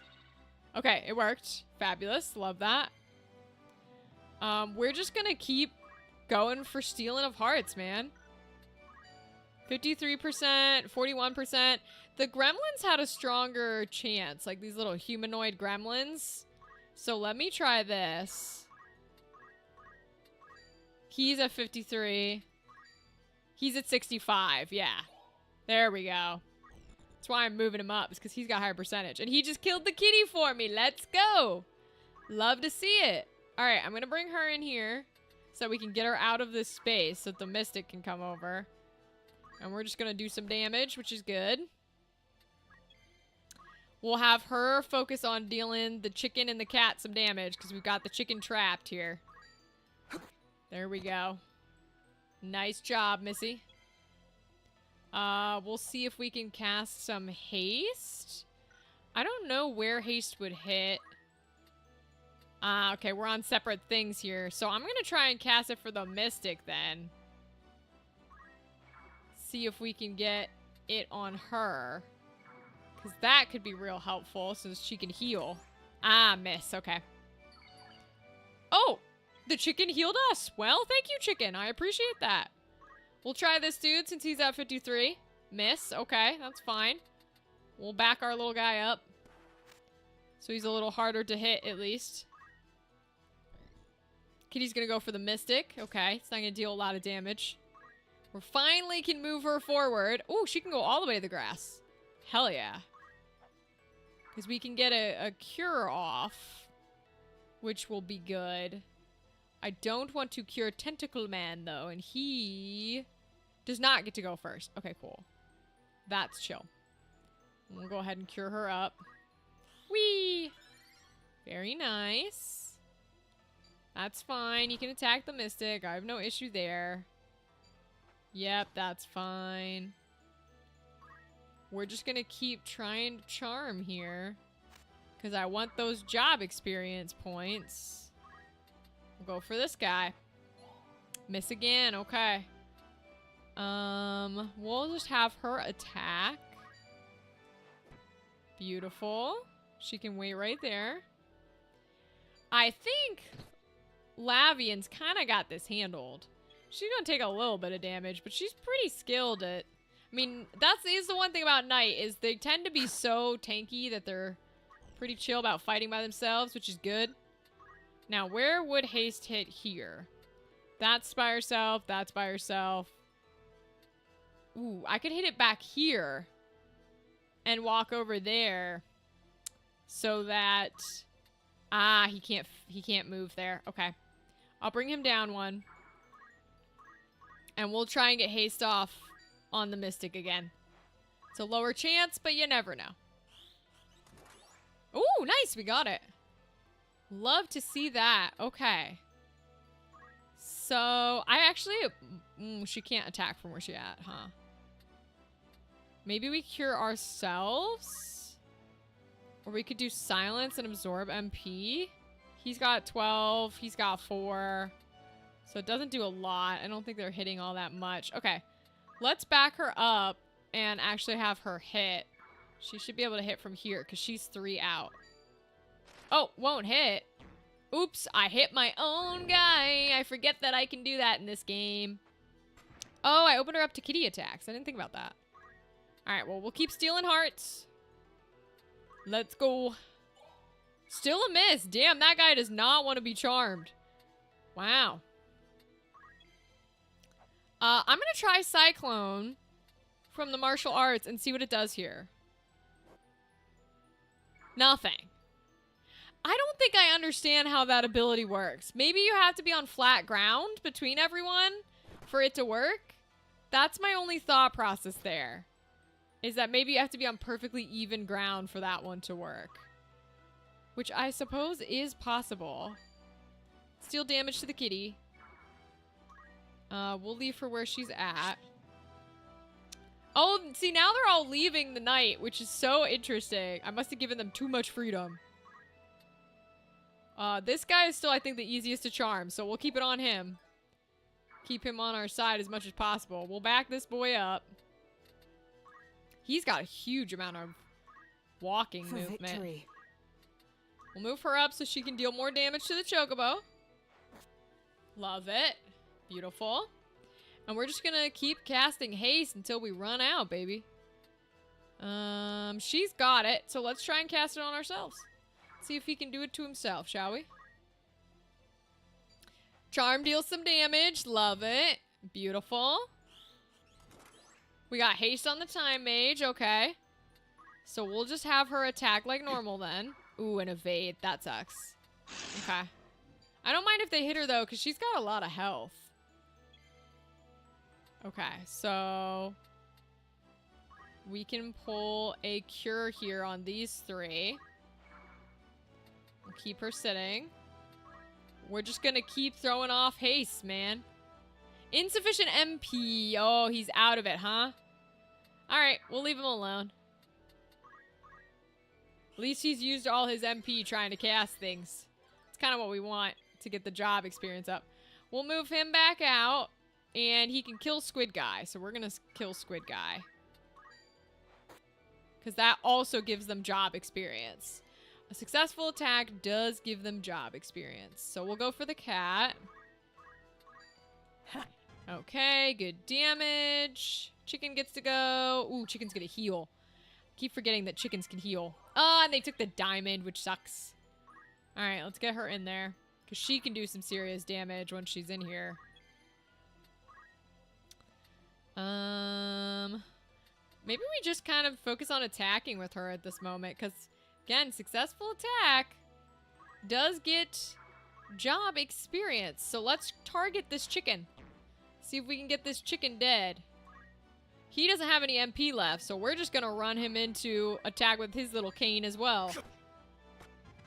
Okay, it worked. Fabulous. Love that. We're just gonna keep going for stealing of hearts, man. 53%, 41%. The gremlins had a stronger chance, like these little humanoid gremlins. So let me try this. He's at 53. He's at 65, yeah. There we go. That's why I'm moving him up, is because he's got higher percentage. And he just killed the kitty for me. Let's go. Love to see it. All right, I'm going to bring her in here so we can get her out of this space so that the Mystic can come over. And we're just going to do some damage, which is good. We'll have her focus on dealing the chicken and the cat some damage because we've got the chicken trapped here. There we go. Nice job, Missy. We'll see if we can cast some haste. I don't know where haste would hit. Okay, we're on separate things here. So I'm going to try and cast it for the Mystic then. See if we can get it on her. Because that could be real helpful so she can heal. Ah, miss. Okay. Oh! The chicken healed us. Well, thank you, chicken. I appreciate that. We'll try this dude since he's at 53. Miss. Okay, that's fine. We'll back our little guy up. So he's a little harder to hit, at least. Kitty's gonna go for the Mystic. Okay, it's not gonna deal a lot of damage. We finally can move her forward. Oh, she can go all the way to the grass. Hell yeah. Because we can get a cure off, which will be good. I don't want to cure Tentacle Man, though, and he does not get to go first. Okay, cool. That's chill. We'll go ahead and cure her up. Whee! Very nice. That's fine. You can attack the Mystic. I have no issue there. Yep, that's fine. We're just gonna keep trying to charm here. Because I want those job experience points. We'll go for this guy. Miss again, okay. We'll just have her attack. Beautiful. She can wait right there. I think Lavian's kind of got this handled. She's gonna take a little bit of damage, but she's pretty skilled at... I mean, is the one thing about Knight, is they tend to be so tanky that they're pretty chill about fighting by themselves, which is good. Now, where would haste hit here? That's by herself, that's by herself. Ooh, I could hit it back here and walk over there so that... Ah, he can't move there. Okay. I'll bring him down one. And we'll try and get haste off on the Mystic again. It's a lower chance, but you never know. Ooh, nice. We got it. Love to see that. Okay. So, I actually... she can't attack from where she's at, huh? Maybe we cure ourselves? Or we could do silence and absorb MP. He's got 12. He's got 4. So it doesn't do a lot. I don't think they're hitting all that much. Okay. Let's back her up and actually have her hit. She should be able to hit from here because she's 3 out. Oh, won't hit. Oops, I hit my own guy. I forget that I can do that in this game. Oh, I opened her up to kitty attacks. I didn't think about that. All right, well, we'll keep stealing hearts. Let's go. Still a miss. Damn, that guy does not want to be charmed. Wow. I'm going to try Cyclone from the martial arts and see what it does here. Nothing. I don't think I understand how that ability works. Maybe you have to be on flat ground between everyone for it to work. That's my only thought process there. Is that maybe you have to be on perfectly even ground for that one to work. Which I suppose is possible. Steal damage to the kitty. We'll leave her where she's at. Oh, see, now they're all leaving the night, which is so interesting. I must have given them too much freedom. This guy is still, I think, the easiest to charm, so we'll keep it on him. Keep him on our side as much as possible. We'll back this boy up. He's got a huge amount of walking For movement. victory. We'll move her up so she can deal more damage to the chocobo. Love it. Beautiful. And we're just gonna keep casting haste until we run out, baby. She's got it, so let's try and cast it on ourselves. See if he can do it to himself, shall we? Charm deals some damage. Love it. Beautiful. We got haste on the time mage. Okay. So we'll just have her attack like normal then. Ooh, and evade. That sucks. Okay. I don't mind if they hit her, though, because she's got a lot of health. Okay, so we can pull a cure here on these three. We'll keep her sitting. We're just gonna keep throwing off haste, man. Insufficient MP. Oh, he's out of it, huh? Alright, we'll leave him alone. At least he's used all his MP trying to cast things. It's kind of what we want to get the job experience up. We'll move him back out. And he can kill Squid Guy. So we're going to kill Squid Guy. Because that also gives them job experience. A successful attack does give them job experience. So we'll go for the cat. Okay, good damage. Chicken gets to go. Ooh, chicken's going to heal. Keep forgetting that chickens can heal. Oh, and they took the diamond, which sucks. Alright, let's get her in there. Because she can do some serious damage once she's in here. Maybe we just kind of focus on attacking with her at this moment, because, again, successful attack does get job experience. So let's target this chicken. See if we can get this chicken dead. He doesn't have any MP left, so we're just gonna run him into attack with his little cane as well.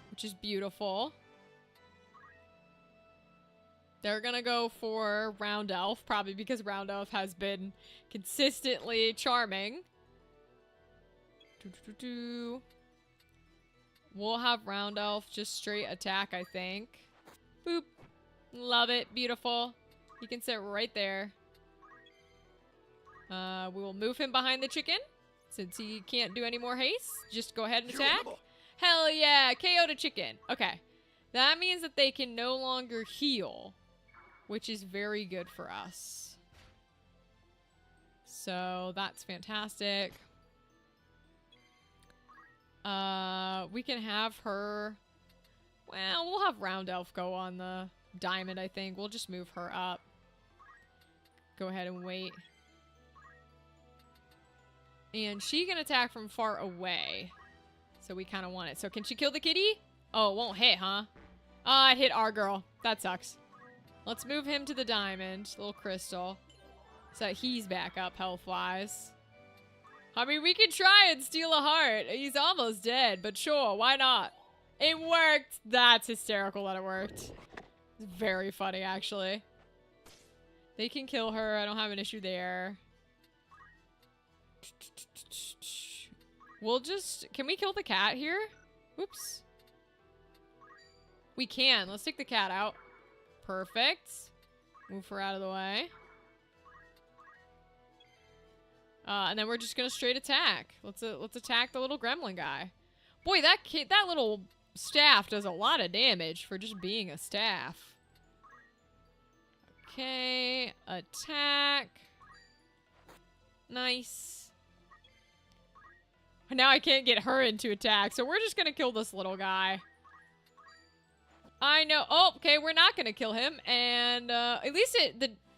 Which is beautiful. They're gonna go for Round Elf, probably because Round Elf has been consistently charming. We'll have Round Elf just straight attack, I think. Boop. Love it. Beautiful. He can sit right there. We will move him behind the chicken, since he can't do any more haste. Just go ahead and attack. Hell yeah! KO to chicken. Okay. That means that they can no longer heal. Which is very good for us. So, that's fantastic. We can have her... Well, we'll have Round Elf go on the diamond, I think. We'll just move her up. Go ahead and wait. And she can attack from far away. So we kind of want it. So can she kill the kitty? Oh, it won't hit, huh? Ah, it hit our girl. That sucks. Let's move him to the diamond, little crystal, so that he's back up health-wise. I mean, we could try and steal a heart. He's almost dead, but sure, why not? It worked! That's hysterical that it worked. It's very funny, actually. They can kill her. I don't have an issue there. We'll just... Can we kill the cat here? Whoops. We can. Let's take the cat out. Perfect. Move her out of the way. And then we're just gonna straight attack. Let's attack the little gremlin guy. Boy, that little staff does a lot of damage for just being a staff. Okay, attack. Nice. Now I can't get her into attack, so we're just gonna kill this little guy. I know. Oh, okay, we're not gonna kill him, and at least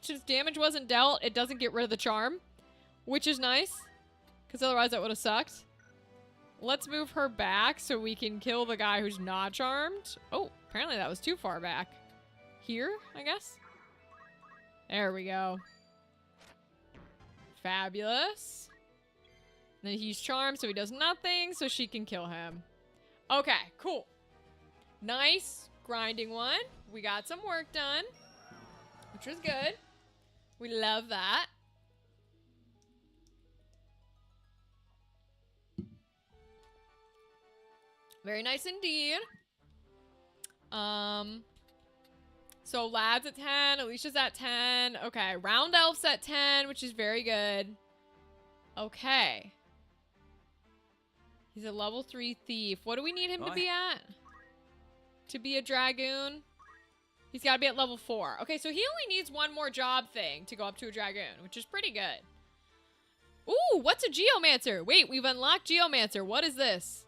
since damage wasn't dealt, it doesn't get rid of the charm, which is nice, because otherwise that would have sucked. Let's move her back so we can kill the guy who's not charmed. Oh, apparently that was too far back. Here, I guess. There we go. Fabulous. Then he's charmed, so he does nothing, so she can kill him. Okay, cool. Nice. Grinding one. We got some work done, which was good. We love that. Very nice indeed. So Lad's at 10, Alicia's at 10. Okay, Round Elf's at 10, which is very good. Okay. He's a level 3 thief. What do we need him to be at? To be a dragoon? He's got to be at level 4. Okay, so he only needs one more job thing to go up to a dragoon, which is pretty good. Ooh, what's a geomancer? Wait, we've unlocked geomancer. What is this?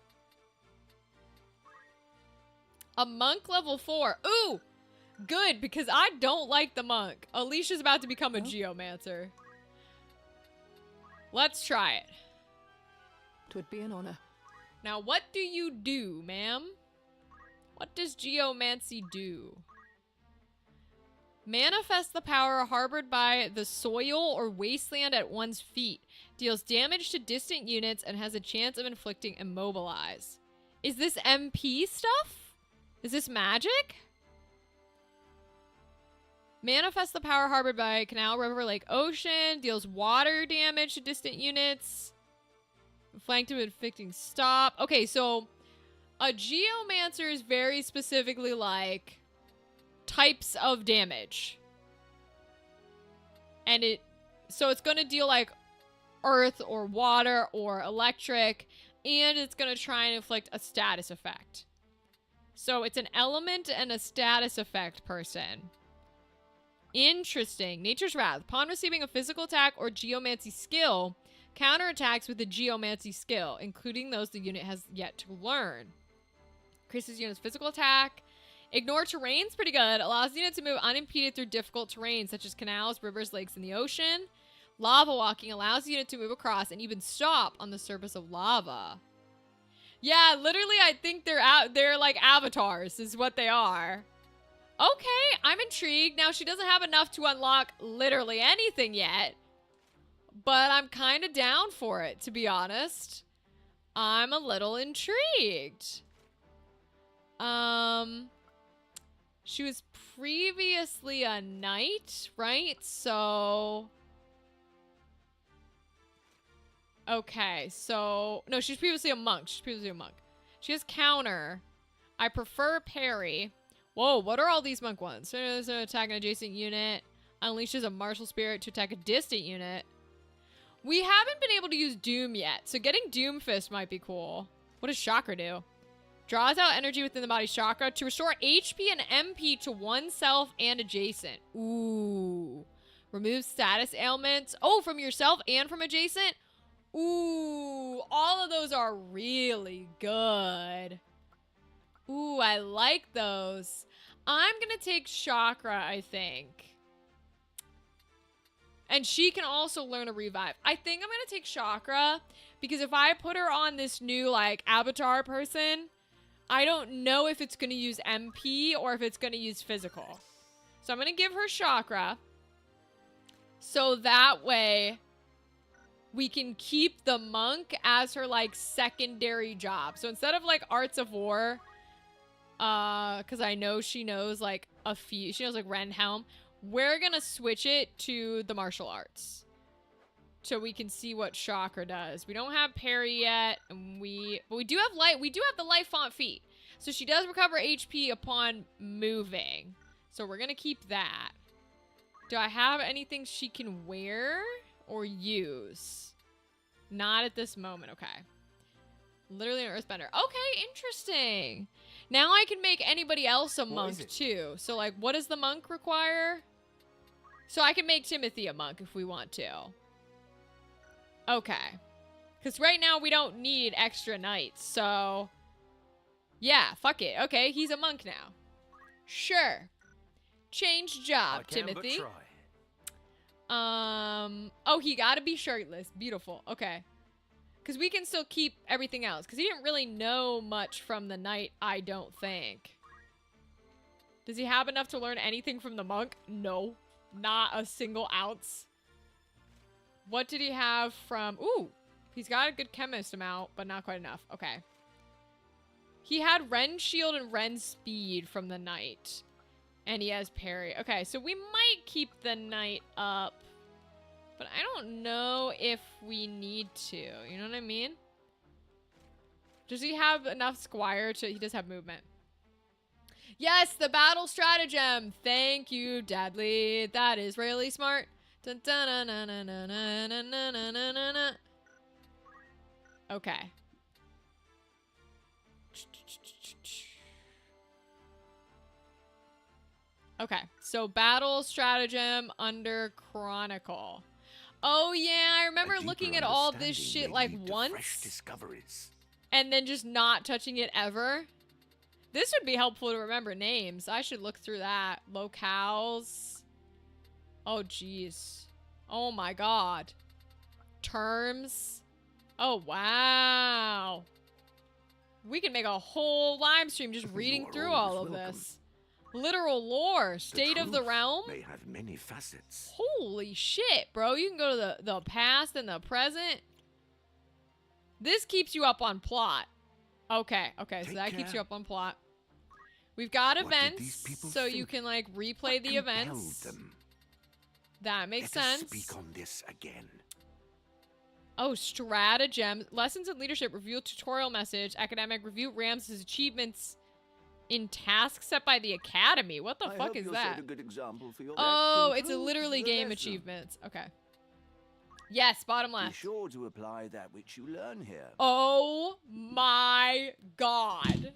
A monk level 4. Ooh, good, because I don't like the monk. Alicia's about to become a geomancer. Let's try it. 'Twould be an honor. Now, what do you do, ma'am? What does geomancy do? Manifest the power harbored by the soil or wasteland at one's feet. Deals damage to distant units and has a chance of inflicting immobilize. Is this MP stuff? Is this magic? Manifest the power harbored by canal, river, lake, ocean. Deals water damage to distant units. Flanked with inflicting stop. Okay, so a geomancer is very specifically like types of damage. And so it's going to deal like earth or water or electric, and it's going to try and inflict a status effect. So it's an element and a status effect person. Interesting. Nature's Wrath. Upon receiving a physical attack or geomancy skill, counterattacks with a geomancy skill, including those the unit has yet to learn. Increases unit's physical attack. Ignore terrain's pretty good. Allows the unit to move unimpeded through difficult terrain, such as canals, rivers, lakes, and the ocean. Lava walking allows the unit to move across and even stop on the surface of lava. Yeah, literally, I think they're like avatars, is what they are. Okay, I'm intrigued. Now, she doesn't have enough to unlock literally anything yet, but I'm kind of down for it, to be honest. I'm a little intrigued. She was previously a knight, right? So... Okay, so... No, she's previously a monk. She has counter. I prefer parry. Whoa, what are all these monk ones? So attack an adjacent unit. Unleashes a martial spirit to attack a distant unit. We haven't been able to use Doom yet, so getting Doom Fist might be cool. What does Chakra do? Draws out energy within the body's chakra to restore HP and MP to oneself and adjacent. Ooh. Removes status ailments. Oh, from yourself and from adjacent? Ooh, all of those are really good. Ooh, I like those. I'm gonna take Chakra, I think. And she can also learn a revive. I think I'm gonna take Chakra because if I put her on this new, like, avatar person, I don't know if it's gonna use MP or if it's gonna use physical. So I'm gonna give her Chakra. So that way we can keep the monk as her, like, secondary job. So instead of, like, Arts of War, because I know she knows, like, a few. She knows, like, Renhelm. We're gonna switch it to the martial arts. So we can see what Chakra does. We don't have parry yet. And but we do have light. We do have the light font feet. So she does recover HP upon moving. So we're gonna keep that. Do I have anything she can wear or use? Not at this moment. Okay. Literally an earthbender. Okay, interesting. Now I can make anybody else a monk too. So, like, what does the monk require? So I can make Timothy a monk if we want to. Okay. Because right now we don't need extra knights. So, yeah, fuck it. Okay, he's a monk now. Sure. Change job, Timothy. Oh, he gotta be shirtless. Beautiful. Okay. Because we can still keep everything else. Because he didn't really know much from the knight, I don't think. Does he have enough to learn anything from the monk? No. Not a single ounce. What did he have from... Ooh. He's got a good chemist amount, but not quite enough. Okay. He had Ren Shield and Ren Speed from the knight. And he has parry. Okay, so we might keep the knight up. But I don't know if we need to. You know what I mean? Does he have enough squire to... He does have movement. Yes, the battle stratagem. Thank you, Dudley. That is really smart. Dun, dun, dun, dun, dun, dun, dun, dun, dun, dun, dun, dun. Okay. Okay, so battle stratagem under Chronicle. Oh yeah, I remember looking at all this shit like once Fresh discoveries. and then just not touching it ever. This would be helpful to remember names. I should look through that. Locales. Oh jeez. Oh my god. Terms. Oh wow. We can make a whole live stream just reading through all of this. Literal lore. State of the realm. May have many facets. Holy shit, bro. You can go to the past and the present. This keeps you up on plot. Okay, okay, so that keeps you up on plot. We've got events, so you can, like, replay the events. That makes sense. Speak on this again. Oh, stratagem. Lessons in leadership. Review tutorial message. Academic. Review Ramses' achievements in tasks set by the academy. What the fuck is that? Oh, it's a literally game achievements. Okay. Yes, bottom left. Be sure to apply that which you learn here. Oh my god.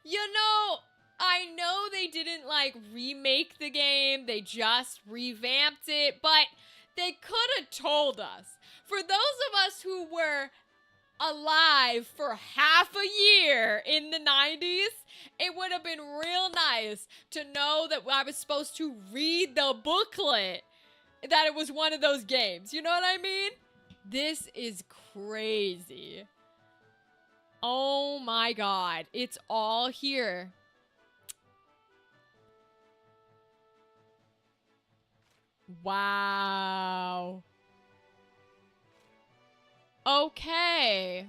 You know, I know they didn't, like, remake the game. They just revamped it. But they could have told us. For those of us who were alive for half a year in the 90s, it would have been real nice to know that I was supposed to read the booklet, that it was one of those games. You know what I mean? This is crazy. Oh my god. It's all here. Wow. Okay.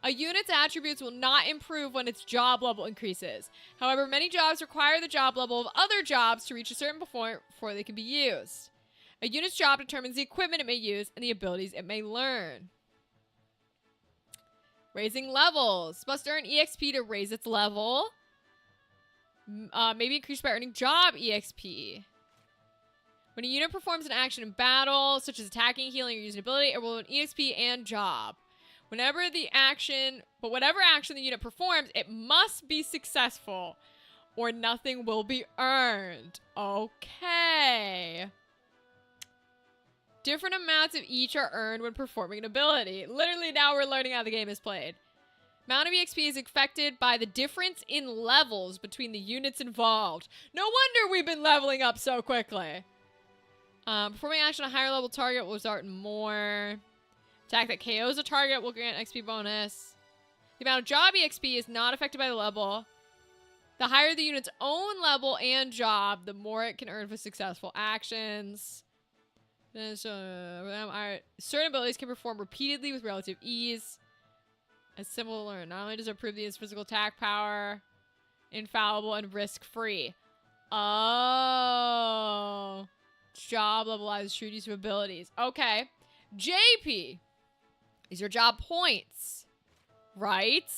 A unit's attributes will not improve when its job level increases. However, many jobs require the job level of other jobs to reach a certain point before they can be used. A unit's job determines the equipment it may use and the abilities it may learn. Raising levels. Must earn EXP to raise its level. Maybe increased by earning job EXP. When a unit performs an action in battle, such as attacking, healing, or using ability, it will earn EXP and job. Whatever action the unit performs, it must be successful, or nothing will be earned. Okay. Different amounts of each are earned when performing an ability. Literally, now we're learning how the game is played. Amount of EXP is affected by the difference in levels between the units involved. No wonder we've been leveling up so quickly. Performing action on a higher level target will result in more. Attack that KOs a target will grant XP bonus. The amount of job EXP is not affected by the level. The higher the unit's own level and job, the more it can earn for successful actions. Certain abilities can perform repeatedly with relative ease. It's simple to learn. Not only does it improve the unit's physical attack power, infallible and risk-free. Oh. Job levelizes true use of abilities. Okay. JP. These are job points. Right?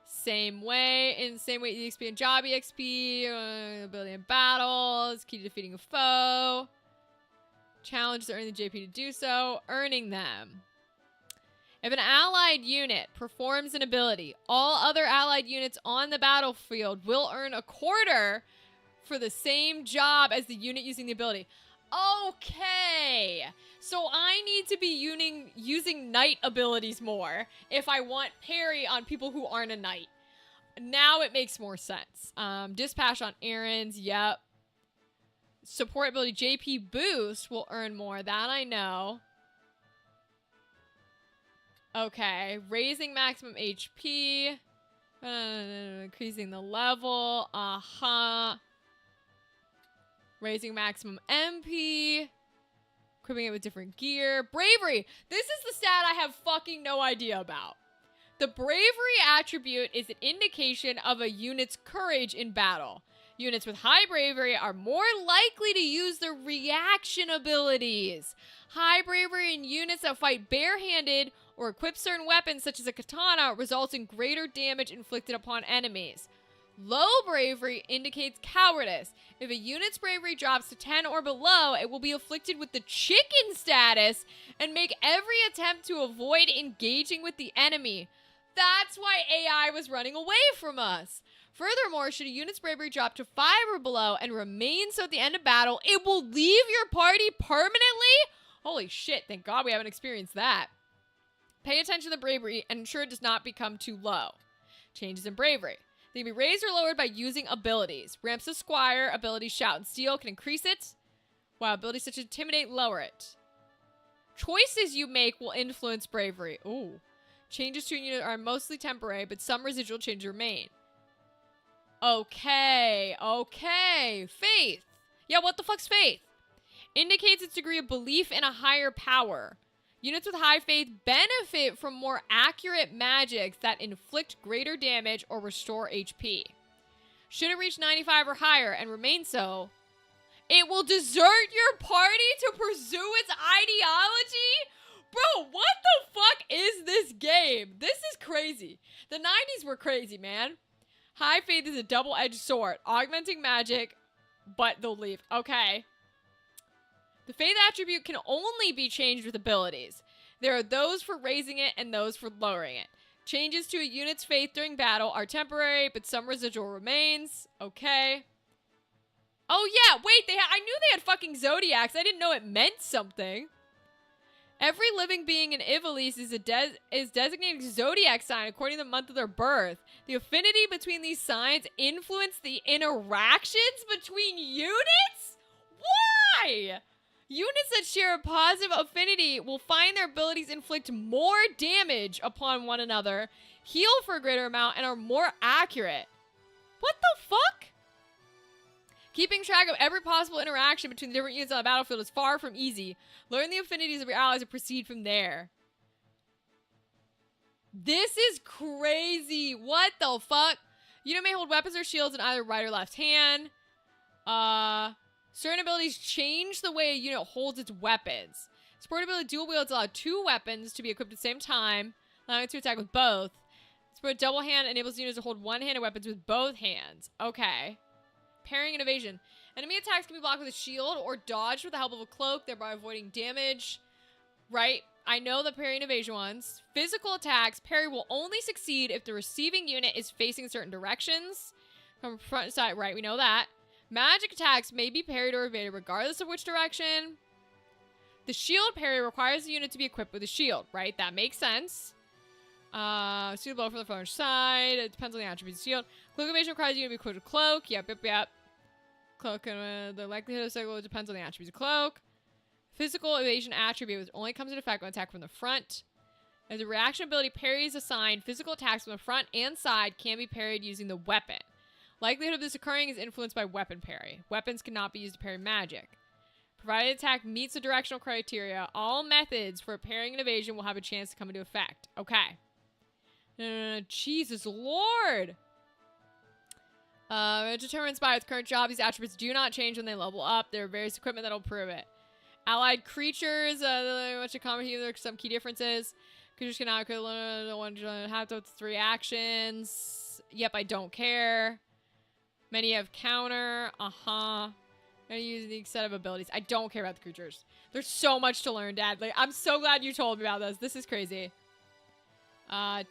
Same way. In the same way, EXP and job EXP. Ability in battles. Key to defeating a foe. Challenges earning the JP to do so. Earning them. If an allied unit performs an ability, all other allied units on the battlefield will earn a quarter for the same job as the unit using the ability. Okay, so I need to be using knight abilities more if I want parry on people who aren't a knight. Now it makes more sense. Dispatch on errands, yep. Support ability JP boost will earn more, that I know. Okay, raising maximum HP. Increasing the level, Raising maximum MP. Equipping it with different gear. Bravery. This is the stat I have fucking no idea about. The bravery attribute is an indication of a unit's courage in battle. Units with high bravery are more likely to use their reaction abilities. High bravery in units that fight barehanded or equip certain weapons such as a katana results in greater damage inflicted upon enemies. Low bravery indicates cowardice. If a unit's bravery drops to 10 or below, it will be afflicted with the chicken status and make every attempt to avoid engaging with the enemy. That's why AI was running away from us. Furthermore, should a unit's bravery drop to 5 or below and remain so at the end of battle, it will leave your party permanently? Holy shit, thank God we haven't experienced that. Pay attention to the bravery and ensure it does not become too low. Changes in bravery. They can be raised or lowered by using abilities. Ramps of Squire, abilities Shout and Steal can increase it, while abilities such as Intimidate lower it. Choices you make will influence bravery. Ooh. Changes to a unit are mostly temporary, but some residual changes remain. Okay. Faith. Yeah, what the fuck's faith? Indicates its degree of belief in a higher power. Units with high faith benefit from more accurate magics that inflict greater damage or restore HP. Should it reach 95 or higher and remain so, it will desert your party to pursue its ideology? Bro, what the fuck is this game? This is crazy. The 90s were crazy, man. High faith is a double-edged sword, augmenting magic, but they'll leave. Okay. The faith attribute can only be changed with abilities. There are those for raising it and those for lowering it. Changes to a unit's faith during battle are temporary, but some residual remains. Okay. Oh yeah, wait, I knew they had fucking zodiacs. I didn't know it meant something. Every living being in Ivalice is designated a zodiac sign according to the month of their birth. The affinity between these signs influence the interactions between units? Why? Units that share a positive affinity will find their abilities inflict more damage upon one another, heal for a greater amount, and are more accurate. What the fuck? Keeping track of every possible interaction between the different units on the battlefield is far from easy. Learn the affinities of your allies and proceed from there. This is crazy. What the fuck? Unit may hold weapons or shields in either right or left hand. Certain abilities change the way a unit holds its weapons. Support ability dual wields allow 2 weapons to be equipped at the same time, allowing it to attack with both. Support double hand enables units to hold one-handed weapons with both hands. Okay. Parrying and evasion. Enemy attacks can be blocked with a shield or dodged with the help of a cloak, thereby avoiding damage. Right? I know the parry and evasion ones. Physical attacks. Parry will only succeed if the receiving unit is facing certain directions. From front to side. Right, we know that. Magic attacks may be parried or evaded regardless of which direction. The shield parry requires the unit to be equipped with a shield, right? That makes sense. Suitable for the front side. It depends on the attributes of the shield. Cloak evasion requires the unit to be equipped with cloak. Yep. Cloak, the likelihood of cycle depends on the attributes of cloak. Physical evasion attribute, which only comes into effect when attacked from the front. As a reaction ability parries assigned, physical attacks from the front and side can be parried using the weapon. Likelihood of this occurring is influenced by weapon parry. Weapons cannot be used to parry magic. Provided attack meets the directional criteria, all methods for parrying and evasion will have a chance to come into effect. Okay. No. Jesus Lord! Determined by its current job, these attributes do not change when they level up. There are various equipment that will prove it. Allied creatures, much in common here, there are some key differences. Creatures cannot have those 3 actions. Yep, I don't care. Many have counter. Many use a unique set of abilities. I don't care about the creatures. There's so much to learn, Dad. Like, I'm so glad you told me about this. This is crazy.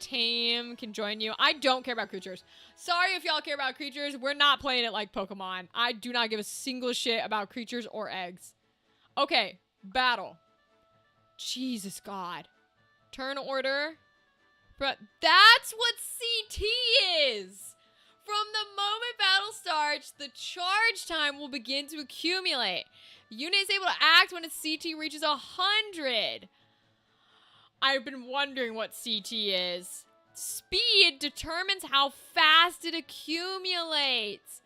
Tame can join you. I don't care about creatures. Sorry if y'all care about creatures. We're not playing it like Pokemon. I do not give a single shit about creatures or eggs. Okay, battle. Jesus God. Turn order. But that's what CT is. From the moment battle starts, the charge time will begin to accumulate. Unit is able to act when its CT reaches 100. I've been wondering what CT is. Speed determines how fast it accumulates.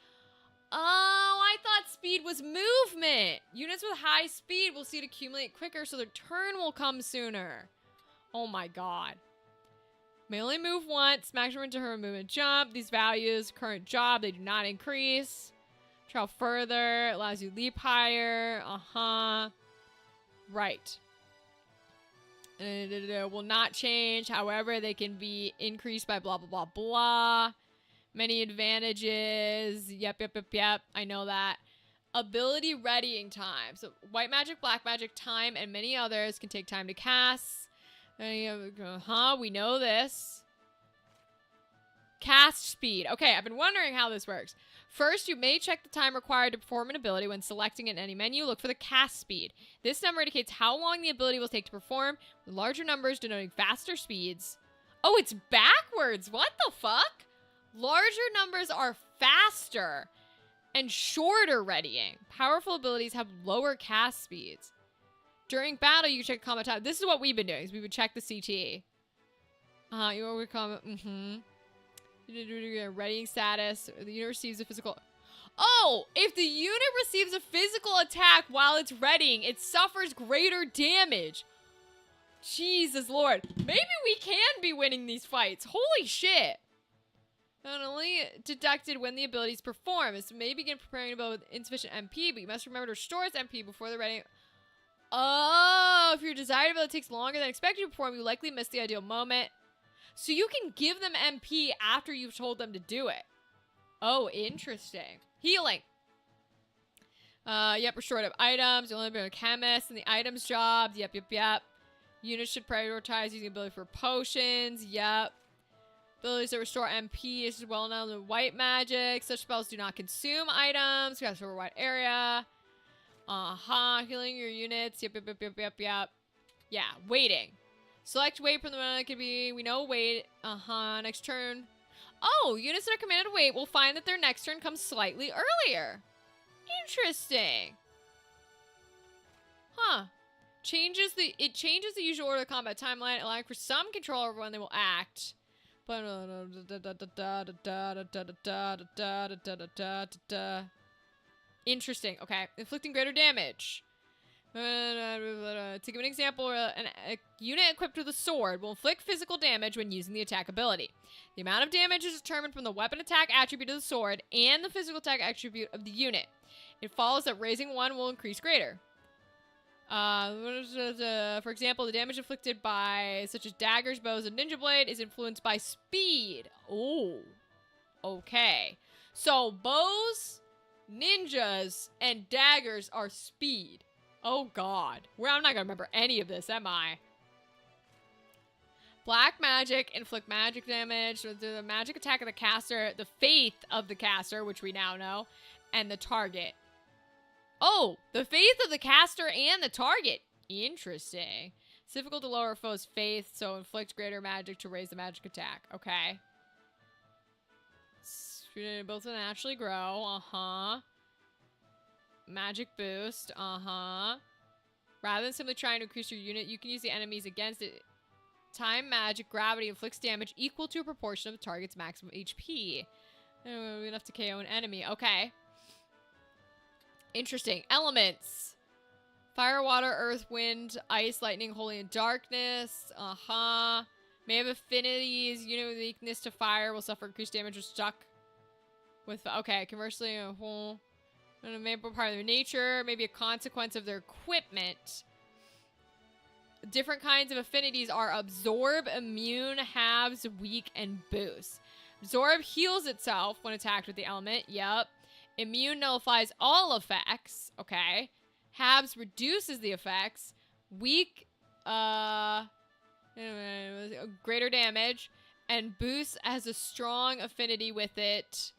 Oh, I thought speed was movement. Units with high speed will see it accumulate quicker, so their turn will come sooner. Oh my God. May only move once. Maximum to her movement jump. These values, current job, they do not increase. Travel further. Allows you to leap higher. Right. Will not change. However, they can be increased by blah, blah, blah, blah. Many advantages. Yep. I know that. Ability readying time. So white magic, black magic, time, and many others can take time to cast. We know this. Cast speed. Okay, I've been wondering how this works. First, you may check the time required to perform an ability when selecting in any menu. Look for the cast speed. This number indicates how long the ability will take to perform, with larger numbers denoting faster speeds. Oh, it's backwards. What the fuck? Larger numbers are faster and shorter readying. Powerful abilities have lower cast speeds. During battle, you check combat time. This is what we've been doing. Is we would check the CT. You overcome. Readying status. The unit receives a physical. Oh, if the unit receives a physical attack while it's readying, it suffers greater damage. Jesus Lord. Maybe we can be winning these fights. Holy shit. Not only deducted when the abilities perform. This may begin preparing about with insufficient MP, but you must remember to restore its MP before the ready. Oh, if your desired ability takes longer than expected to perform, you likely miss the ideal moment. So you can give them MP after you've told them to do it. Oh, interesting. Healing. Yep, restorative items. You'll only be a chemist and the items jobs. Yep. Units should prioritize using ability for potions. Yep. Abilities that restore MP is well known in white magic. Such spells do not consume items. You have to cover a wide area. Healing your units. Yep. Yeah, waiting. Select wait from the one that could be. We know wait. Next turn. Oh, units that are commanded to wait will find that their next turn comes slightly earlier. Interesting. It changes the usual order of the combat timeline, allowing for some control over when they will act. Interesting. Okay. Inflicting greater damage. To give an example, a unit equipped with a sword will inflict physical damage when using the attack ability. The amount of damage is determined from the weapon attack attribute of the sword and the physical attack attribute of the unit. It follows that raising one will increase greater. For example, the damage inflicted by such as daggers, bows, and ninja blade is influenced by speed. Oh, okay. So bows, ninjas, and daggers are speed. Oh god. Well, I'm not gonna remember any of this, am I? Black magic, inflict magic damage with the magic attack of the caster, the faith of the caster, which we now know, and the target. Oh, the faith of the caster and the target. Interesting. It's difficult to lower a foe's faith, so inflict greater magic to raise the magic attack. Okay. Both will naturally grow. Magic boost. Rather than simply trying to increase your unit, you can use the enemies against it. Time magic gravity inflicts damage equal to a proportion of the target's maximum HP. Enough to KO an enemy. Okay. Interesting. Elements. Fire, water, earth, wind, ice, lightning, holy, and darkness. May have affinities. Unit with weakness to fire will suffer increased damage or stuck with. Okay. Conversely, a whole. Maybe part of their nature. Maybe a consequence of their equipment. Different kinds of affinities are absorb, immune, halves, weak, and boost. Absorb heals itself when attacked with the element. Yep. Immune nullifies all effects. Okay. Halves reduces the effects. Weak, greater damage. And boost has a strong affinity with it.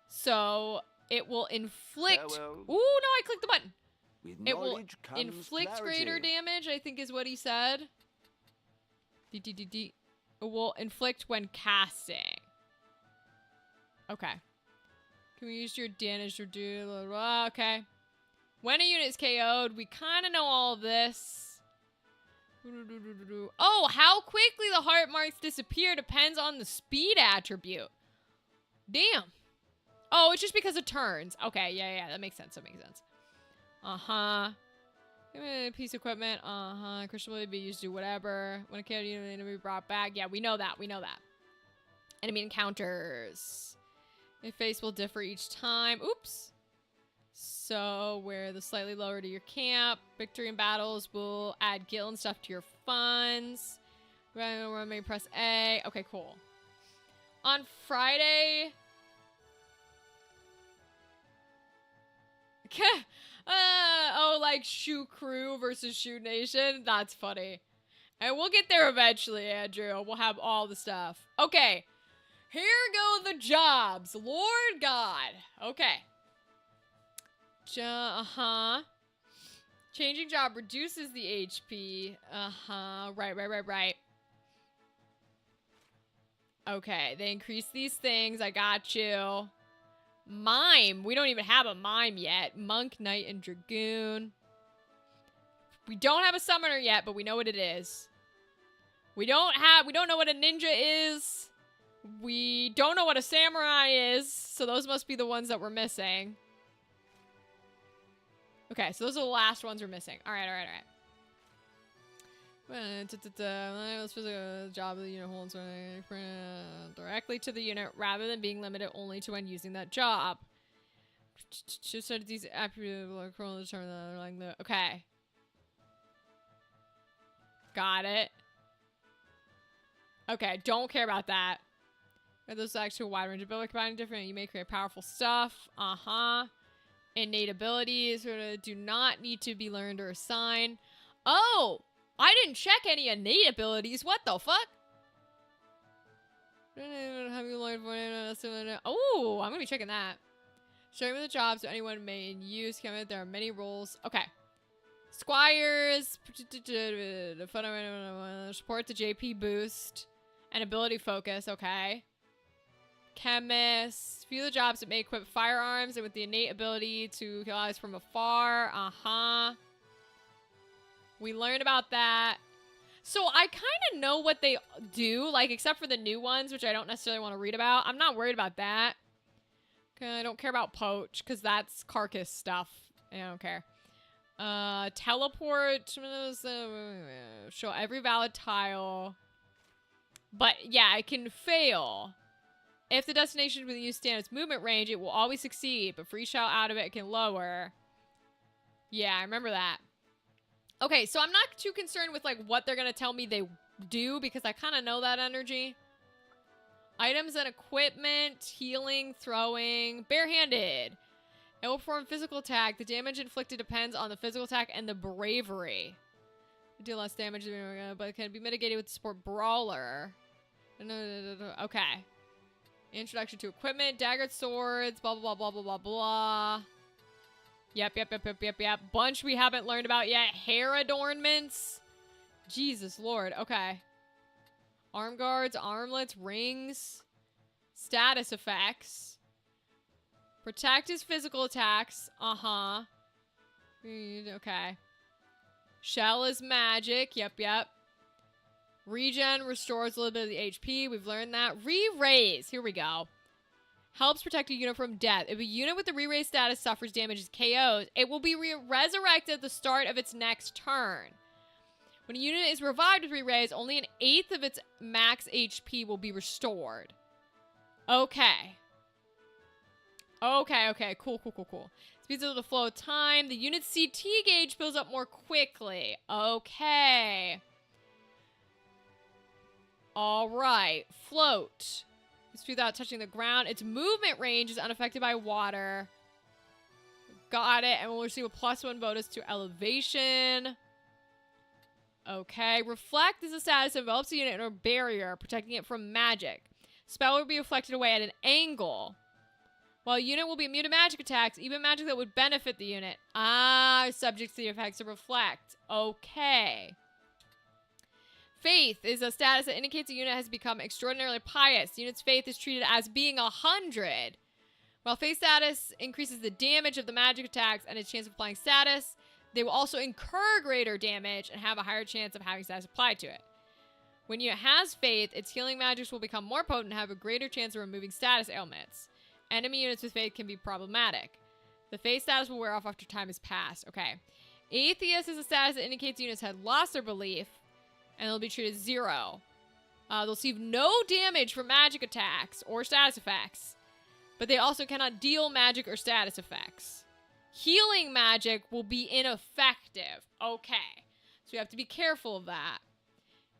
So it will inflict. Ooh, no, I clicked the button. It will inflict greater damage, I think is what he said. It will inflict when casting. Okay. Can we use your damage to do... Okay. When a unit is KO'd, we kind of know all of this. Oh, how quickly the heart marks disappear depends on the speed attribute. Damn. Oh, it's just because of turns. Okay, yeah, that makes sense. Piece of equipment. Crystal will be used to do whatever. When a character unit will be brought back. Yeah, we know that. Enemy encounters. Their face will differ each time. Oops. So we're the slightly lower to your camp. Victory in battles will add gil and stuff to your funds. Maybe press A. Okay, cool. On Friday... oh, like Shoe Crew versus Shoe Nation? That's funny. And we'll get there eventually, Andrew. We'll have all the stuff. Okay. Here go the jobs. Lord God. Okay. Changing job reduces the HP. Right. Okay, they increase these things. I got you. Mime. We don't even have a mime yet. Monk, Knight, and Dragoon. We don't have a summoner yet, but we know what it is. We don't know what a ninja is. We don't know what a samurai is. So those must be the ones that we're missing. Okay, so those are the last ones we're missing. All right. Job of the unit holds directly to the unit rather than being limited only to when using that job. These okay. Got it. Okay, don't care about that. Those actually a wide range of ability combining different. You may create powerful stuff. Innate abilities do not need to be learned or assigned. Oh! I didn't check any innate abilities. What the fuck? Oh, I'm gonna be checking that. Sharing with the jobs so anyone may use. There are many roles. Okay. Squires. Support the JP boost. And ability focus. Okay. Chemists. Few of the jobs that may equip firearms and with the innate ability to kill eyes from afar. We learned about that. So I kind of know what they do, like, except for the new ones, which I don't necessarily want to read about. I'm not worried about that. Okay, I don't care about poach, because that's carcass stuff. I don't care. Teleport. Show every valid tile. But, yeah, I can fail. If the destination within use stand its movement range, it will always succeed, but free shot out of it can lower. Yeah, I remember that. Okay, so I'm not too concerned with, like, what they're going to tell me they do, because I kind of know that energy. Items and equipment, healing, throwing, barehanded. It will perform physical attack. The damage inflicted depends on the physical attack and the bravery. Deal less damage, but it can be mitigated with support brawler. Okay. Introduction to equipment, daggered swords, blah, blah, blah, blah, blah, blah. Yep. Bunch we haven't learned about yet. Hair adornments. Jesus Lord. Okay. Arm guards, armlets, rings. Status effects. Protect his physical attacks. Okay. Shell is magic. Yep. Regen restores a little bit of the HP. We've learned that. Re-raise. Here we go. Helps protect a unit from death. If a unit with the re-raise status suffers damage as KOs, it will be resurrected at the start of its next turn. When a unit is revived with re-raise, only an eighth of its max HP will be restored. Okay. Cool. Speeds up the flow of time. The unit's CT gauge fills up more quickly. Okay. All right. Float. Without touching the ground. Its movement range is unaffected by water. Got it. And we'll receive a +1 bonus to elevation. Okay. Reflect is a status that envelops the unit in a barrier, protecting it from magic. Spell will be reflected away at an angle. While a unit will be immune to magic attacks, even magic that would benefit the unit. Is subject to the effects of reflect. Okay. Faith is a status that indicates a unit has become extraordinarily pious. The unit's faith is treated as being 100. While faith status increases the damage of the magic attacks and its chance of applying status, they will also incur greater damage and have a higher chance of having status applied to it. When a unit has faith, its healing magics will become more potent and have a greater chance of removing status ailments. Enemy units with faith can be problematic. The faith status will wear off after time has passed. Okay. Atheist is a status that indicates units had lost their belief, and they'll be treated as 0. They'll receive no damage from magic attacks or status effects, but they also cannot deal magic or status effects. Healing magic will be ineffective. Okay. So we have to be careful of that.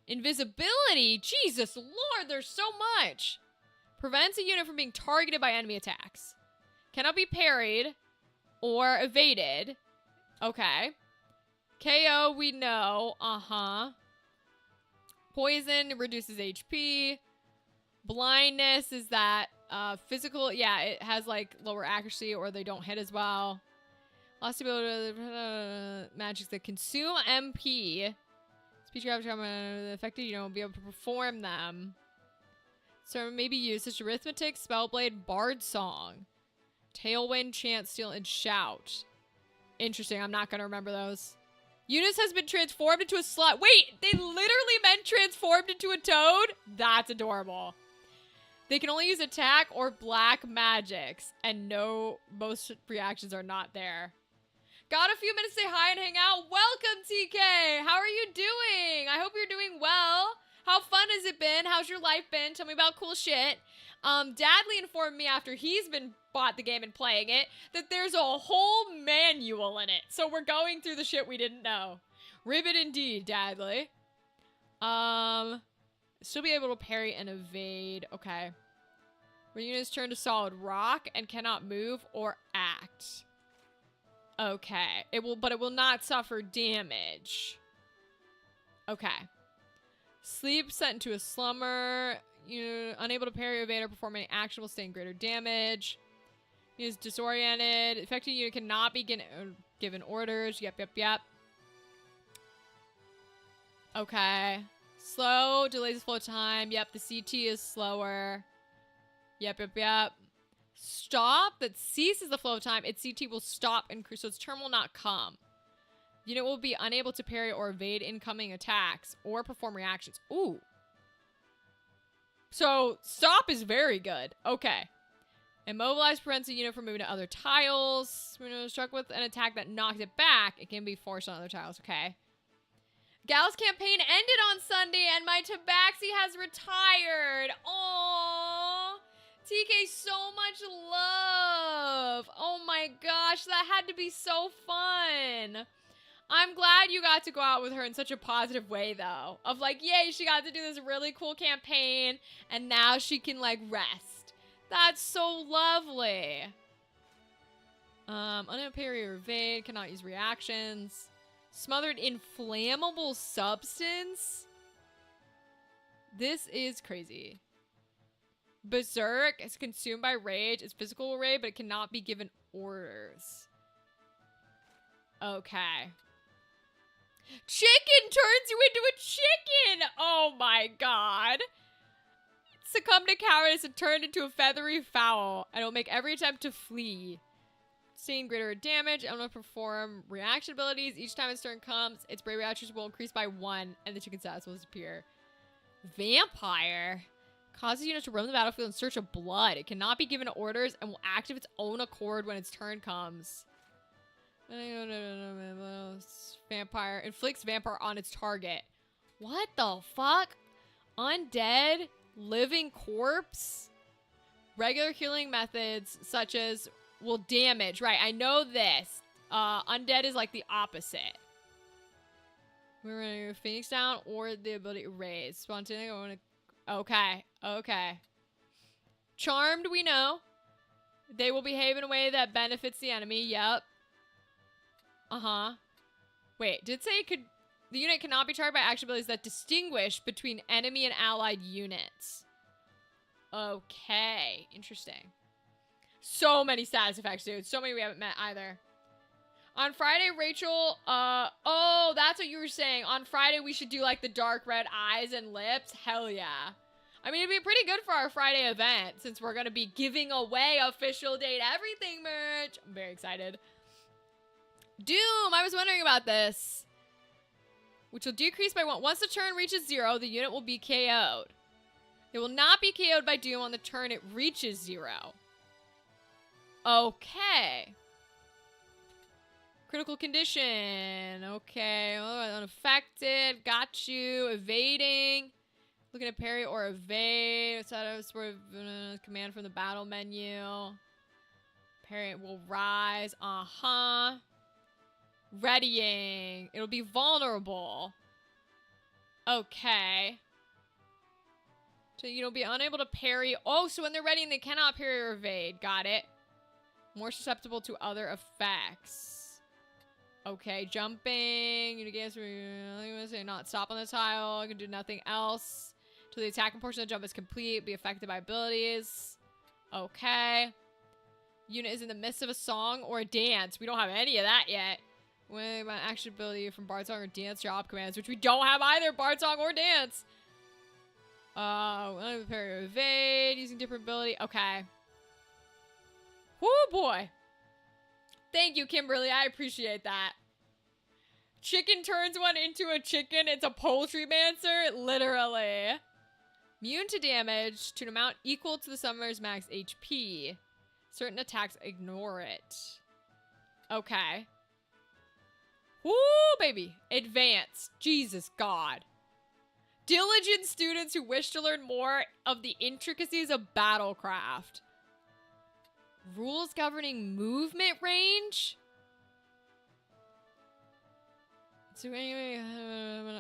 Invisibility? Jesus Lord, there's so much. Prevents a unit from being targeted by enemy attacks. Cannot be parried or evaded. Okay. KO, we know. Uh-huh. Poison reduces HP. Blindness is that physical. Yeah, it has like lower accuracy or they don't hit as well. Lost ability magics that consume MP. Speech affected, you don't be able to perform them. So maybe use such arithmetic, spellblade, bard song, tailwind, chant, steal, and shout. Interesting. I'm not gonna remember those. Eunice has been transformed into a slut. Wait, they literally meant transformed into a toad? That's adorable. They can only use attack or black magics, and no, most reactions are not there. Got a few minutes to say hi and hang out. Welcome, TK. How are you doing? I hope you're doing well. How fun has it been? How's your life been? Tell me about cool shit. Dadley informed me after he's been bought the game and playing it that there's a whole manual in it. So we're going through the shit we didn't know. Ribbit indeed, Dadley. Still be able to parry and evade. Okay. When units turn to solid rock and cannot move or act. Okay. But it will not suffer damage. Okay. Sleep set into a slumber. You're unable to parry, evade, or perform any action will sustain greater damage. Is disoriented. Affected unit cannot be given orders. Yep. Okay. Slow. Delays the flow time. Yep. The CT is slower. Yep. Stop. That ceases the flow of time. Its CT will stop and so its turn will not come. Unit will be unable to parry or evade incoming attacks or perform reactions. Ooh. So, stop is very good. Okay. Immobilize prevents a unit from moving to other tiles. When struck with an attack that knocks it back, it can be forced on other tiles. Okay. Gal's campaign ended on Sunday and my Tabaxi has retired. Aww. TK, so much love. Oh my gosh, that had to be so fun. I'm glad you got to go out with her in such a positive way, though. Of like, yay, she got to do this really cool campaign, and now she can, like, rest. That's so lovely. Unable parry or evade, cannot use reactions. Smothered inflammable substance? This is crazy. Berserk is consumed by rage. It's physical array, but it cannot be given orders. Okay. Chicken turns you into a chicken! Oh my god. Succumb to cowardice and turned into a feathery fowl. And it'll make every attempt to flee. Seeing greater damage, I'm gonna perform reaction abilities. Each time its turn comes, its bravery attributes will increase by 1, and the chicken status will disappear. Vampire. Causes units to roam the battlefield in search of blood. It cannot be given orders and will act of its own accord when its turn comes. Vampire. Inflicts vampire on its target. What the fuck? Undead? Living corpse? Regular healing methods such as will damage. Right, I know this. Undead is like the opposite. We're gonna go Phoenix down or the ability to raise. Spontaneous. Okay. Charmed, we know. They will behave in a way that benefits the enemy. Yep. Wait, did it say it could... The unit cannot be targeted by action abilities that distinguish between enemy and allied units. Okay. Interesting. So many status effects, dude. So many we haven't met either. On Friday, Rachel... oh, that's what you were saying. On Friday, we should do, like, the dark red eyes and lips. Hell yeah. I mean, it'd be pretty good for our Friday event, since we're gonna be giving away official date everything merch. I'm very excited. Doom! I was wondering about this. Which will decrease by 1. Once the turn reaches 0, the unit will be KO'd. It will not be KO'd by Doom on the turn it reaches 0. Okay. Critical condition. Okay. Unaffected. Got you. Evading. Looking at parry or evade. Sort of command from the battle menu. Parry will rise. Readying. It'll be vulnerable. Okay. So you'll be unable to parry. Oh, so when they're readying, they cannot parry or evade. Got it. More susceptible to other effects. Okay, jumping. You guess say not stop on the tile. You can do nothing else. Till the attacking portion of the jump is complete. Be affected by abilities. Okay. Unit is in the midst of a song or a dance. We don't have any of that yet. When my action ability from Bard Song or Dance job commands, which we don't have either, Bard Song or Dance. Parry or evade using different ability. Okay. Whoo boy. Thank you, Kimberly. I appreciate that. Chicken turns one into a chicken. It's a poultry mancer. Literally. Immune to damage to an amount equal to the summoner's max HP. Certain attacks ignore it. Okay. Woo, baby. Advanced. Jesus God. Diligent students who wish to learn more of the intricacies of battlecraft. Rules governing movement range? So anyway,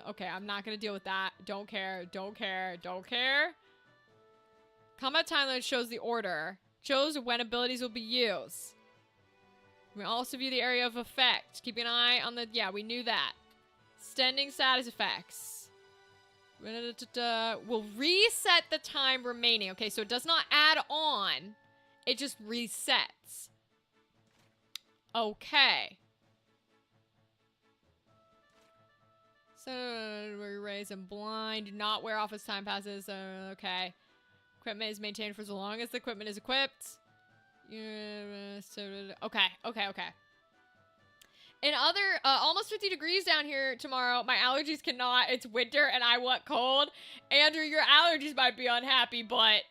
okay, I'm not gonna deal with that. Don't care, don't care, don't care. Combat timeline shows the order. Shows when abilities will be used. We also view the area of effect. Keep an eye on the... Yeah, we knew that. Extending status effects. Will reset the time remaining. Okay, so it does not add on. It just resets. Okay. So, we raise and blind. Do not wear off as time passes. Okay. Equipment is maintained for as long as the equipment is equipped. Okay. In other, almost 50 degrees down here tomorrow. My allergies cannot. It's winter and I want cold. Andrew, your allergies might be unhappy, but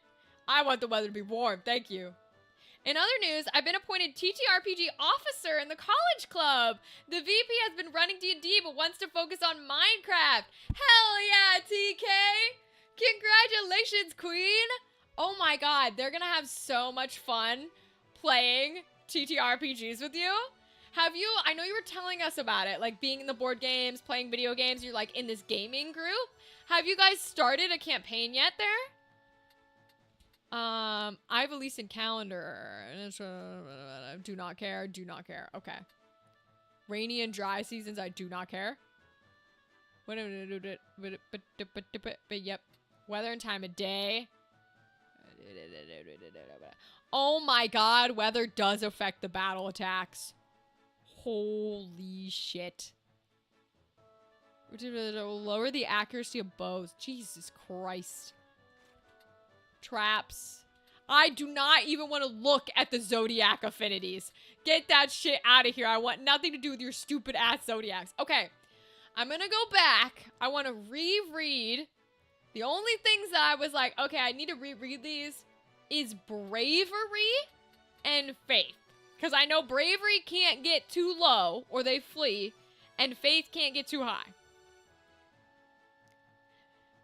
I want the weather to be warm. Thank you. In other news, I've been appointed TTRPG officer in the college club. The VP has been running D&D but wants to focus on Minecraft. Hell yeah, TK! Congratulations, queen! Oh my god, they're gonna have so much fun playing TTRPGs with you. Have you, I know you were telling us about it, like being in the board games, playing video games, you're like in this gaming group. Have you guys started a campaign yet there? Ivalice and calendar. Do not care. Do not care. Okay. Rainy and dry seasons. I do not care. Yep. Weather and time of day. Oh my god. Weather does affect the battle attacks. Holy shit. Lower the accuracy of bows. Jesus Christ. Traps. I do not even want to look at the zodiac affinities. Get that shit out of here. I want nothing to do with your stupid ass zodiacs. Okay. I'm gonna go back. I want to reread. The only things that I was like, okay, I need to reread these is bravery and faith. Because I know bravery can't get too low or they flee, and faith can't get too high.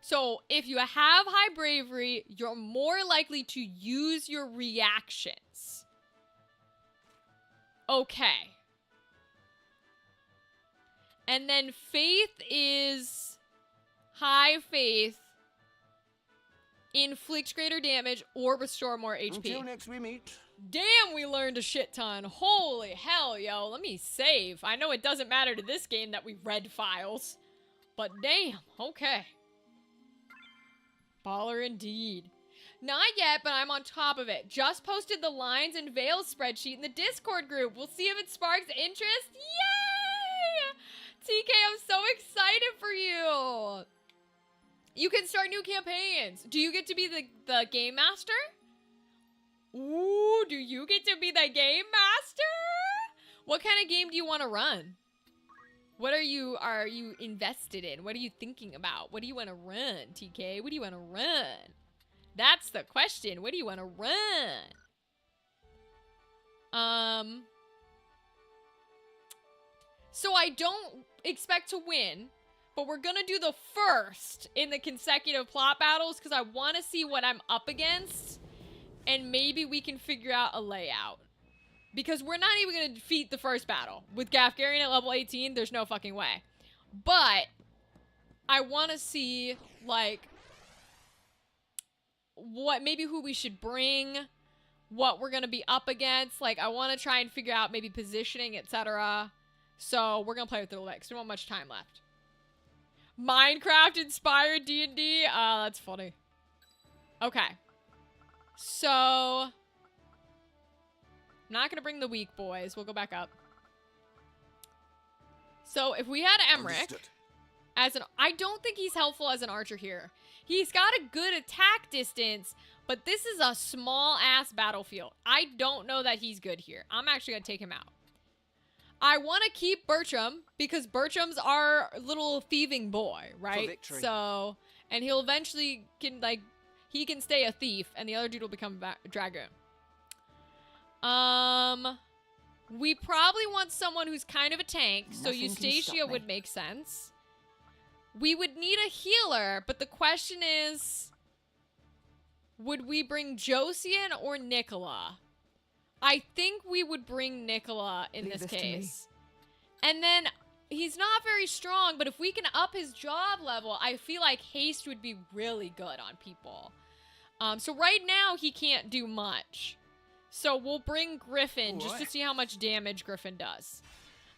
So, if you have high bravery, you're more likely to use your reactions. Okay. And then faith is high faith, inflicts greater damage, or restore more HP. Until next we meet. Damn, we learned a shit ton. Holy hell, yo. Let me save. I know it doesn't matter to this game that we read files. But damn, okay. Baller indeed. Not yet, but I'm on top of it. Just posted the lines and veils spreadsheet in the Discord group. We'll see if it sparks interest. Yay! TK, I'm so excited for you. You can start new campaigns. Do you get to be the game master? Ooh, do you get to be the game master? What kind of game do you want to run? What are you invested in? What are you thinking about? What do you want to run, TK? What do you want to run? That's the question. What do you want to run? So I don't expect to win, but we're gonna do the first in the consecutive plot battles because I want to see what I'm up against, and maybe we can figure out a layout. Because we're not even going to defeat the first battle. With Gafgarian at level 18, there's no fucking way. But I want to see, like, what, maybe who we should bring, what we're going to be up against. Like, I want to try and figure out maybe positioning, etc. So we're going to play with it a little bit, 'cause we don't have much time left. Minecraft-inspired D&D? That's funny. Okay. So, I'm not going to bring the weak boys. We'll go back up. So, if we had Emmerich Understood. as an... I don't think he's helpful as an archer here. He's got a good attack distance, but this is a small-ass battlefield. I don't know that he's good here. I'm actually going to take him out. I want to keep Bertram, because Bertram's our little thieving boy, right? victory. So, and he'll eventually he can stay a thief, and the other dude will become a dragoon. We probably want someone who's kind of a tank, so Nothing can stop Eustacia me. would make sense. We would need a healer, but the question is, would we bring Josian or Nicola? I think we would bring Nicola in Leave this this to me. case. And then, he's not very strong, but if we can up his job level, I feel like haste would be really good on people. So right now, he can't do much. So we'll bring Griffin just to Alright. see how much damage Griffin does.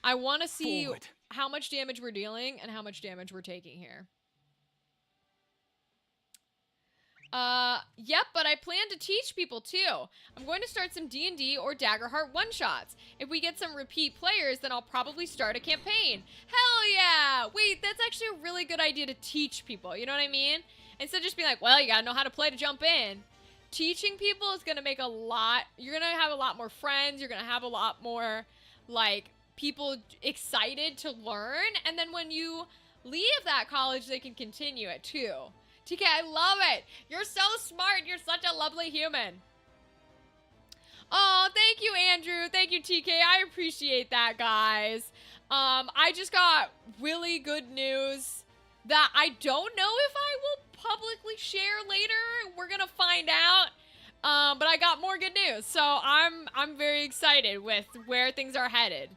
I want to see Forward. how much damage we're dealing and how much damage we're taking here. Yep, but I plan to teach people too. I'm going to start some D&D or Daggerheart one-shots. If we get some repeat players, then I'll probably start a campaign. Hell yeah! Wait, that's actually a really good idea to teach people, you know what I mean? Instead of just being like, well, you gotta know how to play to jump in. Teaching people is gonna make a lot, you're gonna have a lot more friends, you're gonna have a lot more, like, people excited to learn, and then when you leave that college, they can continue it too. TK, I love it. You're so smart. You're such a lovely human. Oh, thank you, Andrew. Thank you, TK. I appreciate that, guys. I just got really good news that I don't know if I will publicly share later. We're gonna find out. But I got more good news. So I'm very excited with where things are headed.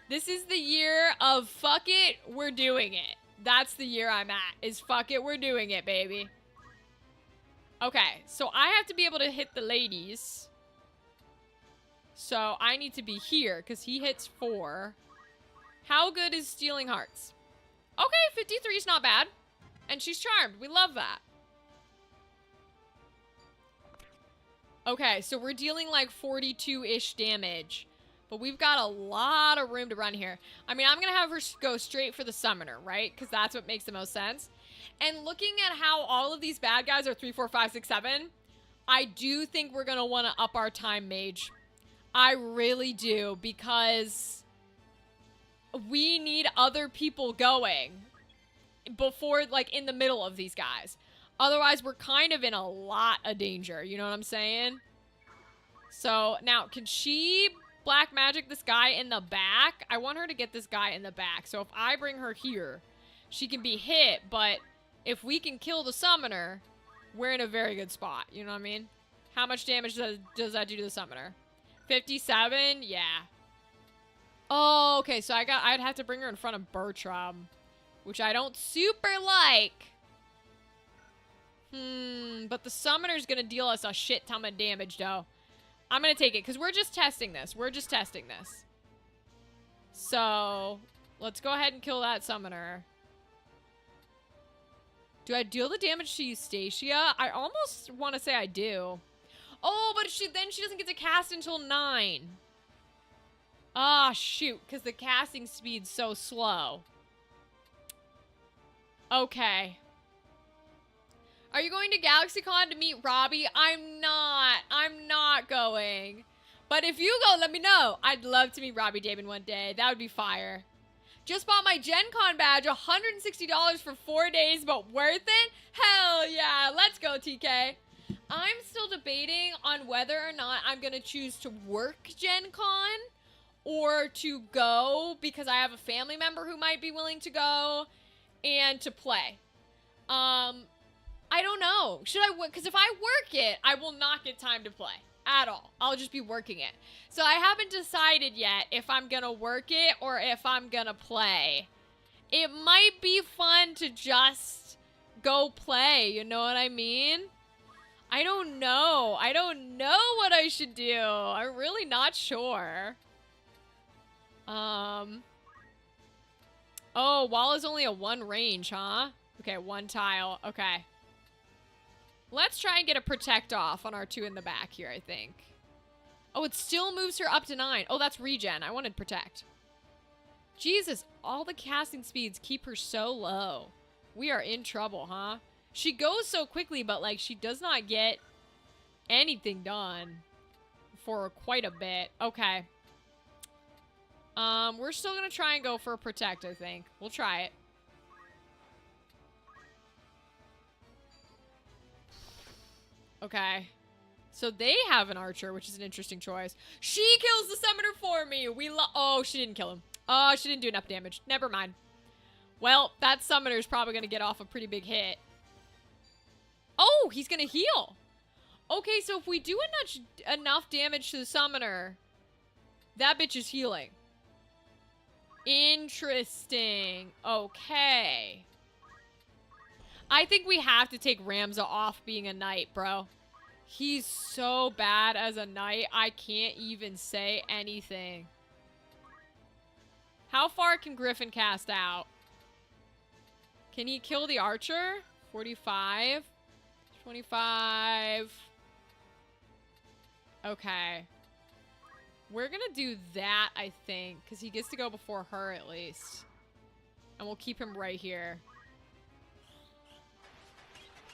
This is the year of fuck it, we're doing it. That's the year I'm at, is fuck it, we're doing it, baby. Okay, so I have to be able to hit the ladies. So I need to be here, because he hits 4. How good is Stealing Hearts? Okay, 53 is not bad. And she's charmed. We love that. Okay, so we're dealing like 42-ish damage. But we've got a lot of room to run here. I mean, I'm going to have her go straight for the summoner, right? Because that's what makes the most sense. And looking at how all of these bad guys are 3, 4, 5, 6, 7, I do think we're going to want to up our time mage. I really do, because we need other people going before, like, in the middle of these guys. Otherwise, we're kind of in a lot of danger. You know what I'm saying? So, now, can she black magic this guy in the back? I want her to get this guy in the back. So if I bring her here, she can be hit, but if we can kill the summoner, we're in a very good spot. You know what I mean? How much damage does that do to the summoner? 57? Yeah. Oh, okay. So I'd have to bring her in front of Bertram, which I don't super like. But the summoner's gonna deal us a shit ton of damage, though. I'm going to take it, because we're just testing this. We're just testing this. So, let's go ahead and kill that summoner. Do I deal the damage to Eustacia? I almost want to say I do. Oh, but then she doesn't get to cast until 9. Ah, shoot, because the casting speed's so slow. Okay. Are you going to GalaxyCon to meet Robbie? I'm not going. But if you go, let me know. I'd love to meet Robbie Damon one day. That would be fire. Just bought my Gen Con badge, $160 for 4 days, but worth it? Hell yeah. Let's go, TK. I'm still debating on whether or not I'm going to choose to work Gen Con or to go because I have a family member who might be willing to go and to play. I don't know. Should I work? Because if I work it, I will not get time to play. at all. I'll just be working it. So I haven't decided yet if I'm gonna work it or if I'm gonna play. It might be fun to just go play, you know what I mean? I don't know. I don't know what I should do. I'm really not sure. Oh, wall is only a 1 range, huh? Okay, 1 tile. Okay. Let's try and get a protect off on our 2 in the back here, I think. Oh, it still moves her up to 9. Oh, that's regen. I wanted protect. Jesus, all the casting speeds keep her so low. We are in trouble, huh? She goes so quickly, but, like, she does not get anything done for quite a bit. Okay. We're still gonna try and go for a protect, I think. We'll try it. Okay. So they have an archer, which is an interesting choice. She kills the summoner for me! Oh, she didn't kill him. Oh, she didn't do enough damage. Never mind. Well, that summoner's probably gonna get off a pretty big hit. Oh, he's gonna heal! Okay, so if we do enough damage to the summoner, that bitch is healing. Interesting. Okay. I think we have to take Ramza off being a knight, bro. He's so bad as a knight, I can't even say anything. How far can Griffin cast out? Can he kill the archer? 45. 25. Okay. We're gonna do that, I think, because he gets to go before her at least. And we'll keep him right here.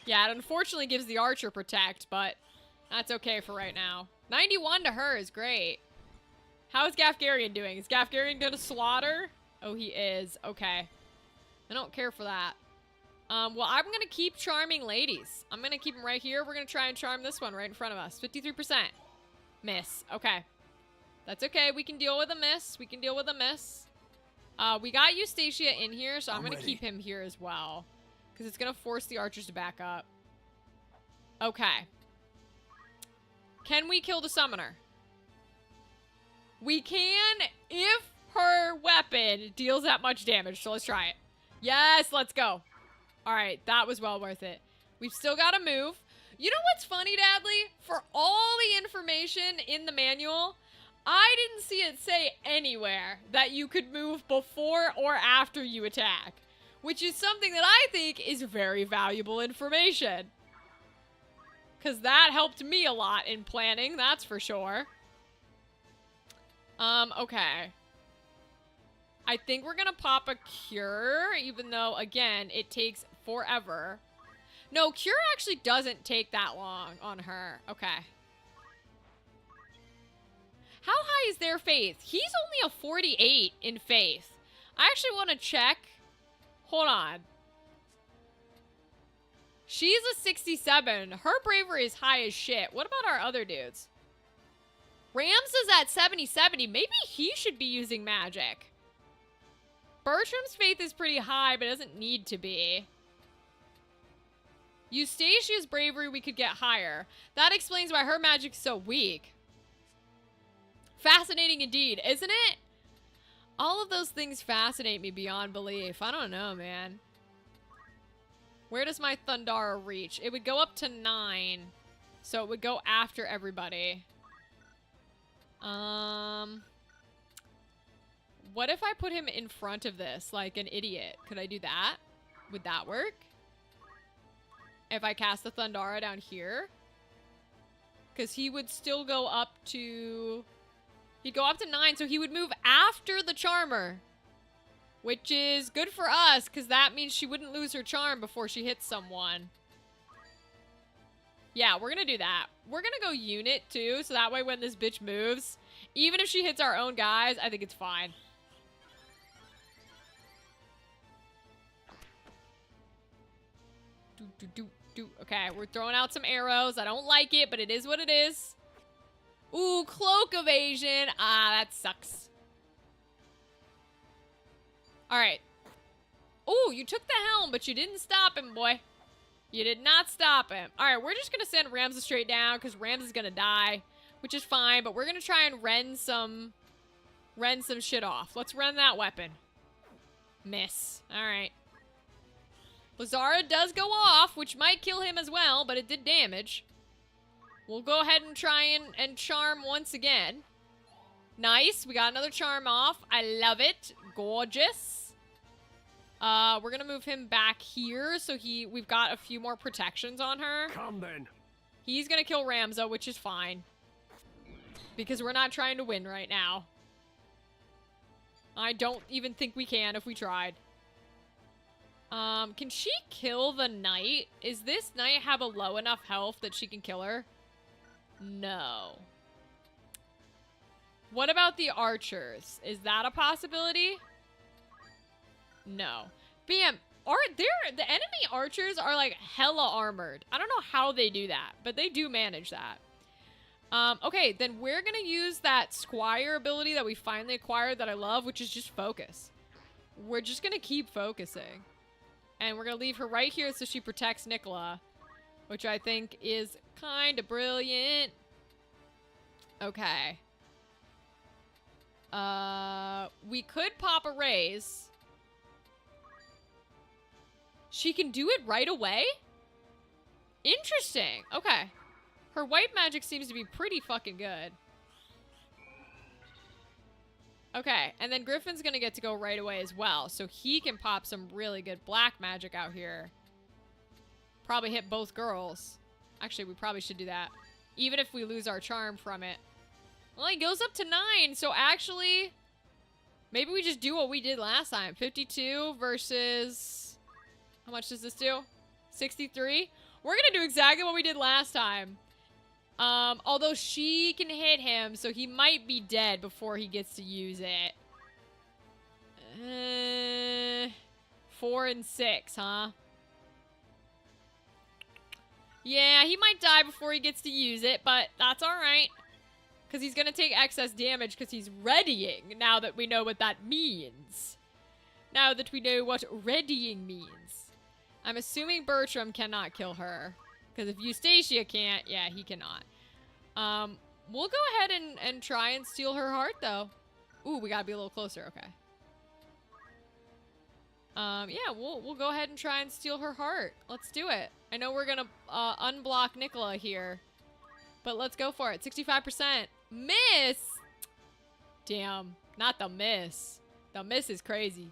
Yeah, it unfortunately gives the archer protect, but that's okay for right now. 91 to her is great. How is Gafgarian doing? Is Gafgarian gonna slaughter? Oh, he is. Okay. I don't care for that. Well, I'm gonna keep charming ladies. I'm gonna keep them right here. We're gonna try and charm this one right in front of us. 53%. Miss. Okay. That's okay. We can deal with a miss. We can deal with a miss. We got Eustacia in here, so I'm going to keep him here as well. Because it's going to force the archers to back up. Okay. Can we kill the summoner? We can if her weapon deals that much damage. So let's try it. Yes, let's go. All right, that was well worth it. We've still got to move. You know what's funny, Dadley? For all the information in the manual, I didn't see it say anywhere that you could move before or after you attack, which is something that I think is very valuable information. Because that helped me a lot in planning, that's for sure. Okay. I think we're gonna pop a cure, even though, again, it takes forever. No, cure actually doesn't take that long on her. Okay. How high is their faith? He's only a 48 in faith. I actually want to check. Hold on. She's a 67. Her bravery is high as shit. What about our other dudes? Rams is at 70-70. Maybe he should be using magic. Bertram's faith is pretty high, but doesn't need to be. Eustacia's bravery we could get higher. That explains why her magic's so weak. Fascinating indeed, isn't it? All of those things fascinate me beyond belief. I don't know, man. Where does my Thundara reach? It would go up to 9. So it would go after everybody. What if I put him in front of this like an idiot? Could I do that? Would that work? If I cast the Thundara down here? Because he would still go up to... He'd go up to 9, so he would move after the Charmer. Which is good for us, because that means she wouldn't lose her charm before she hits someone. Yeah, we're going to do that. We're going to go unit, too, so that way when this bitch moves, even if she hits our own guys, I think it's fine. Okay, we're throwing out some arrows. I don't like it, but it is what it is. Ooh, cloak evasion. Ah, that sucks. All right. Ooh, you took the helm, but you didn't stop him, boy. You did not stop him. All right, we're just going to send Ramza straight down because Ramza's going to die. which is fine, but we're gonna try and rend some shit off. Let's rend that weapon. Miss. Alright. Lazara does go off, which might kill him as well, but it did damage. We'll go ahead and try and charm once again. Nice. We got another charm off. I love it. Gorgeous. We're gonna move him back here, so we've got a few more protections on her. Come then. He's gonna kill Ramza, which is fine. Because we're not trying to win right now. I don't even think we can if we tried. Can she kill the knight? Is this knight have a low enough health that she can kill her? No. What about the archers? Is that a possibility? No. Bam. The enemy archers are like hella armored. I don't know how they do that, but they do manage that. Okay, then we're gonna use that squire ability that we finally acquired that I love, which is just focus. We're just gonna keep focusing. And we're gonna leave her right here so she protects Nicola, which I think is kind of brilliant. Okay. We could pop a raise. She can do it right away? Interesting. Okay. Her white magic seems to be pretty fucking good. Okay, and then Griffin's gonna get to go right away as well, so he can pop some really good black magic out here. Probably hit both girls. Actually, we probably should do that. Even if we lose our charm from it. Well, he goes up to 9, so actually, maybe we just do what we did last time. 52 versus... How much does this do? 63? We're gonna do exactly what we did last time. Although she can hit him, so he might be dead before he gets to use it. 4 and 6, huh? Yeah, he might die before he gets to use it, but that's alright. Because he's gonna take excess damage because he's readying, now that we know what that means. Now that we know what readying means. I'm assuming Bertram cannot kill her. Because if Eustacia can't, yeah, he cannot. We'll go ahead and try and steal her heart, though. Ooh, we gotta be a little closer, okay. Yeah, we'll go ahead and try and steal her heart. Let's do it. I know we're gonna unblock Nicola here. But let's go for it. 65%. Miss! Damn, not the miss. The miss is crazy.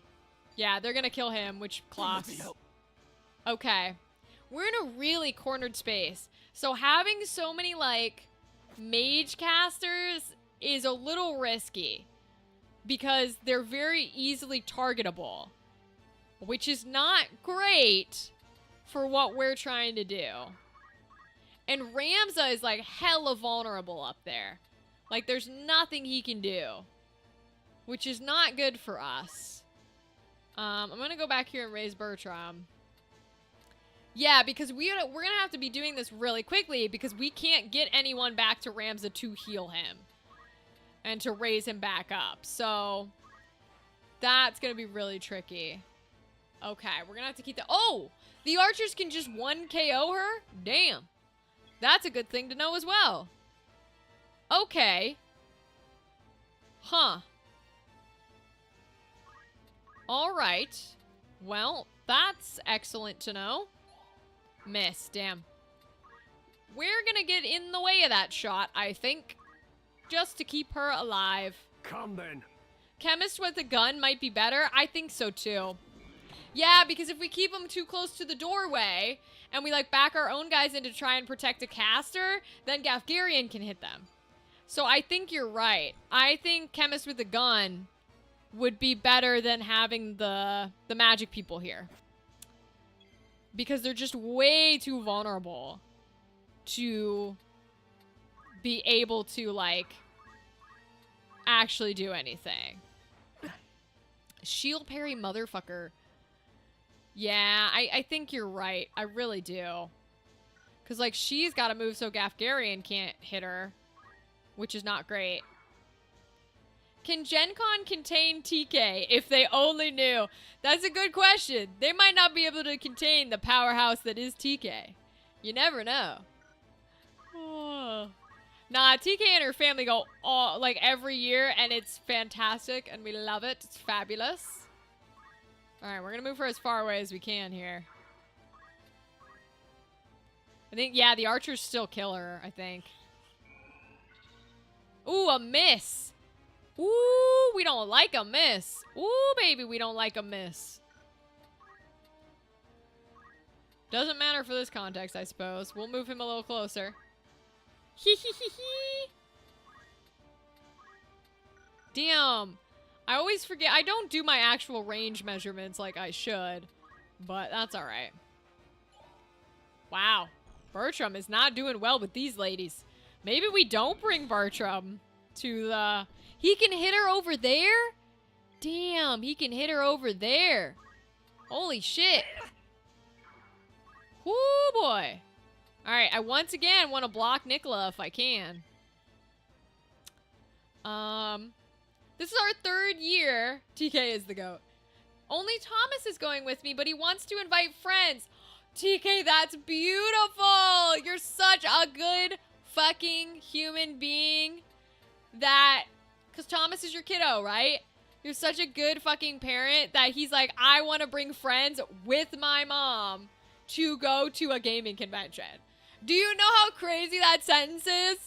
Yeah, they're gonna kill him, which clocks. Okay. We're in a really cornered space. So having so many, like, mage casters is a little risky. Because they're very easily targetable. Which is not great for what we're trying to do. And Ramza is, like, hella vulnerable up there. Like, there's nothing he can do. Which is not good for us. I'm gonna go back here and raise Bertram. Yeah, because we're gonna have to be doing this really quickly because we can't get anyone back to Ramza to heal him. And to raise him back up. So, that's gonna be really tricky. Okay, we're gonna have to keep the... Oh! The archers can just 1 KO her? Damn. That's a good thing to know as well. Okay. Huh. Alright. Well, that's excellent to know. Miss, damn. We're gonna get in the way of that shot, I think. Just to keep her alive. Come then. Chemist with a gun might be better. I think so too. Yeah, because if we keep them too close to the doorway, and we like back our own guys in to try and protect a caster, then Gafgarian can hit them. So I think you're right. I think Chemist with a gun would be better than having the magic people here. Because they're just way too vulnerable to be able to, like, actually do anything. Shield parry motherfucker. Yeah, I think you're right. I really do. Because, like, she's got to move so Gafgarian can't hit her. Which is not great. Can Gen Con contain TK? If they only knew. That's a good question. They might not be able to contain the powerhouse that is TK. You never know. Oh. Nah, TK and her family go all, like, every year, and it's fantastic, and we love it. It's fabulous. Alright, we're gonna move her as far away as we can here. I think, yeah, the archers still kill her, I think. Ooh, a miss. Ooh, we don't like a miss. Ooh, baby, we don't like a miss. Doesn't matter for this context, I suppose. We'll move him a little closer. Hee hee hee hee. Damn. I always forget. I don't do my actual range measurements like I should. But that's alright. Wow. Bertram is not doing well with these ladies. Maybe we don't bring Bertram to the... He can hit her over there? Damn, he can hit her over there. Holy shit. Whoo, boy. Alright, I once again want to block Nicola if I can. This is our 3rd year. TK is the GOAT. Only Thomas is going with me, but he wants to invite friends. TK, that's beautiful. You're such a good fucking human being. Because Thomas is your kiddo, right? You're such a good fucking parent that he's like, I want to bring friends with my mom to go to a gaming convention. Do you know how crazy that sentence is?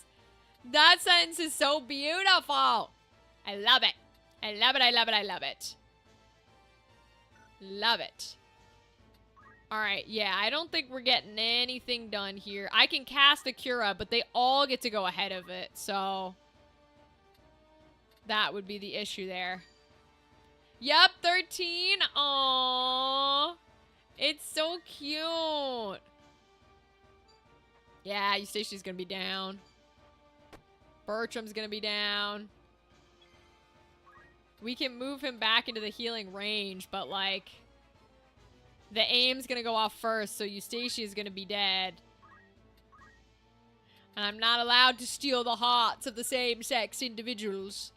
That sentence is so beautiful. I love it. I love it, I love it, I love it. Love it. Alright, yeah, I don't think we're getting anything done here. I can cast a Cura, but they all get to go ahead of it, so... That would be the issue there. Yep, 13. Aww. It's so cute. Yeah, Eustatia's gonna be down. Bertram's gonna be down. We can move him back into the healing range, but, like... The aim's gonna go off first, so Eustatia's gonna be dead. And I'm not allowed to steal the hearts of the same-sex individuals.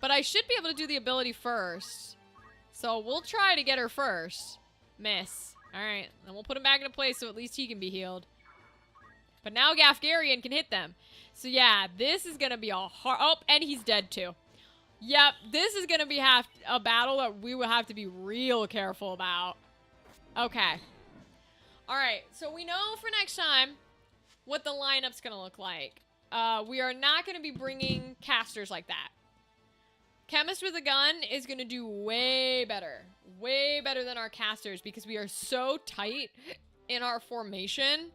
But I should be able to do the ability first. So we'll try to get her first. Miss. Alright, then we'll put him back into place so at least he can be healed. But now Gafgarian can hit them. So yeah, this is gonna be a hard... Oh, and he's dead too. Yep, this is gonna be a battle that we will have to be real careful about. Okay. Alright, so we know for next time what the lineup's gonna look like. We are not gonna be bringing casters like that. Chemist with a gun is gonna do way better. Way better than our casters because we are so tight in our formation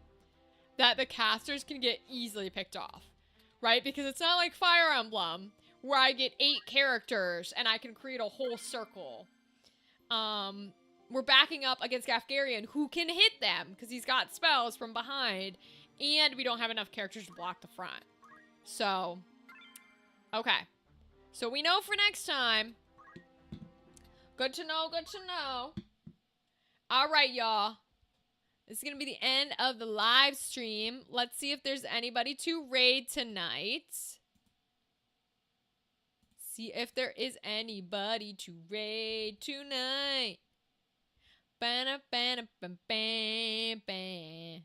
that the casters can get easily picked off. Right? Because it's not like Fire Emblem where I get 8 characters and I can create a whole circle. We're backing up against Gafgarian, who can hit them because he's got spells from behind, and we don't have enough characters to block the front. So, okay. So we know for next time. Good to know, good to know. All right, y'all. This is going to be the end of the live stream. Let's see if there's anybody to raid tonight. See if there is anybody to raid tonight. Ba ba ba ba ba.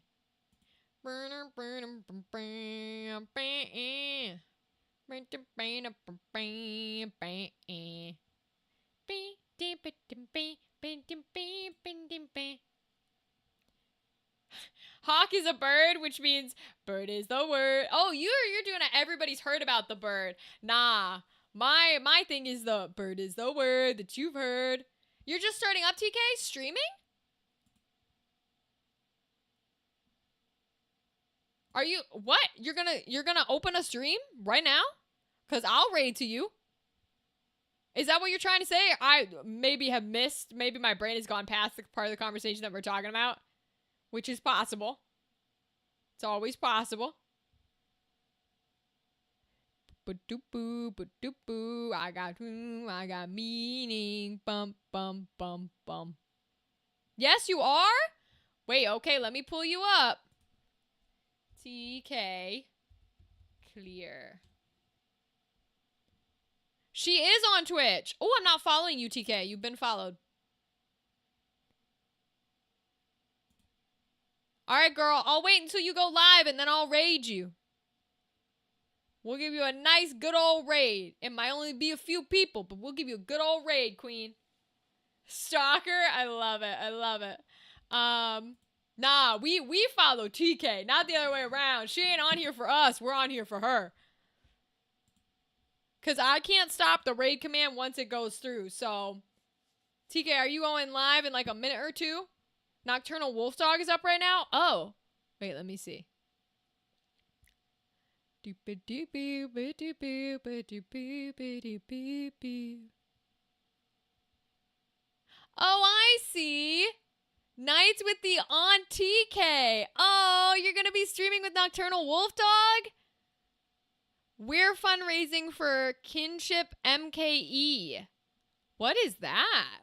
Hawk is a bird, which means bird is the word. Oh, you're doing it. Everybody's heard about the bird. Nah, my thing is the bird is the word that you've heard. You're just starting up, TK? Streaming? Are you... What? You're gonna open a stream right now? Because I'll raid to you. Is that what you're trying to say? I maybe have missed... Maybe my brain has gone past the part of the conversation that we're talking about. Which is possible. It's always possible. Ba-doop-boo, ba-doop-boo. I got meaning. Bum, bum, bum, bum. Yes, you are? Wait, okay, let me pull you up. TK. Clear. She is on Twitch. Oh, I'm not following you, TK. You've been followed. Alright, girl. I'll wait until you go live and then I'll raid you. We'll give you a nice, good old raid. It might only be a few people, but we'll give you a good old raid, queen. Stalker? I love it. I love it. Nah, we follow TK, not the other way around. She ain't on here for us. We're on here for her. Because I can't stop the raid command once it goes through. So, TK, are you going live in like a minute or two? Nocturnal Wolf Dog is up right now? Oh. Wait, let me see. Oh, I see. Nights with the on TK. Oh, you're going to be streaming with Nocturnal Wolf Dog? We're fundraising for Kinship MKE. What is that?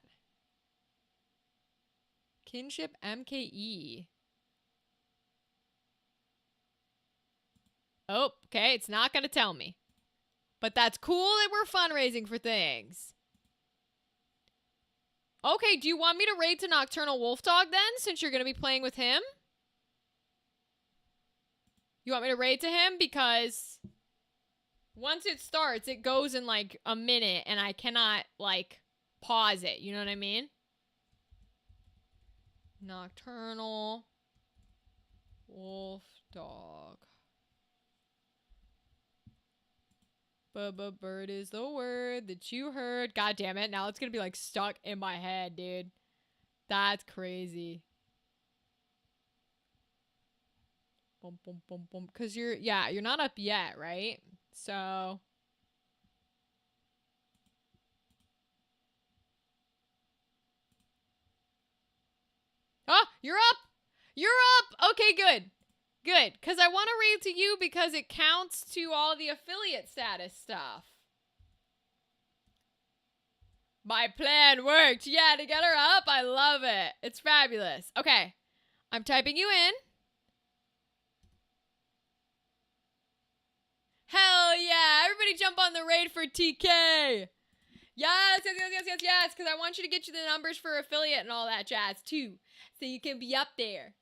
Kinship MKE. Oh, okay. It's not going to tell me. But that's cool that we're fundraising for things. Okay, do you want me to raid to Nocturnal Wolf Dog then, since you're going to be playing with him? You want me to raid to him? Because once it starts, it goes in like a minute, and I cannot, like, pause it. You know what I mean? Nocturnal Wolf Dog. Bubba bird is the word that you heard. God damn it. Now it's going to be like stuck in my head, dude. That's crazy. Boom, boom, boom, boom. Because you're not up yet, right? So. Oh, you're up. You're up. Okay, good. Good, because I want to read to you because it counts to all the affiliate status stuff. My plan worked. Yeah, to get her up. I love it. It's fabulous. Okay, I'm typing you in. Hell yeah. Everybody jump on the raid for TK. Yes, because I want you to get you the numbers for affiliate and all that jazz too, so you can be up there.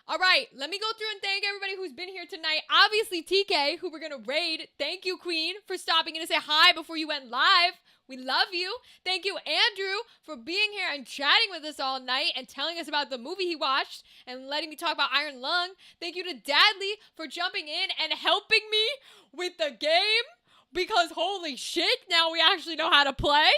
All right, let me go through and thank everybody who's been here tonight. Obviously, TK, who we're going to raid. Thank you, Queen, for stopping in to say hi before you went live. We love you. Thank you, Andrew, for being here and chatting with us all night and telling us about the movie he watched and letting me talk about Iron Lung. Thank you to Dadley for jumping in and helping me with the game because holy shit, now we actually know how to play.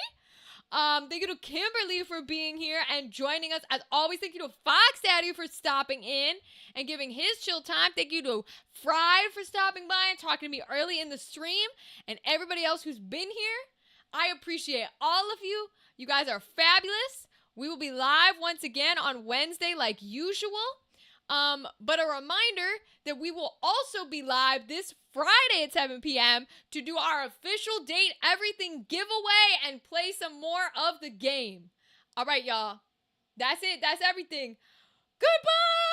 Thank you to Kimberly for being here and joining us. As always, thank you to Fox Daddy for stopping in and giving his chill time. Thank you to Fried for stopping by and talking to me early in the stream. And everybody else who's been here. I appreciate all of you. You guys are fabulous. We will be live once again on Wednesday like usual. But a reminder that we will also be live this Friday at 7 p.m. to do our official Date Everything giveaway and play some more of the game. All right, y'all. That's it. That's everything. Goodbye!